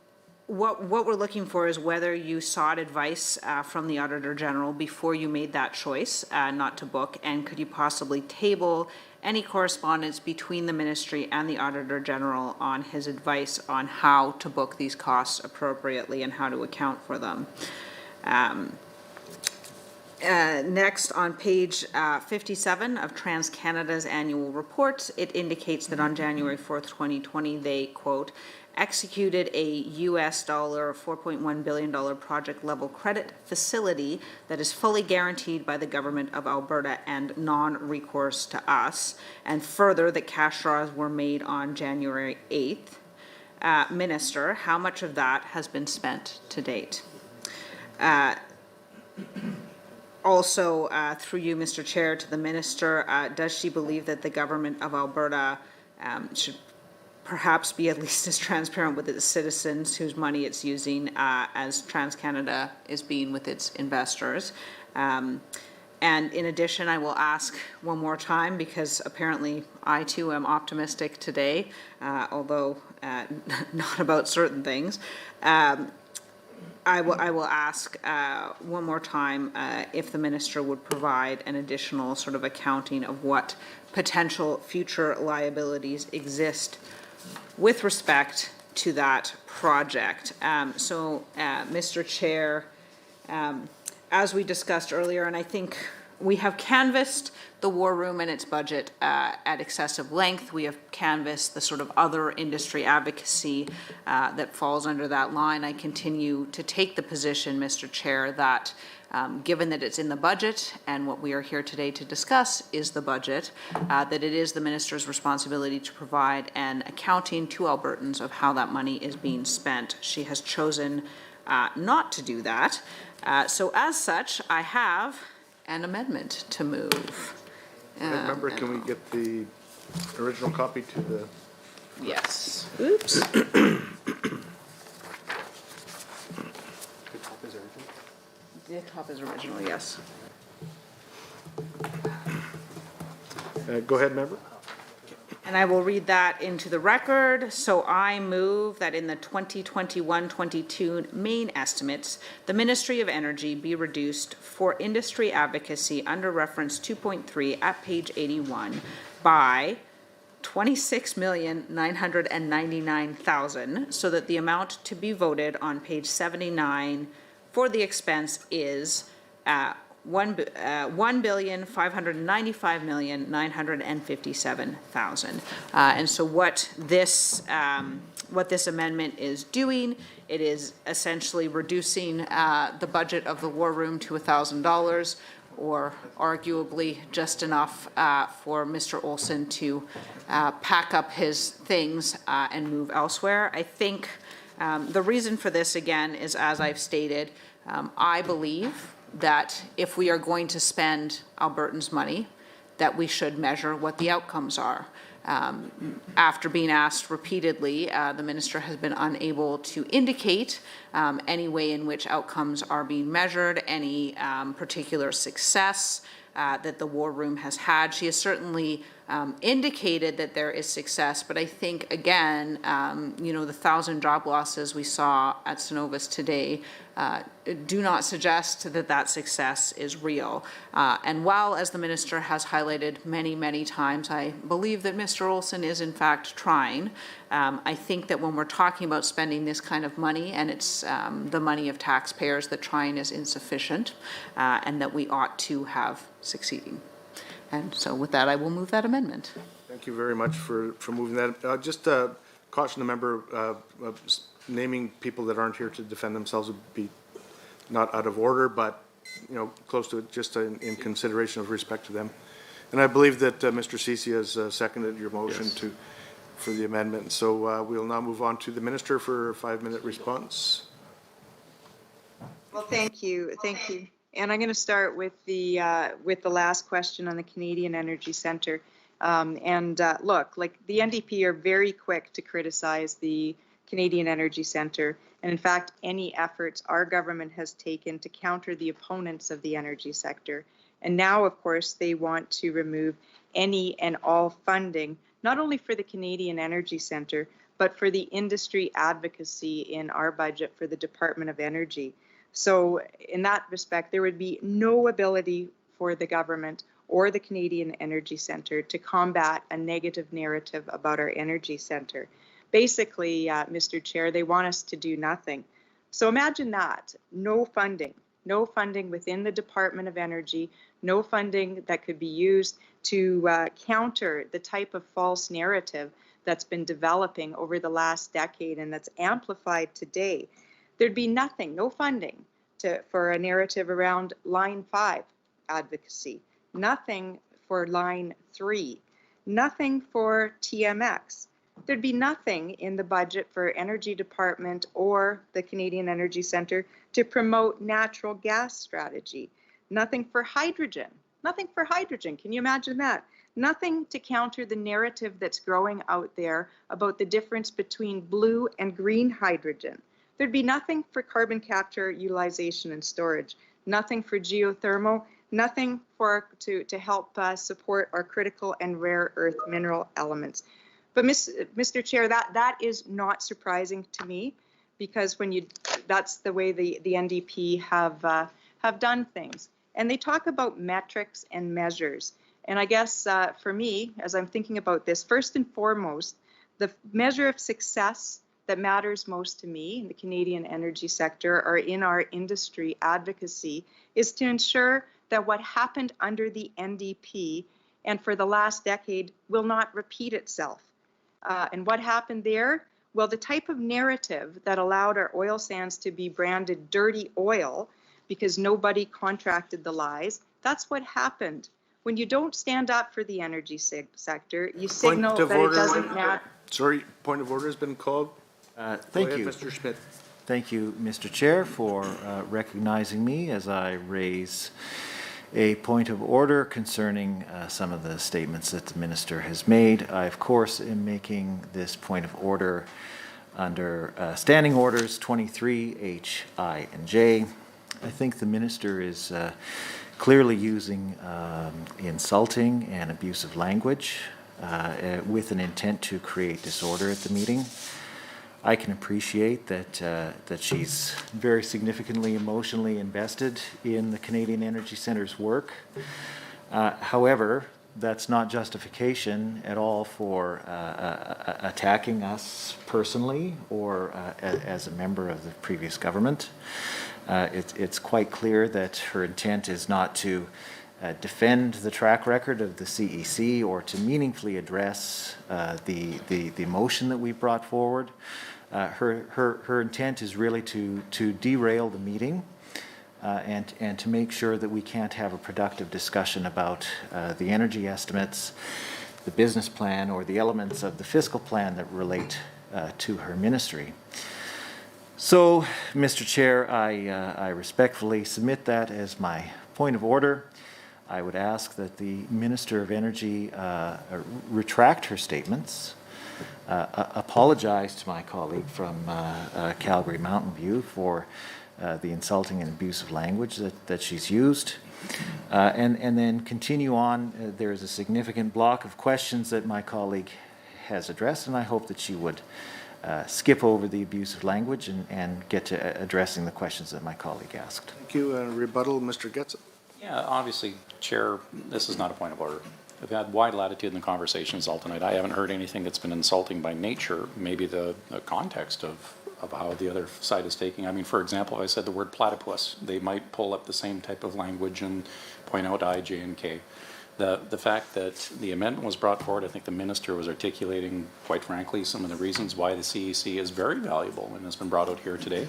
what we're looking for is whether you sought advice from the Auditor General before you made that choice not to book, and could you possibly table any correspondence between the ministry and the Auditor General on his advice on how to book these costs appropriately and how to account for them. Next, on page 57 of TransCanada's annual report, it indicates that on January 4th, 2020, they, quote, executed a US $4.1 billion project level credit facility that is fully guaranteed by the government of Alberta and non-recourse to us, and further that cash draws were made on January 8th. Minister, how much of that has been spent to date? Also, through you, Mr. Chair, to the Minister, does she believe that the government of Alberta should perhaps be at least as transparent with its citizens whose money it's using as TransCanada is being with its investors? And in addition, I will ask one more time, because apparently I too am optimistic today, although not about certain things. I will ask one more time if the minister would provide an additional sort of accounting of what potential future liabilities exist with respect to that project. Mr. Chair, as we discussed earlier, and I think we have canvassed the War Room and its budget at excessive length. We have canvassed the sort of other industry advocacy that falls under that line. I continue to take the position, Mr. Chair, that given that it's in the budget and what we are here today to discuss is the budget, that it is the minister's responsibility to provide an accounting to Albertans of how that money is being spent. She has chosen not to do that. So as such, I have an amendment to move. Member, can we get the original copy to the? Yes. Oops. The top is original, yes. Go ahead, member. And I will read that into the record. So I move that in the 2021-22 main estimates, the Ministry of Energy be reduced for industry advocacy under reference 2.3 at page 81 by $26,999,000, so that the amount to be voted on page 79 for the expense is $1,595,957,000. And so what this amendment is doing, it is essentially reducing the budget of the war room to $1,000, or arguably just enough for Mr. Olson to pack up his things and move elsewhere. I think the reason for this, again, is, as I've stated, I believe that if we are going to spend Albertans' money, that we should measure what the outcomes are. After being asked repeatedly, the minister has been unable to indicate any way in which outcomes are being measured, any particular success that the war room has had. She has certainly indicated that there is success, but I think, again, the 1,000 job losses we saw at Cenovus today do not suggest that that success is real. And while, as the minister has highlighted many, many times, I believe that Mr. Olson is in fact trying, I think that when we're talking about spending this kind of money, and it's the money of taxpayers, that trying is insufficient, and that we ought to have succeeding. And so with that, I will move that amendment. Thank you very much for moving that. Just caution the member, naming people that aren't here to defend themselves would be not out of order, but, close to it, just in consideration of respect to them. And I believe that Mr. Ceci has seconded your motion for the amendment. So we'll now move on to the minister for a 5-minute response. Well, thank you. Thank you. And I'm going to start with the last question on the Canadian Energy Centre. Look, like the NDP are very quick to criticize the Canadian Energy Centre, and in fact, any efforts our government has taken to counter the opponents of the energy sector. And now, of course, they want to remove any and all funding, not only for the Canadian Energy Centre, but for the industry advocacy in our budget for the Department of Energy. So in that respect, there would be no ability for the government or the Canadian Energy Centre to combat a negative narrative about our energy centre. Basically, Mr. Chair, they want us to do nothing. So imagine that, no funding within the Department of Energy, no funding that could be used to counter the type of false narrative that's been developing over the last decade and that's amplified today. There'd be nothing, no funding for a narrative around Line 5 advocacy, nothing for Line 3, nothing for TMX. There'd be nothing in the budget for Energy Department or the Canadian Energy Centre to promote natural gas strategy, nothing for hydrogen. Can you imagine that? Nothing to counter the narrative that's growing out there about the difference between blue and green hydrogen. There'd be nothing for carbon capture, utilization, and storage, nothing for geothermal, nothing to help support our critical and rare earth mineral elements. But Mr. Chair, that is not surprising to me, because that's the way the NDP have done things. And they talk about metrics and measures. And I guess for me, as I'm thinking about this, first and foremost, the measure of success that matters most to me in the Canadian energy sector or in our industry advocacy is to ensure that what happened under the NDP and for the last decade will not repeat itself. And what happened there? Well, the type of narrative that allowed our oil sands to be branded dirty oil because nobody contracted the lies, that's what happened. When you don't stand up for the energy sector, you signal that it doesn't matter. Sorry, point of order has been called. Thank Go ahead, you. Mr. Schmidt. Thank you, Mr. Chair, for recognizing me as I raise a point of order concerning some of the statements that the minister has made. I, of course, am making this point of order under Standing Orders 23, H, I, and J. I think the minister is clearly using insulting and abusive language with an intent to create disorder at the meeting. I can appreciate that she's very significantly emotionally invested in the Canadian Energy Centre's work. However, that's not justification at all for attacking us personally or as a member of the previous government. It's quite clear that her intent is not to defend the track record of the CEC or to meaningfully address the motion that we brought forward. Her intent is really to derail the meeting and to make sure that we can't have a productive discussion about the energy estimates, the business plan, or the elements of the fiscal plan that relate to her ministry. So, Mr. Chair, I respectfully submit that as my point of order. I would ask that the Minister of Energy retract her statements, apologize to my colleague from Calgary Mountain View for the insulting and abusive language that she's used, and then continue on. There is a significant block of questions that my colleague has addressed, and I hope that she would skip over the abusive language and get to addressing the questions that my colleague asked. Thank you. Rebuttal, Mr. Getson. Yeah, obviously, Chair, this is not a point of order. I've had wide latitude in the conversations all tonight. I haven't heard anything that's been insulting by nature, maybe the context of how the other side is taking. I mean, for example, if I said the word platypus, they might pull up the same type of language and point out I, J, and K. The fact that the amendment was brought forward, I think the minister was articulating, quite frankly, some of the reasons why the CEC is very valuable and has been brought out here today.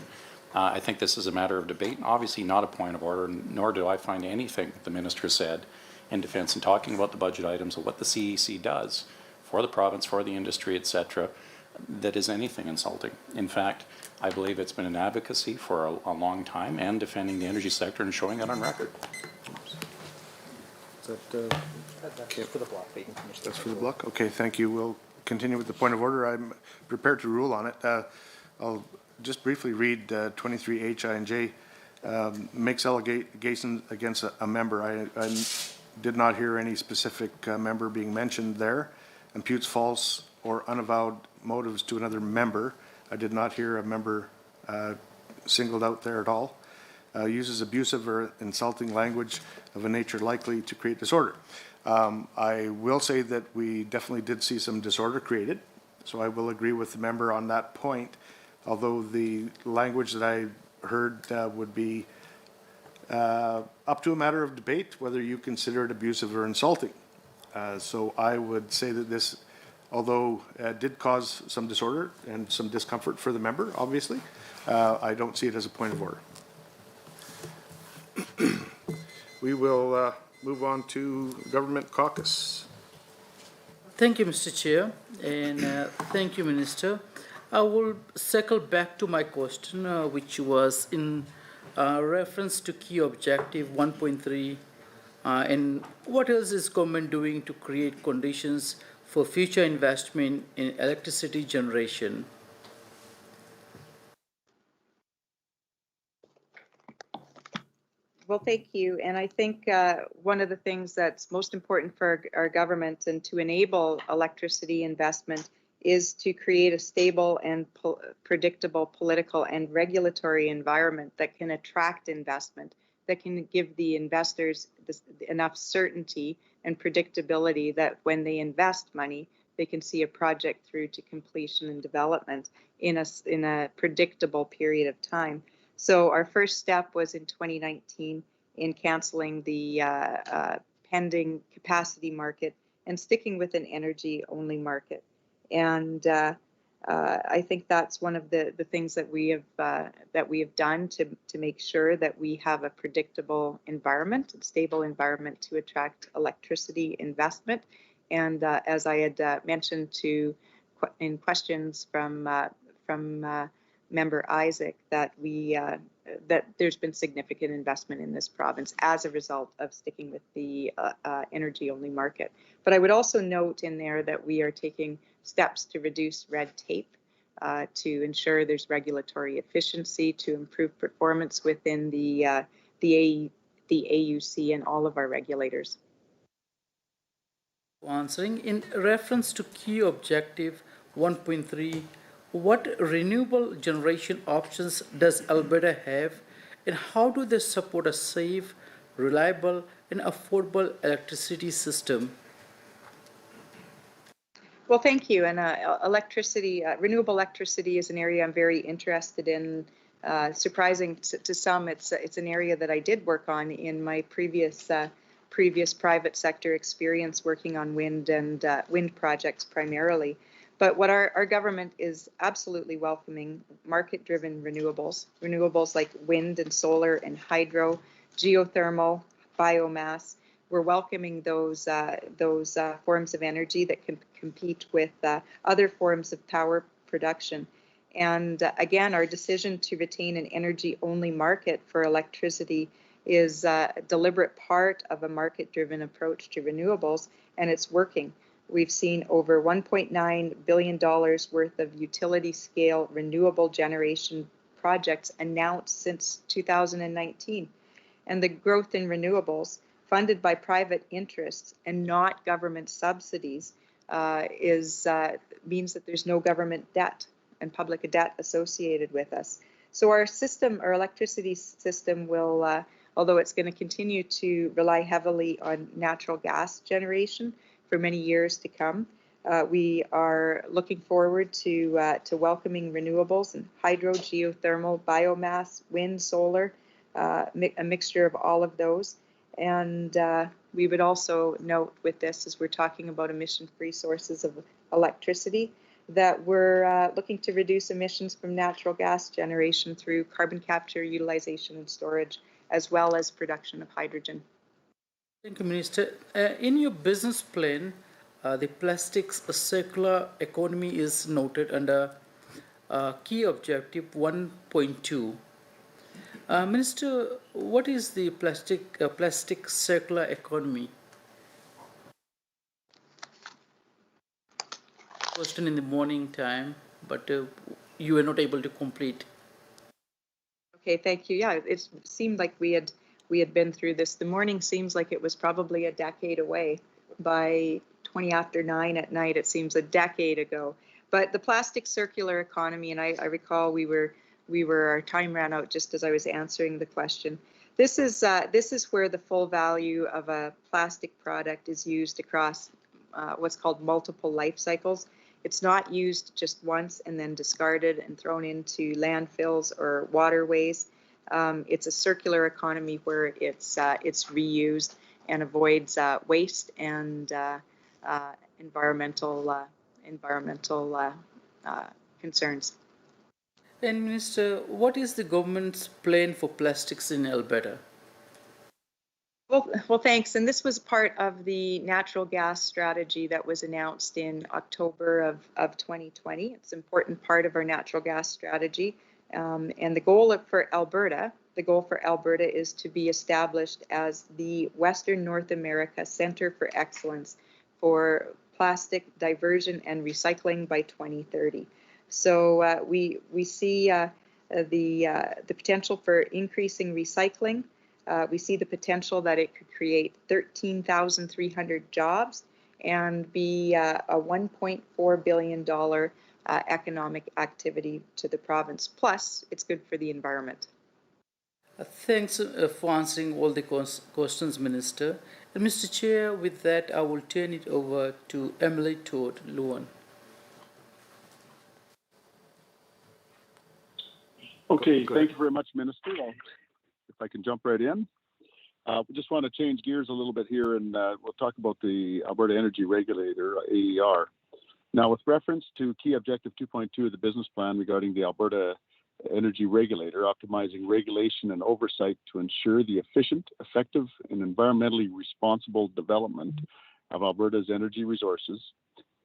I think this is a matter of debate, obviously not a point of order, nor do I find anything the minister said in defense in talking about the budget items of what the CEC does for the province, for the industry, etc., that is anything insulting. In fact, I believe it's been an advocacy for a long time and defending the energy sector and showing it on record. Is that, okay. For the block. That's for the block? Okay, thank you. We'll continue with the point of order. I'm prepared to rule on it. I'll just briefly read 23H, I, and J. Makes allegations against a member. I did not hear any specific member being mentioned there. Imputes false or unavowed motives to another member. I did not hear a member singled out there at all. Uses abusive or insulting language of a nature likely to create disorder. I will say that we definitely did see some disorder created, so I will agree with the member on that point, although the language that I heard would be up to a matter of debate whether you consider it abusive or insulting. So I would say that this, although did cause some disorder and some discomfort for the member, obviously, I don't see it as a point of order. We will move on to Government Caucus. Thank you, Mr. Chair, and thank you, Minister. I will circle back to my question, which was in reference to key objective 1.3, and what else is government doing to create conditions for future investment in electricity generation? Well, thank you. And I think one of the things that's most important for our government and to enable electricity investment is to create a stable and predictable political and regulatory environment that can attract investment, that can give the investors enough certainty and predictability that when they invest money, they can see a project through to completion and development in a predictable period of time. So our first step was in 2019 in canceling the pending capacity market and sticking with an energy-only market. And I think that's one of the things that we have done to make sure that we have a predictable environment, a stable environment to attract electricity investment. And as I had mentioned in questions from Member Isaac, that that there's been significant investment in this province as a result of sticking with the energy-only market. But I would also note in there that we are taking steps to reduce red tape, to ensure there's regulatory efficiency, to improve performance within the AUC and all of our regulators. Answering in reference to key objective 1.3, what renewable generation options does Alberta have, and how do they support a safe, reliable, and affordable electricity system? Well, thank you. And electricity, renewable electricity is an area I'm very interested in. Surprising to some, it's an area that I did work on in my previous private sector experience working on wind and wind projects primarily. But what our government is absolutely welcoming, market-driven renewables like wind and solar and hydro, geothermal, biomass. We're welcoming those forms of energy that can compete with other forms of power production. And again, our decision to retain an energy-only market for electricity is a deliberate part of a market-driven approach to renewables, and it's working. We've seen over $1.9 billion worth of utility-scale renewable generation projects announced since 2019. And the growth in renewables, funded by private interests and not government subsidies, means that there's no government debt and public debt associated with us. So our system, our electricity system will, although it's going to continue to rely heavily on natural gas generation for many years to come, we are looking forward to welcoming renewables and hydro, geothermal, biomass, wind, solar, a mixture of all of those. And we would also note with this, as we're talking about emission-free sources of electricity, that we're looking to reduce emissions from natural gas generation through carbon capture, utilization, and storage, as well as production of hydrogen. Thank you, Minister. In your business plan, the plastics circular economy is noted under key objective 1.2. Minister, what is the plastic circular economy? Question in the morning time, but you were not able to complete. Okay, thank you. Yeah, it seemed like we had been through this. The morning seems like it was probably a decade away. By 20 after 9 at night, it seems a decade ago. But the plastic circular economy, and I recall our time ran out just as I was answering the question. This is where the full value of a plastic product is used across what's called multiple life cycles. It's not used just once and then discarded and thrown into landfills or waterways. It's a circular economy where it's reused and avoids waste and environmental concerns. And Minister, what is the government's plan for plastics in Alberta? Well, thanks. And this was part of the natural gas strategy that was announced in October of 2020. It's an important part of our natural gas strategy. And the goal for Alberta is to be established as the Western North America Center for Excellence for Plastic Diversion and Recycling by 2030. So we see the potential for increasing recycling. We see the potential that it could create 13,300 jobs and be a $1.4 billion economic activity to the province. Plus, it's good for the environment. Thanks for answering all the questions, Minister. And Mr. Chair, with that, I will turn it over to Emily Todd Luan. Okay, thank you very much, Minister. If I can jump right in. We just want to change gears a little bit here, and we'll talk about the Alberta Energy Regulator, AER. Now, with reference to key objective 2.2 of the business plan regarding the Alberta Energy Regulator, optimizing regulation and oversight to ensure the efficient, effective, and environmentally responsible development of Alberta's energy resources,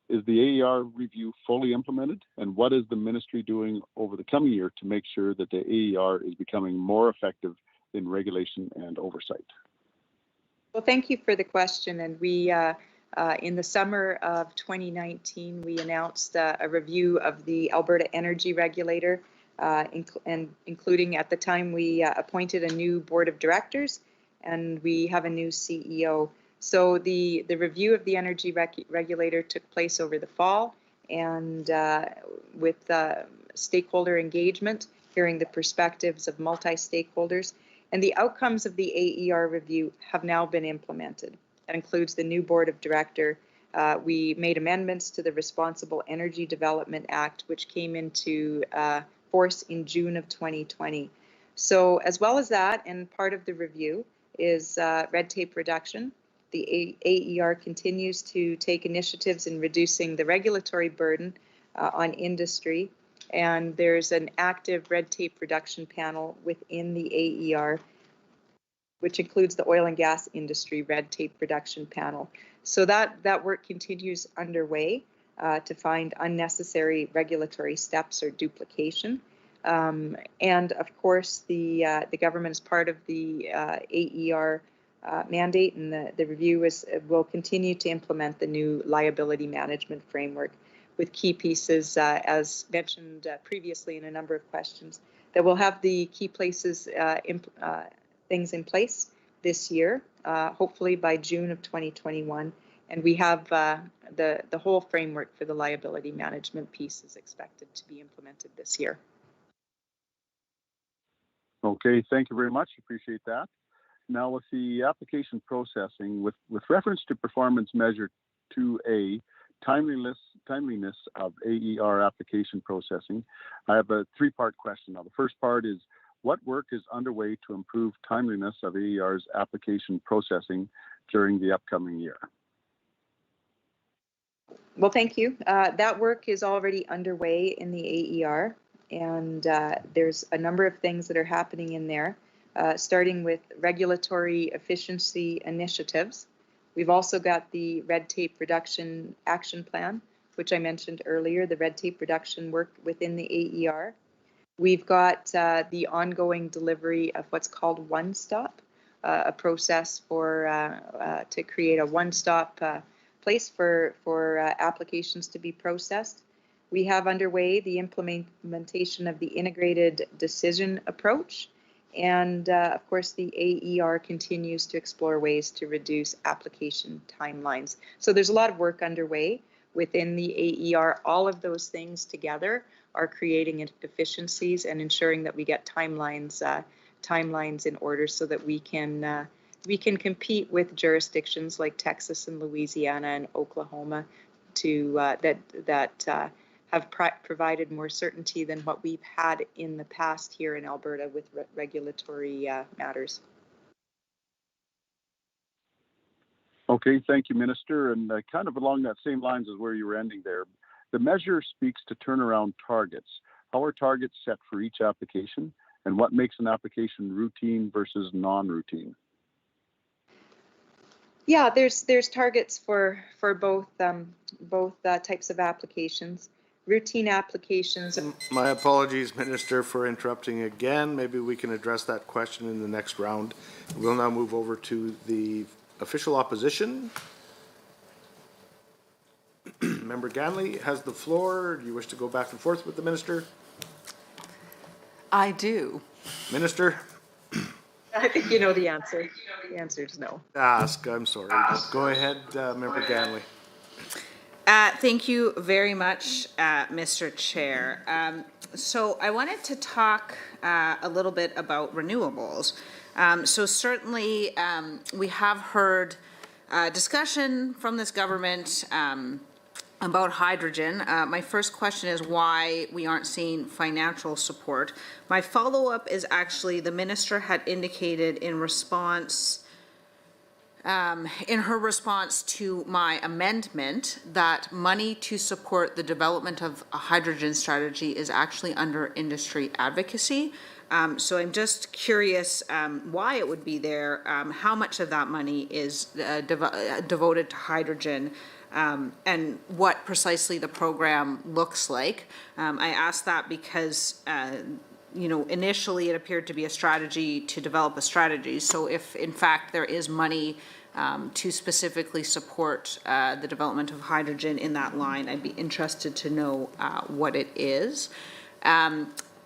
is the AER review fully implemented? And what is the ministry doing over the coming year to make sure that the AER is becoming more effective in regulation and oversight? Well, thank you for the question. And we, in the summer of 2019, we announced a review of the Alberta Energy Regulator, including at the time we appointed a new board of directors and we have a new CEO. So the review of the energy regulator took place over the fall, and with stakeholder engagement, hearing the perspectives of multi-stakeholders, and the outcomes of the AER review have now been implemented. That includes the new board of director. We made amendments to the Responsible Energy Development Act, which came into force in June of 2020. So as well as that, and part of the review is red tape reduction. The AER continues to take initiatives in reducing the regulatory burden on industry, and there's an active red tape reduction panel within the AER, which includes the oil and gas industry red tape reduction panel. So that work continues underway to find unnecessary regulatory steps or duplication. And of course, the government is part of the AER mandate, and the review will continue to implement the new liability management framework with key pieces, as mentioned previously in a number of questions, that will have the key places things in place this year, hopefully by June of 2021. And we have the whole framework for the liability management piece is expected to be implemented this year. Okay, thank you very much. Appreciate that. Now with the application processing, with reference to performance measure 2A, timeliness of AER application processing, I have a three-part question. Now the first part is, what work is underway to improve timeliness of AER's application processing during the upcoming year? Well, thank you. That work is already underway in the AER, and there's a number of things that are happening in there, starting with regulatory efficiency initiatives. We've also got the red tape reduction action plan, which I mentioned earlier, the red tape reduction work within the AER. We've got the ongoing delivery of what's called One Stop, a process for to create a one-stop place for applications to be processed. We have underway the implementation of the integrated decision approach, and of course the AER continues to explore ways to reduce application timelines. So there's a lot of work underway within the AER. All of those things together are creating efficiencies and ensuring that we get timelines in order so that we can compete with jurisdictions like Texas and Louisiana and Oklahoma to that have provided more certainty than what we've had in the past here in Alberta with regulatory matters. Okay, thank you, Minister. And kind of along that same lines as where you were ending there, the measure speaks to turnaround targets. How are targets set for each application, and what makes an application routine versus non-routine? Yeah, there's targets for both types of applications. Routine applications. My apologies, Minister, for interrupting again. Maybe we can address that question in the next round. We'll now move over to the official opposition. Member Ganley has the floor. Do you wish to go back and forth with the Minister? I do. Minister? I think you know the answer. The answer is no. I'm sorry. Go ahead, Member Ganley. Thank you very much, Mr. Chair. So I wanted to talk a little bit about renewables. So certainly we have heard discussion from this government about hydrogen. My first question is why we aren't seeing financial support. My follow-up is actually the minister had indicated in response in her response to my amendment that money to support the development of a hydrogen strategy is actually under industry advocacy. So I'm just curious why it would be there, how much of that money is devoted to hydrogen, and what precisely the program looks like. I ask that because initially it appeared to be a strategy to develop a strategy. So if in fact there is money to specifically support the development of hydrogen in that line, I'd be interested to know what it is.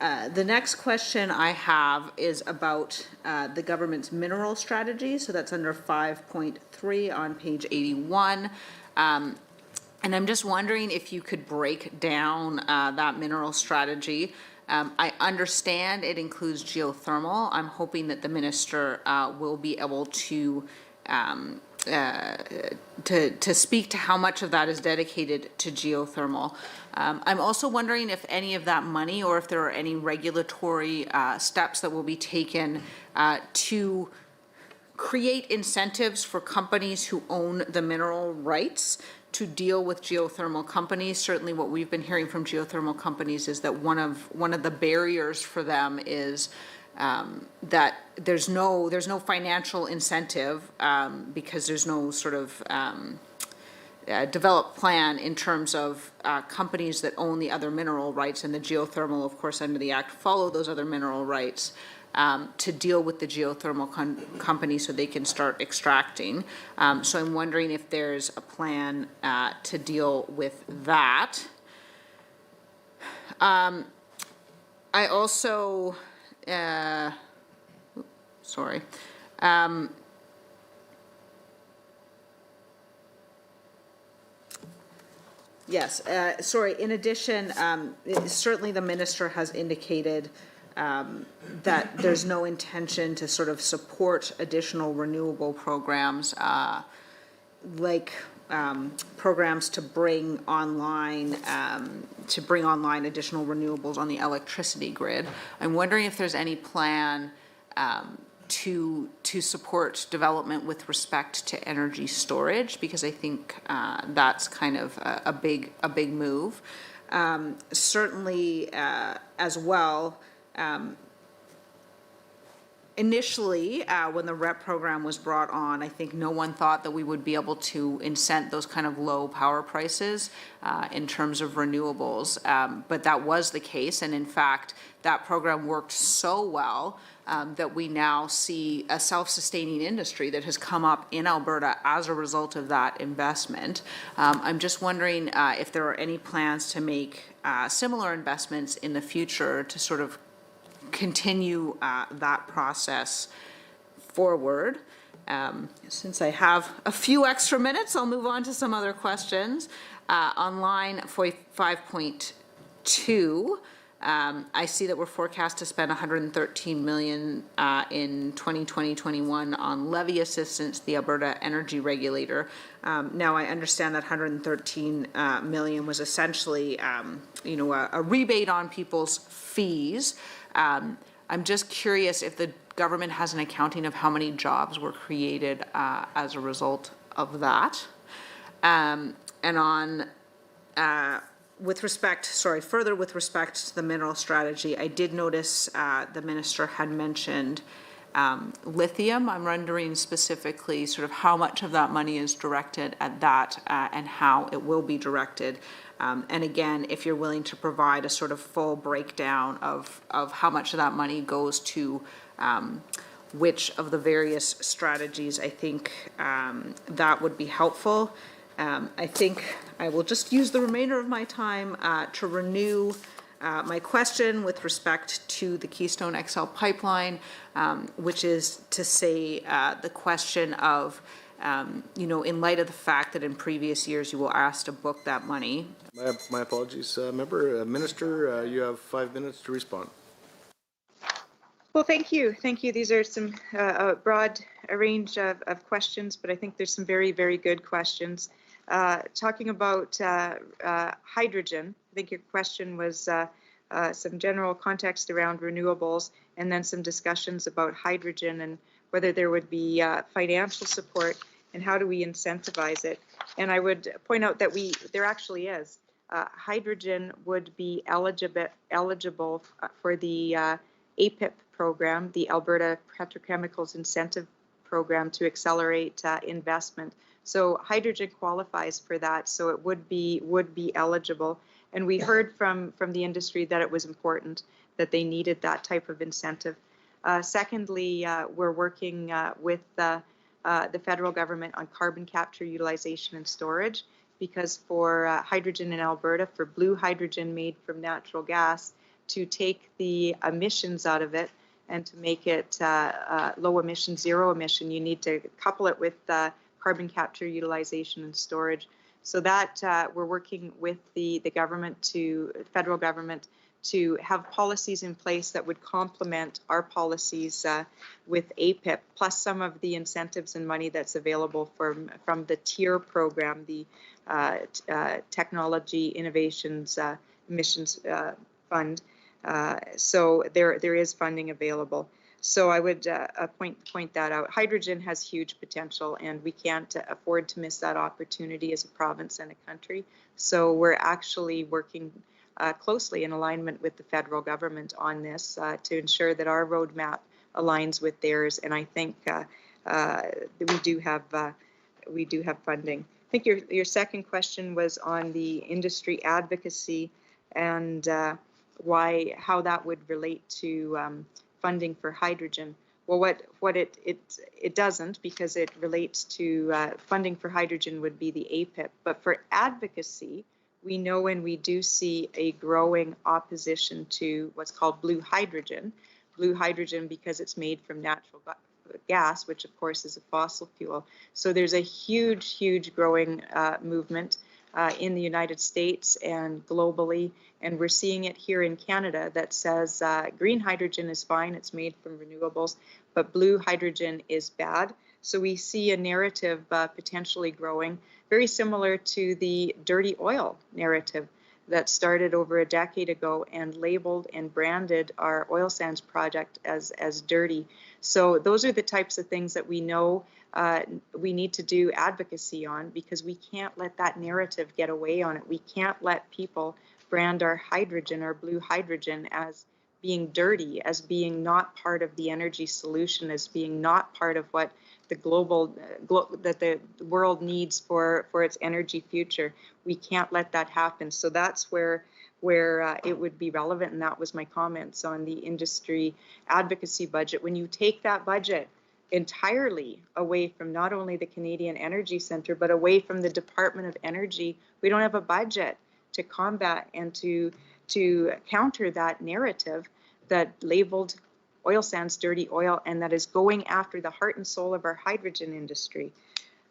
The next question I have is about the government's mineral strategy. So that's under 5.3 on page 81. And I'm just wondering if you could break down that mineral strategy. I understand it includes geothermal. I'm hoping that the minister will be able to speak to how much of that is dedicated to geothermal. I'm also wondering if any of that money, or if there are any regulatory steps that will be taken to create incentives for companies who own the mineral rights to deal with geothermal companies. Certainly what we've been hearing from geothermal companies is that one of the barriers for them is that there's no financial incentive because there's no sort of developed plan in terms of companies that own the other mineral rights, and the geothermal, of course, under the Act, follow those other mineral rights to deal with the geothermal company so they can start extracting. So I'm wondering if there's a plan to deal with that. I also, sorry. Yes, sorry. In addition, certainly the minister has indicated that there's no intention to sort of support additional renewable programs, like programs to bring online additional renewables on the electricity grid. I'm wondering if there's any plan to support development with respect to energy storage, because I think that's kind of a big move. Certainly, as well. Initially, when the REP program was brought on, I think no one thought that we would be able to incent those kind of low power prices in terms of renewables, but that was the case, and in fact, that program worked so well that we now see a self-sustaining industry that has come up in Alberta as a result of that investment. I'm just wondering if there are any plans to make similar investments in the future to sort of continue that process forward. Since I have a few extra minutes, I'll move on to some other questions. On line 5.2, I see that we're forecast to spend $113 million in 2020-21 on levy assistance, the Alberta Energy Regulator. Now, I understand that $113 million was essentially, a rebate on people's fees. I'm just curious if the government has an accounting of how many jobs were created as a result of that. And on further with respect to the mineral strategy, I did notice the minister had mentioned lithium. I'm wondering specifically sort of how much of that money is directed at that and how it will be directed. And again, if you're willing to provide a sort of full breakdown of how much of that money goes to which of the various strategies, I think that would be helpful. I think I will just use the remainder of my time to renew my question with respect to the Keystone XL pipeline, which is to say the question of, in light of the fact that in previous years you were asked to book that money. My apologies, member. Minister, you have 5 minutes to respond. Well, thank you. Thank you. These are some a broad range of questions, but I think there's some very, very good questions. Talking about hydrogen, I think your question was some general context around renewables, and then some discussions about hydrogen and whether there would be financial support and how do we incentivize it. And I would point out that there actually is. Hydrogen would be eligible for the APIP program, the Alberta Petrochemicals Incentive Program, to accelerate investment. So hydrogen qualifies for that, so it would be eligible. And we heard from the industry that it was important, that they needed that type of incentive. Secondly, we're working with the federal government on carbon capture, utilization, and storage, because for hydrogen in Alberta, for blue hydrogen made from natural gas to take the emissions out of it and to make it low emission, zero emission, you need to couple it with carbon capture, utilization, and storage. So that we're working with the government, federal government, to have policies in place that would complement our policies with APIP, plus some of the incentives and money that's available from the TIER program, the Technology Innovations Emissions Fund. So there is funding available. So I would point that out. Hydrogen has huge potential, and we can't afford to miss that opportunity as a province and a country. So we're actually working closely in alignment with the federal government on this to ensure that our roadmap aligns with theirs. And I think we do have funding. I think your second question was on the industry advocacy and how that would relate to funding for hydrogen. Well, what it doesn't, because it relates to funding for hydrogen would be the APIP. But for advocacy, we know and we do see a growing opposition to what's called blue hydrogen. Blue hydrogen because it's made from natural gas, which of course is a fossil fuel. So there's a huge growing movement in the United States and globally, and we're seeing it here in Canada that says green hydrogen is fine, it's made from renewables, but blue hydrogen is bad. So we see a narrative potentially growing, very similar to the dirty oil narrative that started over a decade ago and labeled and branded our oil sands project as dirty. So those are the types of things that we know we need to do advocacy on, because we can't let that narrative get away on it. We can't let people brand our hydrogen, our blue hydrogen, as being dirty, as being not part of the energy solution, as being not part of what the that the world needs for its energy future. We can't let that happen. So that's where it would be relevant, and that was my comments on the industry advocacy budget. When you take that budget entirely away from not only the Canadian Energy Centre, but away from the Department of Energy, we don't have a budget to combat and to counter that narrative that labeled oil sands dirty oil, and that is going after the heart and soul of our hydrogen industry.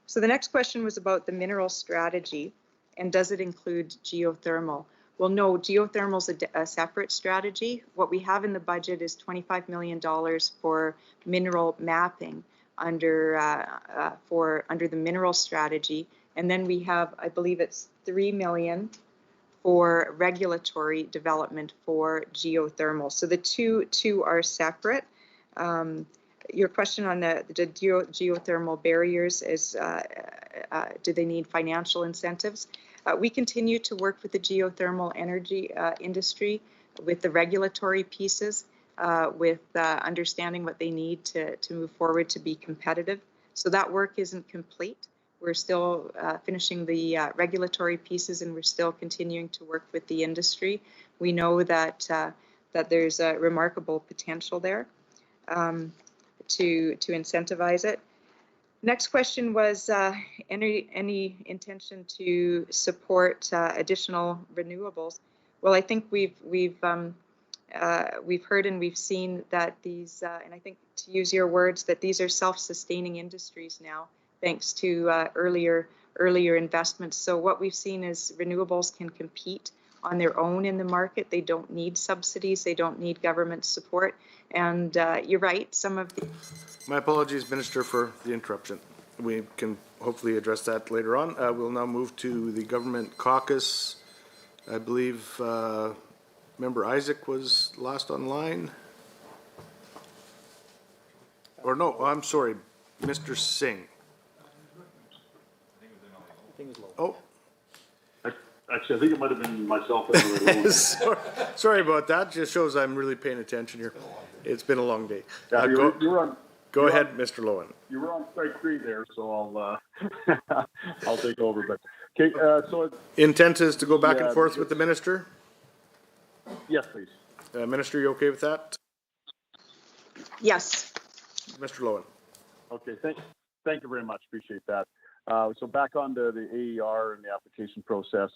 So the next question was about the mineral strategy, and does it include geothermal? Well, no, geothermal is a separate strategy. What we have in the budget is $25 million for mineral mapping under the mineral strategy, and then we have, I believe it's $3 million for regulatory development for geothermal. So the two are separate. Your question on the geothermal barriers is, do they need financial incentives? We continue to work with the geothermal energy industry with the regulatory pieces, with understanding what they need to move forward to be competitive. So that work isn't complete. We're still finishing the regulatory pieces, and we're still continuing to work with the industry. We know that there's a remarkable potential there to incentivize it. Next question was any intention to support additional renewables. Well, I think we've heard and we've seen that these, and I think to use your words, that these are self-sustaining industries now, thanks to earlier investments. So what we've seen is renewables can compete on their own in the market. They don't need subsidies. They don't need government support. And you're right, some of the... My apologies, Minister, for the interruption. We can hopefully address that later on. We'll now move to the government caucus. I believe Member Isaac was last online. Or no, I'm sorry, Mr. Singh. Oh. Actually, I think it might have been myself. Sorry about that. Just shows I'm really paying attention here. It's been a long day. Go ahead, Mr. Lowen. You were on strike 3 there, so I'll take over. But okay, so intent is to go back and forth with the minister. Yes, please. Minister, you okay with that? Yes. Mr. Lowen. Okay, thank you very much. Appreciate that. So back onto the AER and the application process.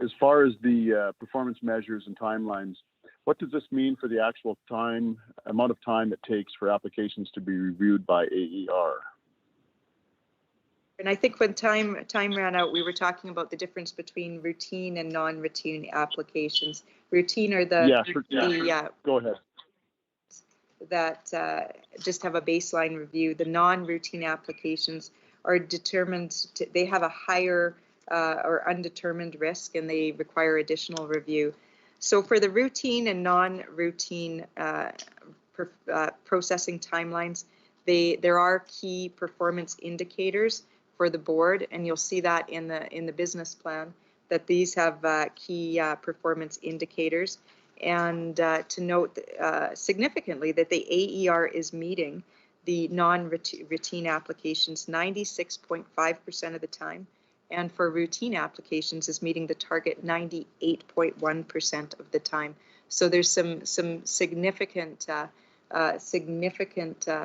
as far as the performance measures and timelines, what does this mean for the actual amount of time it takes for applications to be reviewed by AER? And I think when time ran out, we were talking about the difference between routine and non-routine applications. Routine are Go ahead. that just have a baseline review. The non-routine applications are determined they have a higher or undetermined risk, and they require additional review. So for the routine and non-routine processing timelines, there are key performance indicators for the board, and you'll see that in the business plan, that these have key performance indicators. And to note significantly that the AER is meeting the non-routine applications 96.5% of the time, and for routine applications is meeting the target 98.1% of the time. So there's some significant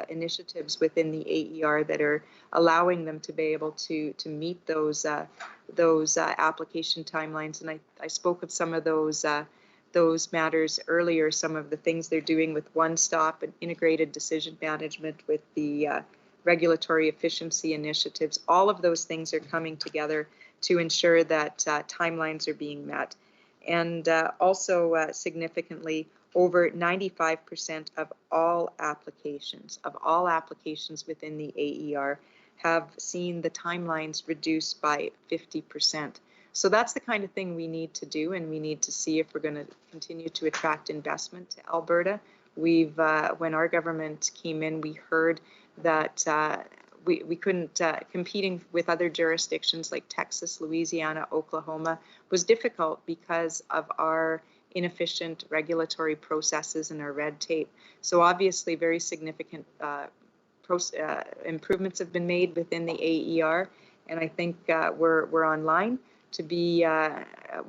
initiatives within the AER that are allowing them to be able to meet those application timelines. And I spoke of some of those matters earlier, some of the things they're doing with one-stop and integrated decision management, with the regulatory efficiency initiatives. All of those things are coming together to ensure that timelines are being met. And also significantly, over 95% of all applications within the AER have seen the timelines reduced by 50%. So that's the kind of thing we need to do, and we need to see if we're going to continue to attract investment to Alberta. When our government came in, we heard that we couldn't, competing with other jurisdictions like Texas, Louisiana, Oklahoma was difficult because of our inefficient regulatory processes and our red tape. So obviously very significant improvements have been made within the AER, and I think we're on line to be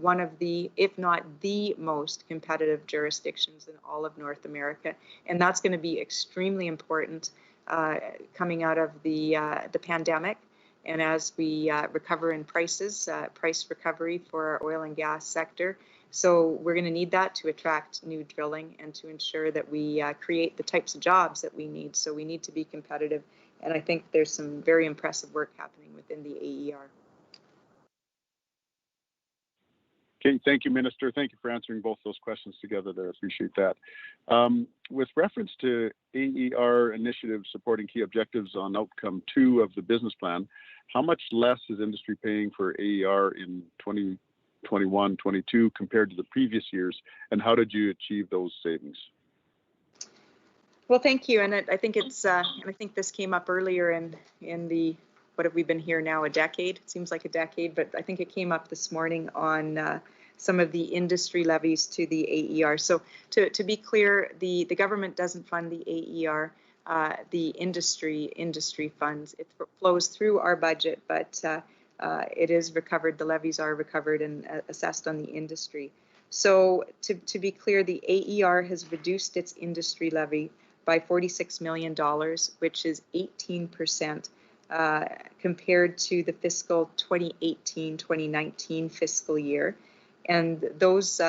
one of the, if not the most competitive jurisdictions in all of North America. And that's going to be extremely important coming out of the pandemic. And as we recover in prices, price recovery for our oil and gas sector. So we're going to need that to attract new drilling and to ensure that we create the types of jobs that we need. So we need to be competitive. And I think there's some very impressive work happening within the AER. Okay, thank you, Minister. Thank you for answering both those questions together there. I appreciate that. With reference to AER initiatives supporting key objectives on outcome 2 of the business plan, how much less is industry paying for AER in 2021-22 compared to the previous years, and how did you achieve those savings? Well, thank you. And I think it's, and I think this came up earlier in the, what have we been here now, a decade? It seems like a decade, but I think it came up this morning on some of the industry levies to the AER. So to be clear, the government doesn't fund the AER, the industry funds. It flows through our budget, but it is recovered, the levies are recovered and assessed on the industry. So to be clear, the AER has reduced its industry levy by $46 million, which is 18% compared to the fiscal 2018-2019 fiscal year. And those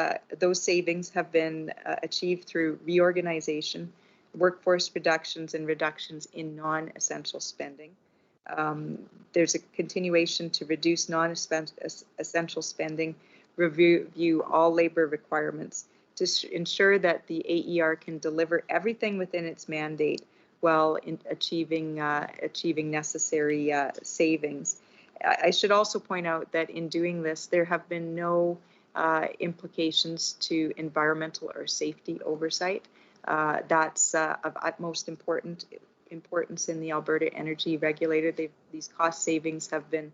savings have been achieved through reorganization, workforce reductions, and reductions in non-essential spending. There's a continuation to reduce non-essential spending, review all labor requirements to ensure that the AER can deliver everything within its mandate while achieving necessary savings. I should also point out that in doing this, there have been no implications to environmental or safety oversight. That's of utmost importance in the Alberta Energy Regulator. These cost savings have been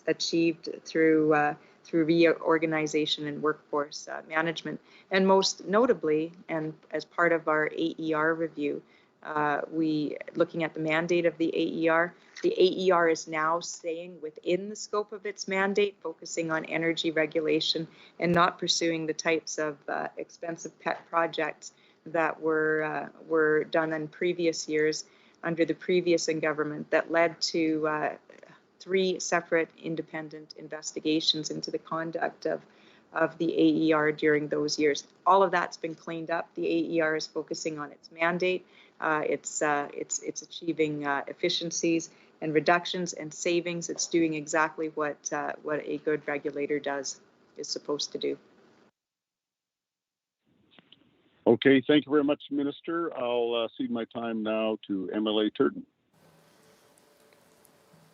achieved through reorganization and workforce management. And most notably, and as part of our AER review, looking at the mandate of the AER is now staying within the scope of its mandate, focusing on energy regulation and not pursuing the types of expensive pet projects that were done in previous years under the previous government that led to 3 separate independent investigations into the conduct of the AER during those years. All of that's been cleaned up. The AER is focusing on its mandate. It's achieving efficiencies and reductions and savings. It's doing exactly what a good regulator is supposed to do. Okay, thank you very much, Minister. I'll cede my time now to MLA Turton.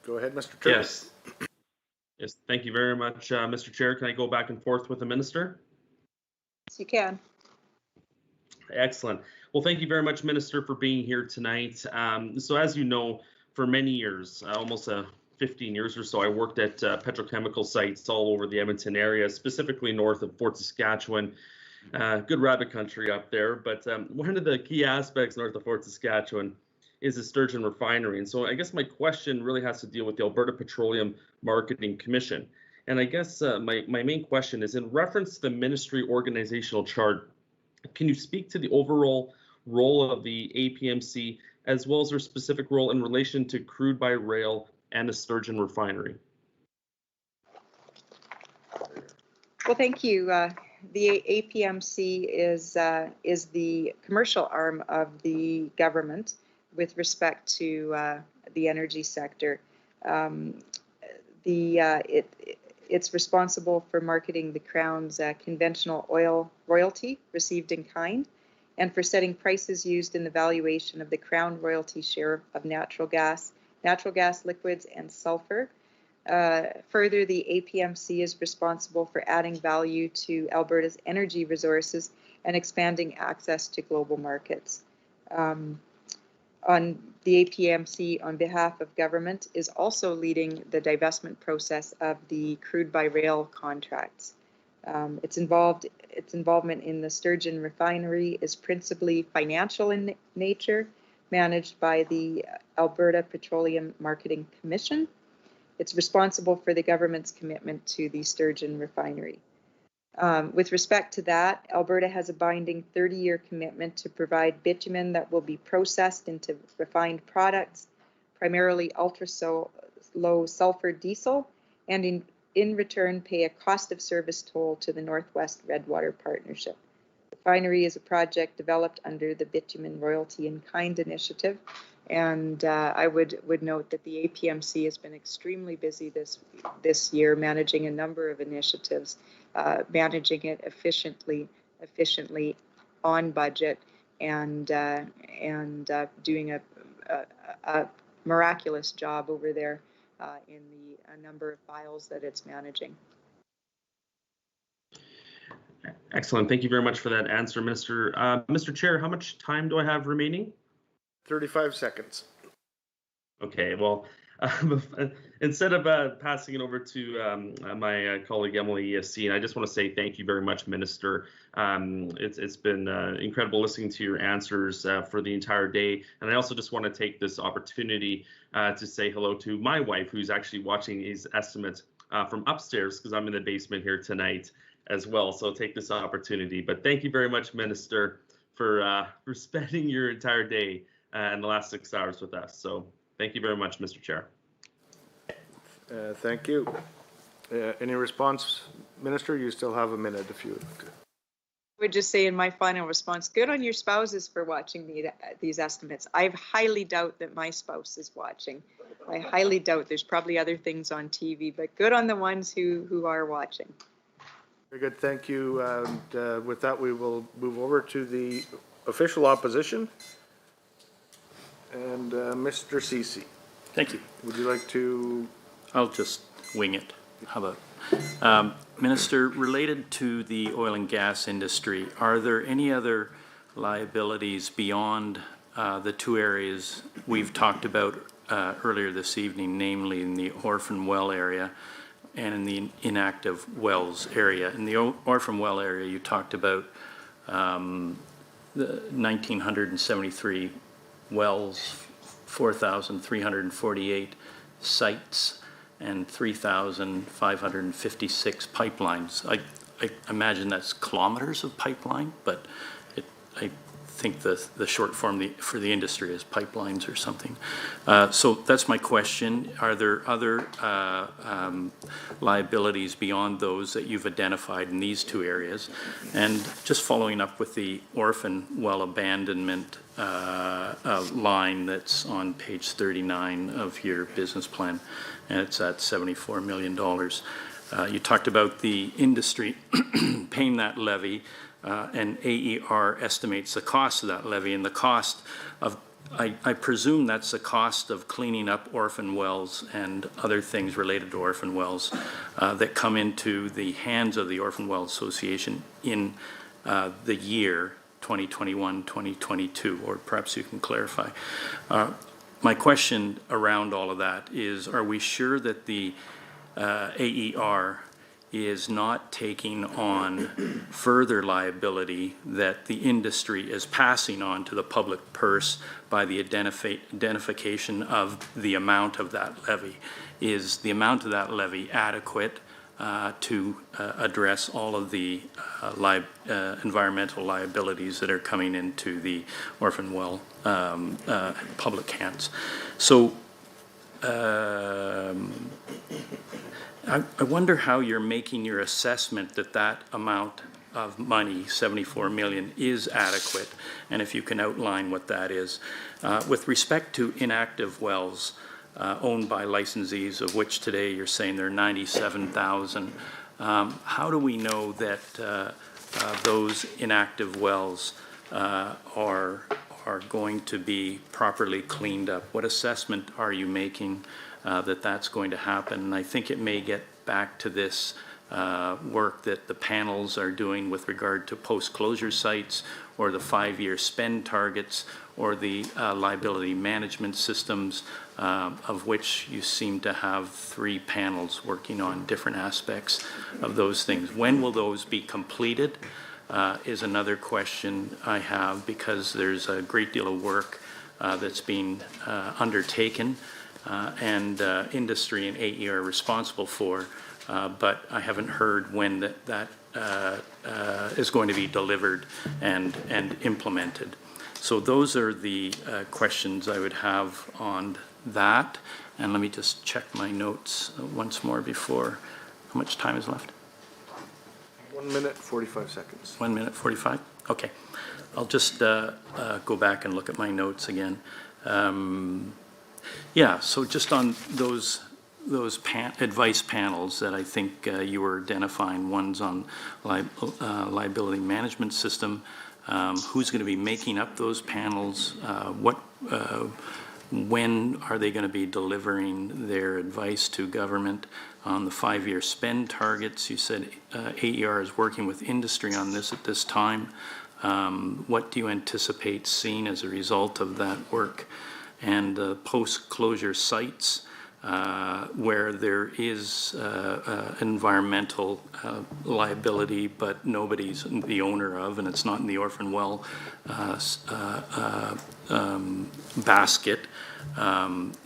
Go ahead, Mr. Turton. Yes. Yes, thank you very much, Mr. Chair. Can I go back and forth with the minister? Yes, you can. Excellent. Well, thank you very much, Minister, for being here tonight. So as you know, for many years, almost 15 years or so, I worked at petrochemical sites all over the Edmonton area, specifically north of Fort Saskatchewan. Good rabbit country up there, but one of the key aspects north of Fort Saskatchewan is the Sturgeon Refinery. And so I guess my question really has to deal with the Alberta Petroleum Marketing Commission. And I guess my main question is in reference to the ministry organizational chart, can you speak to the overall role of the APMC as well as their specific role in relation to crude by rail and the Sturgeon Refinery? Well, thank you. The APMC is the commercial arm of the government with respect to the energy sector. It's responsible for marketing the Crown's conventional oil royalty received in kind and for setting prices used in the valuation of the Crown royalty share of natural gas liquids, and sulfur. Further, the APMC is responsible for adding value to Alberta's energy resources and expanding access to global markets. On the APMC, on behalf of government, is also leading the divestment process of the crude by rail contracts. Its involvement in the Sturgeon Refinery is principally financial in nature, managed by the Alberta Petroleum Marketing Commission. It's responsible for the government's commitment to the Sturgeon Refinery. With respect to that, Alberta has a binding 30-year commitment to provide bitumen that will be processed into refined products, primarily ultra-low sulfur diesel, and in return pay a cost of service toll to the Northwest Redwater Partnership. The refinery is a project developed under the Bitumen Royalty in Kind initiative, and I would note that the APMC has been extremely busy this year managing a number of initiatives, managing it efficiently on budget, and doing a miraculous job over there in a number of files that it's managing. Excellent. Thank you very much for that answer, Minister. Mr. Chair, how much time do I have remaining? 35 seconds. Okay, well, instead of passing it over to my colleague Emily Yassin, I just want to say thank you very much, Minister. It's been incredible listening to your answers for the entire day. And I also just want to take this opportunity to say hello to my wife, who's actually watching these estimates from upstairs, because I'm in the basement here tonight as well. So take this opportunity. But thank you very much, Minister, for spending your entire day and the last 6 hours with us. So thank you very much, Mr. Chair. Thank you. Any response, Minister? You still have a minute if you would. I would just say in my final response, good on your spouses for watching these estimates. I highly doubt that my spouse is watching. I highly doubt. There's probably other things on TV, but good on the ones who are watching. Very good, thank you. And with that, we will move over to the official opposition. And Mr. Ceci. Thank you. Would you like to? I'll just wing it. How about, Minister, related to the oil and gas industry, are there any other liabilities beyond the two areas we've talked about earlier this evening, namely in the Orphan Well area and in the inactive wells area? In the Orphan Well area, you talked about the 1,973 wells, 4,348 sites, and 3,556 pipelines. I imagine that's kilometers of pipeline, but I think the short form for the industry is pipelines or something. So that's my question. Are there other liabilities beyond those that you've identified in these two areas? And just following up with the orphan well abandonment line that's on page 39 of your business plan, and it's at $74 million. You talked about the industry paying that levy, and AER estimates the cost of that levy, and the cost of, I presume that's the cost of cleaning up orphan wells and other things related to orphan wells that come into the hands of the Orphan Well Association in the year 2021, 2022, or perhaps you can clarify. My question around all of that is, are we sure that the AER is not taking on further liability that the industry is passing on to the public purse by the identification of the amount of that levy? Is the amount of that levy adequate to address all of the environmental liabilities that are coming into the orphan well public hands? So I wonder how you're making your assessment that that amount of money, 74 million, is adequate, and if you can outline what that is. With respect to inactive wells owned by licensees, of which today you're saying there are 97,000, how do we know that those inactive wells are going to be properly cleaned up? What assessment are you making that that's going to happen? And I think it may get back to this work that the panels are doing with regard to post-closure sites, or the 5-year spend targets, or the liability management systems, of which you seem to have 3 panels working on different aspects of those things. When will those be completed is another question I have, because there's a great deal of work that's being undertaken and industry and AER are responsible for, but I haven't heard when that is going to be delivered and implemented. So those are the questions I would have on that. And let me just check my notes once more before. How much time is left? 1 minute, 45 seconds. 1 minute, 45? Okay. I'll just go back and look at my notes again. Yeah, so just on those advice panels that I think you were identifying, one's on liability management system. Who's going to be making up those panels? When are they going to be delivering their advice to government? On the 5-year spend targets, you said AER is working with industry on this at this time. What do you anticipate seeing as a result of that work? And post-closure sites, where there is environmental liability, but nobody's the owner of, and it's not in the orphan well basket,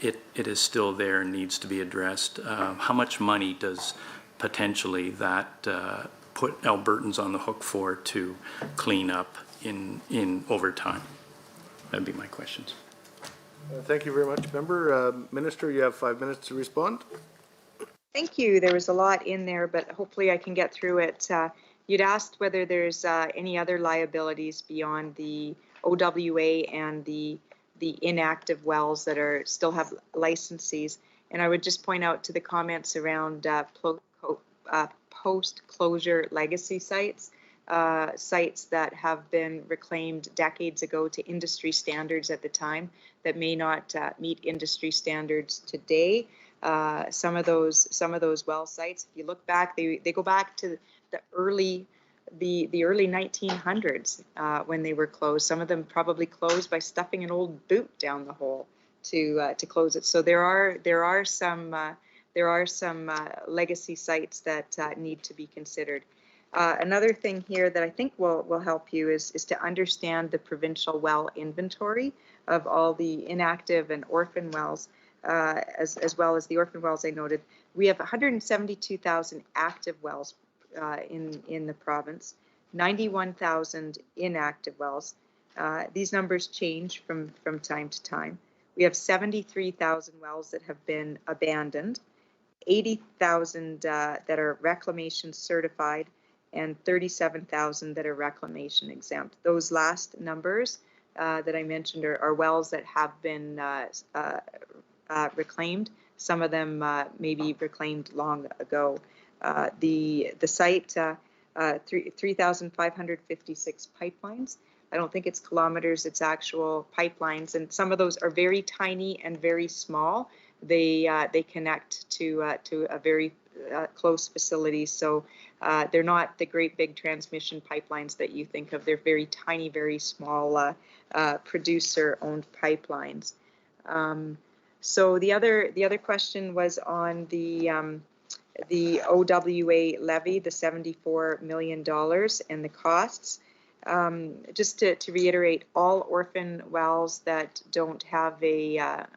it is still there and needs to be addressed. How much money does potentially that put Albertans on the hook for to clean up in over time? That'd be my questions. Thank you very much, Member. Minister, you have 5 minutes to respond. Thank you. There was a lot in there, but hopefully I can get through it. You'd asked whether there's any other liabilities beyond the OWA and the inactive wells that are still have licensees. And I would just point out to the comments around post-closure legacy sites, sites that have been reclaimed decades ago to industry standards at the time that may not meet industry standards today. Some of those well sites, if you look back, they go back to the early 1900s when they were closed. Some of them probably closed by stuffing an old boot down the hole to close it. So there are some legacy sites that need to be considered. Another thing here that I think will help you is to understand the provincial well inventory of all the inactive and orphan wells, as well as the orphan wells I noted. We have 172,000 active wells in the province, 91,000 inactive wells, These numbers change from time to time. We have 73,000 wells that have been abandoned, 80,000 that are reclamation certified, and 37,000 that are reclamation exempt. Those last numbers that I mentioned are wells that have been reclaimed. Some of them maybe reclaimed long ago. The site, 3,556 pipelines. I don't think it's kilometers, it's actual pipelines, and some of those are very tiny and very small. They connect to a very close facility, so they're not the great big transmission pipelines that you think of. They're very tiny, very small producer-owned pipelines. So the other question was on the OWA levy, the $74 million and the costs. Just to reiterate, all orphan wells that don't have a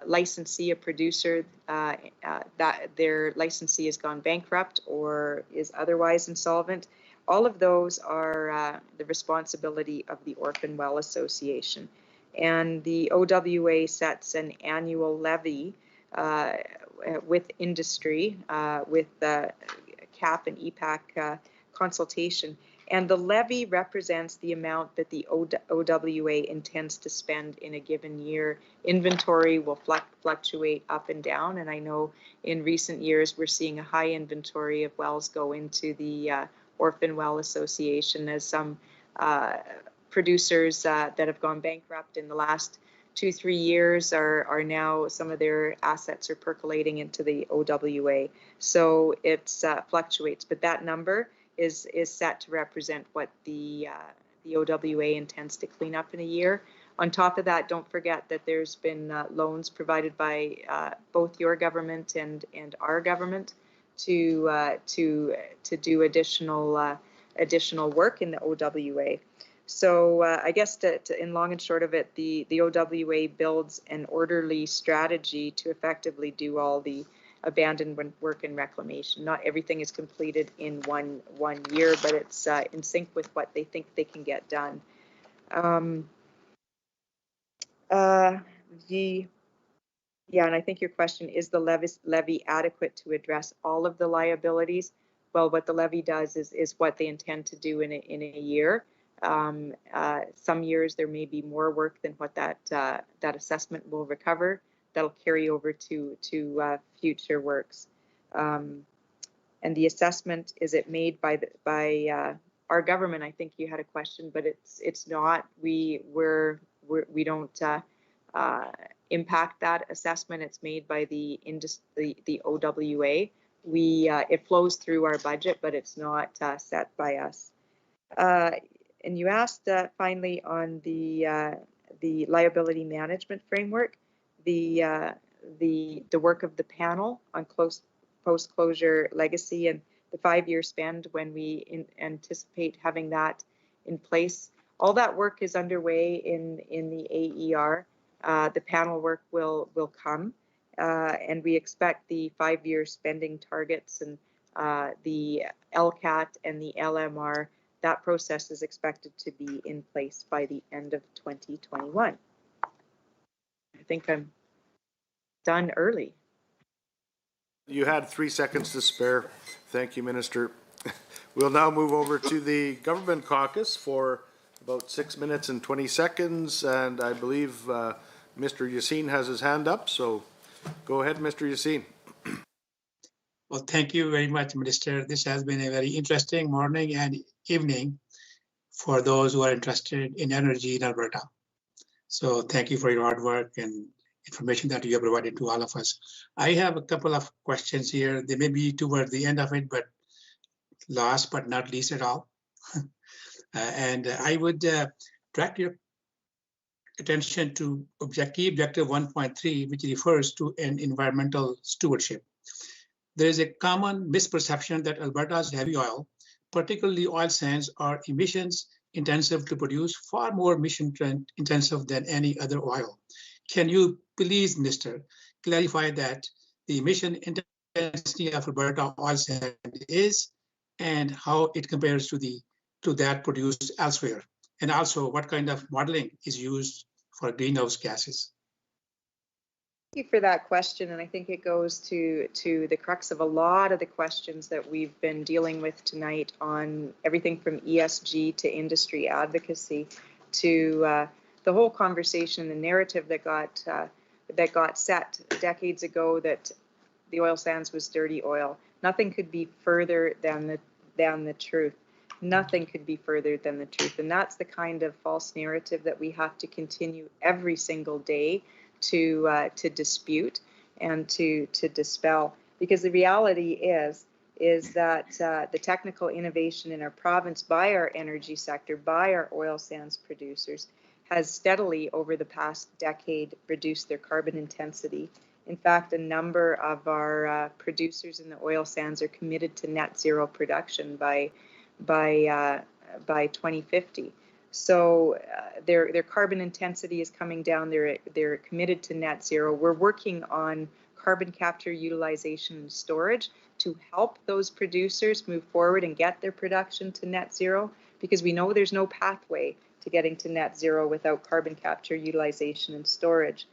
licensee, a producer, that their licensee has gone bankrupt or is otherwise insolvent, all of those are the responsibility of the Orphan Well Association. And the OWA sets an annual levy with industry, with CAP and EPAC consultation. And the levy represents the amount that the OWA intends to spend in a given year. Inventory will fluctuate up and down, and I know in recent years we're seeing a high inventory of wells go into the Orphan Well Association, as some producers that have gone bankrupt in the last 2-3 years are now, some of their assets are percolating into the OWA. So it fluctuates, but that number is set to represent what the OWA intends to clean up in a year. On top of that, don't forget that there's been loans provided by both your government and our government to do additional work in the OWA. So I guess in long and short of it, the OWA builds an orderly strategy to effectively do all the abandonment work and reclamation. Not everything is completed in one year, but it's in sync with what they think they can get done. Yeah, and I think your question is the levy adequate to address all of the liabilities? Well, what the levy does is what they intend to do in a year. Some years there may be more work than what that assessment will recover. That'll carry over to future works. And the assessment, is it made by our government? I think you had a question, but it's not. We don't impact that assessment. It's made by the OWA. It flows through our budget, but it's not set by us. And you asked finally on the liability management framework, the work of the panel on post-closure legacy and the 5-year spend when we anticipate having that in place. All that work is underway in the AER. The panel work will come, and we expect the 5-year spending targets and the LCAT and the LMR. That process is expected to be in place by the end of 2021. I think I'm done early. You had 3 seconds to spare. Thank you, Minister. We'll now move over to the Government Caucus for about 6 minutes and 20 seconds. And I believe Mr. Yassin has his hand up. So go ahead, Mr. Yassin. Well, thank you very much, Minister. This has been a very interesting morning and evening for those who are interested in energy in Alberta. So thank you for your hard work and information that you have provided to all of us. I have a couple of questions here. They may be toward the end of it, but last but not least at all. And I would direct your attention to key objective 1.3, which refers to an environmental stewardship. There is a common misperception that Alberta's heavy oil, particularly oil sands, are emissions intensive to produce, far more emission intensive than any other oil. Can you please, Minister, clarify that the emission intensity of Alberta oil sand is and how it compares to that produced elsewhere? And also, what kind of modeling is used for greenhouse gases? Thank you for that question, and I think it goes to the crux of a lot of the questions that we've been dealing with tonight on everything from ESG to industry advocacy to the whole conversation, the narrative that got set decades ago that the oil sands was dirty oil. Nothing could be further than the truth. Nothing could be further than the truth, and that's the kind of false narrative that we have to continue every single day to dispute and to dispel, because the reality is that the technical innovation in our province by our energy sector, by our oil sands producers, has steadily over the past decade reduced their carbon intensity. In fact, a number of our producers in the oil sands are committed to net zero production by 2050. So their carbon intensity is coming down. They're committed to net zero. We're working on carbon capture, utilization, and storage to help those producers move forward and get their production to net zero, because we know there's no pathway to getting to net zero without carbon capture, utilization, and storage.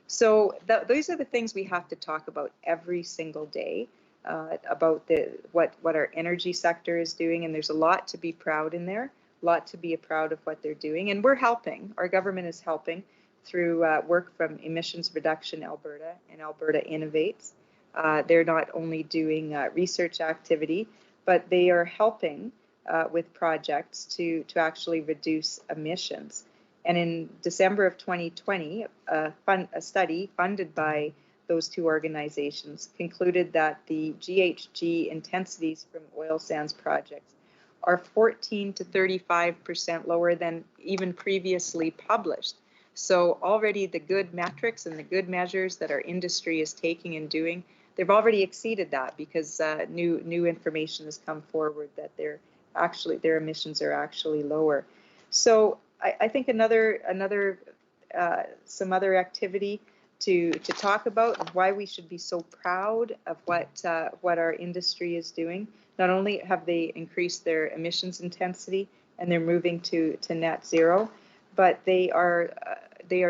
So those are the things we have to talk about every single day, about what our energy sector is doing, and there's a lot to be proud in there. Lot to be proud of what they're doing, and we're helping. Our government is helping through work from Emissions Reduction Alberta and Alberta Innovates. They're not only doing research activity, but they are helping with projects to actually reduce emissions. And in December of 2020, a study funded by those two organizations concluded that the GHG intensities from oil sands projects are 14 to 35% lower than even previously published. So already the good metrics and the good measures that our industry is taking and doing, they've already exceeded that, because new information has come forward that their emissions are actually lower. So I think some other activity to talk about and why we should be so proud of what our industry is doing. Not only have they increased their emissions intensity and they're moving to net zero, but they are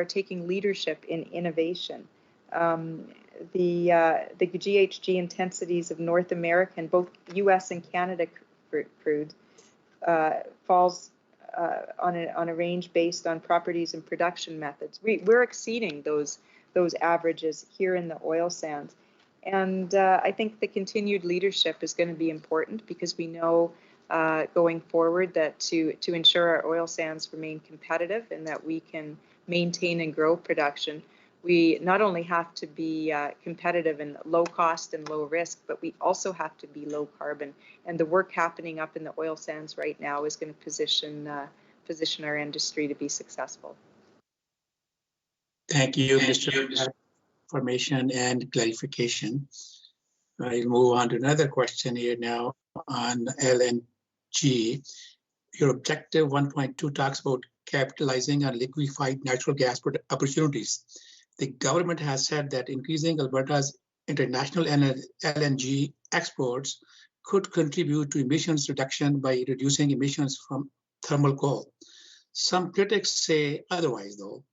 taking leadership in innovation. The GHG intensities of North America and both U.S. and Canada crude falls on a range based on properties and production methods. We're exceeding those averages here in the oil sands. And I think the continued leadership is going to be important, because we know going forward that to ensure our oil sands remain competitive and that we can maintain and grow production, we not only have to be competitive and low cost and low risk, but we also have to be low carbon. And the work happening up in the oil sands right now is going to position our industry to be successful. Thank you, Mr. Information and clarification. I'll move on to another question here now on LNG. Your objective 1.2 talks about capitalizing on liquefied natural gas opportunities. The government has said that increasing Alberta's international LNG exports could contribute to emissions reduction by reducing emissions from thermal coal. Some critics say otherwise, though.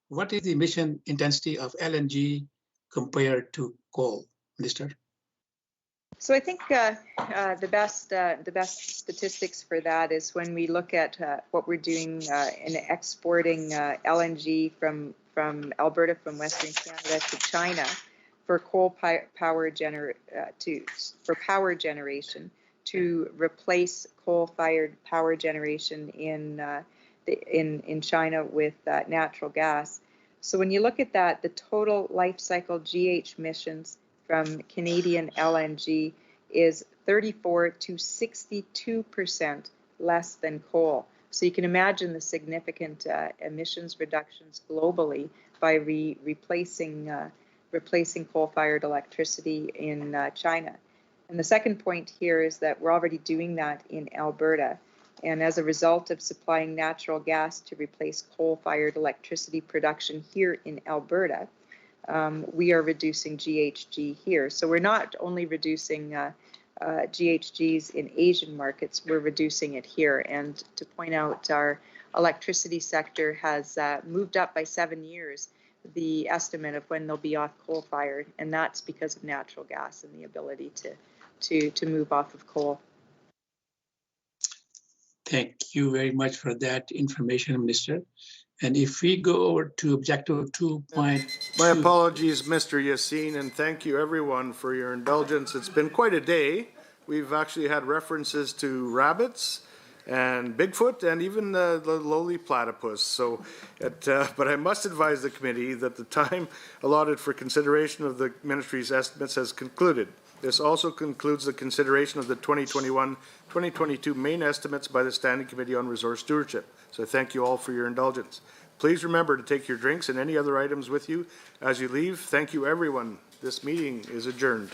What is the emission intensity of LNG compared to coal, Minister? So I think the best statistics for that is when we look at what we're doing in exporting LNG from Alberta, from Western Canada to China for power generation to replace coal-fired power generation in China with natural gas. So when you look at that, the total life cycle GH emissions from Canadian LNG is 34 to 62% less than coal. So you can imagine the significant emissions reductions globally by replacing coal-fired electricity in China. And the second point here is that we're already doing that in Alberta. And as a result of supplying natural gas to replace coal-fired electricity production here in Alberta, we are reducing GHG here. So we're not only reducing GHGs in Asian markets, we're reducing it here. And to point out, our electricity sector has moved up by 7 years the estimate of when they'll be off coal-fired, and that's because of natural gas and the ability to move off of coal. Thank you very much for that information, Minister. And if we go over to objective 2.2. My apologies, Mr. Yassin, and thank you everyone for your indulgence. It's been quite a day. We've actually had references to rabbits and Bigfoot and even the lowly platypus. So, but I must advise the committee that the time allotted for consideration of the ministry's estimates has concluded. This also concludes the consideration of the 2021-2022 main estimates by the Standing Committee on Resource Stewardship. So I thank you all for your indulgence. Please remember to take your drinks and any other items with you as you leave. Thank you, everyone. This meeting is adjourned.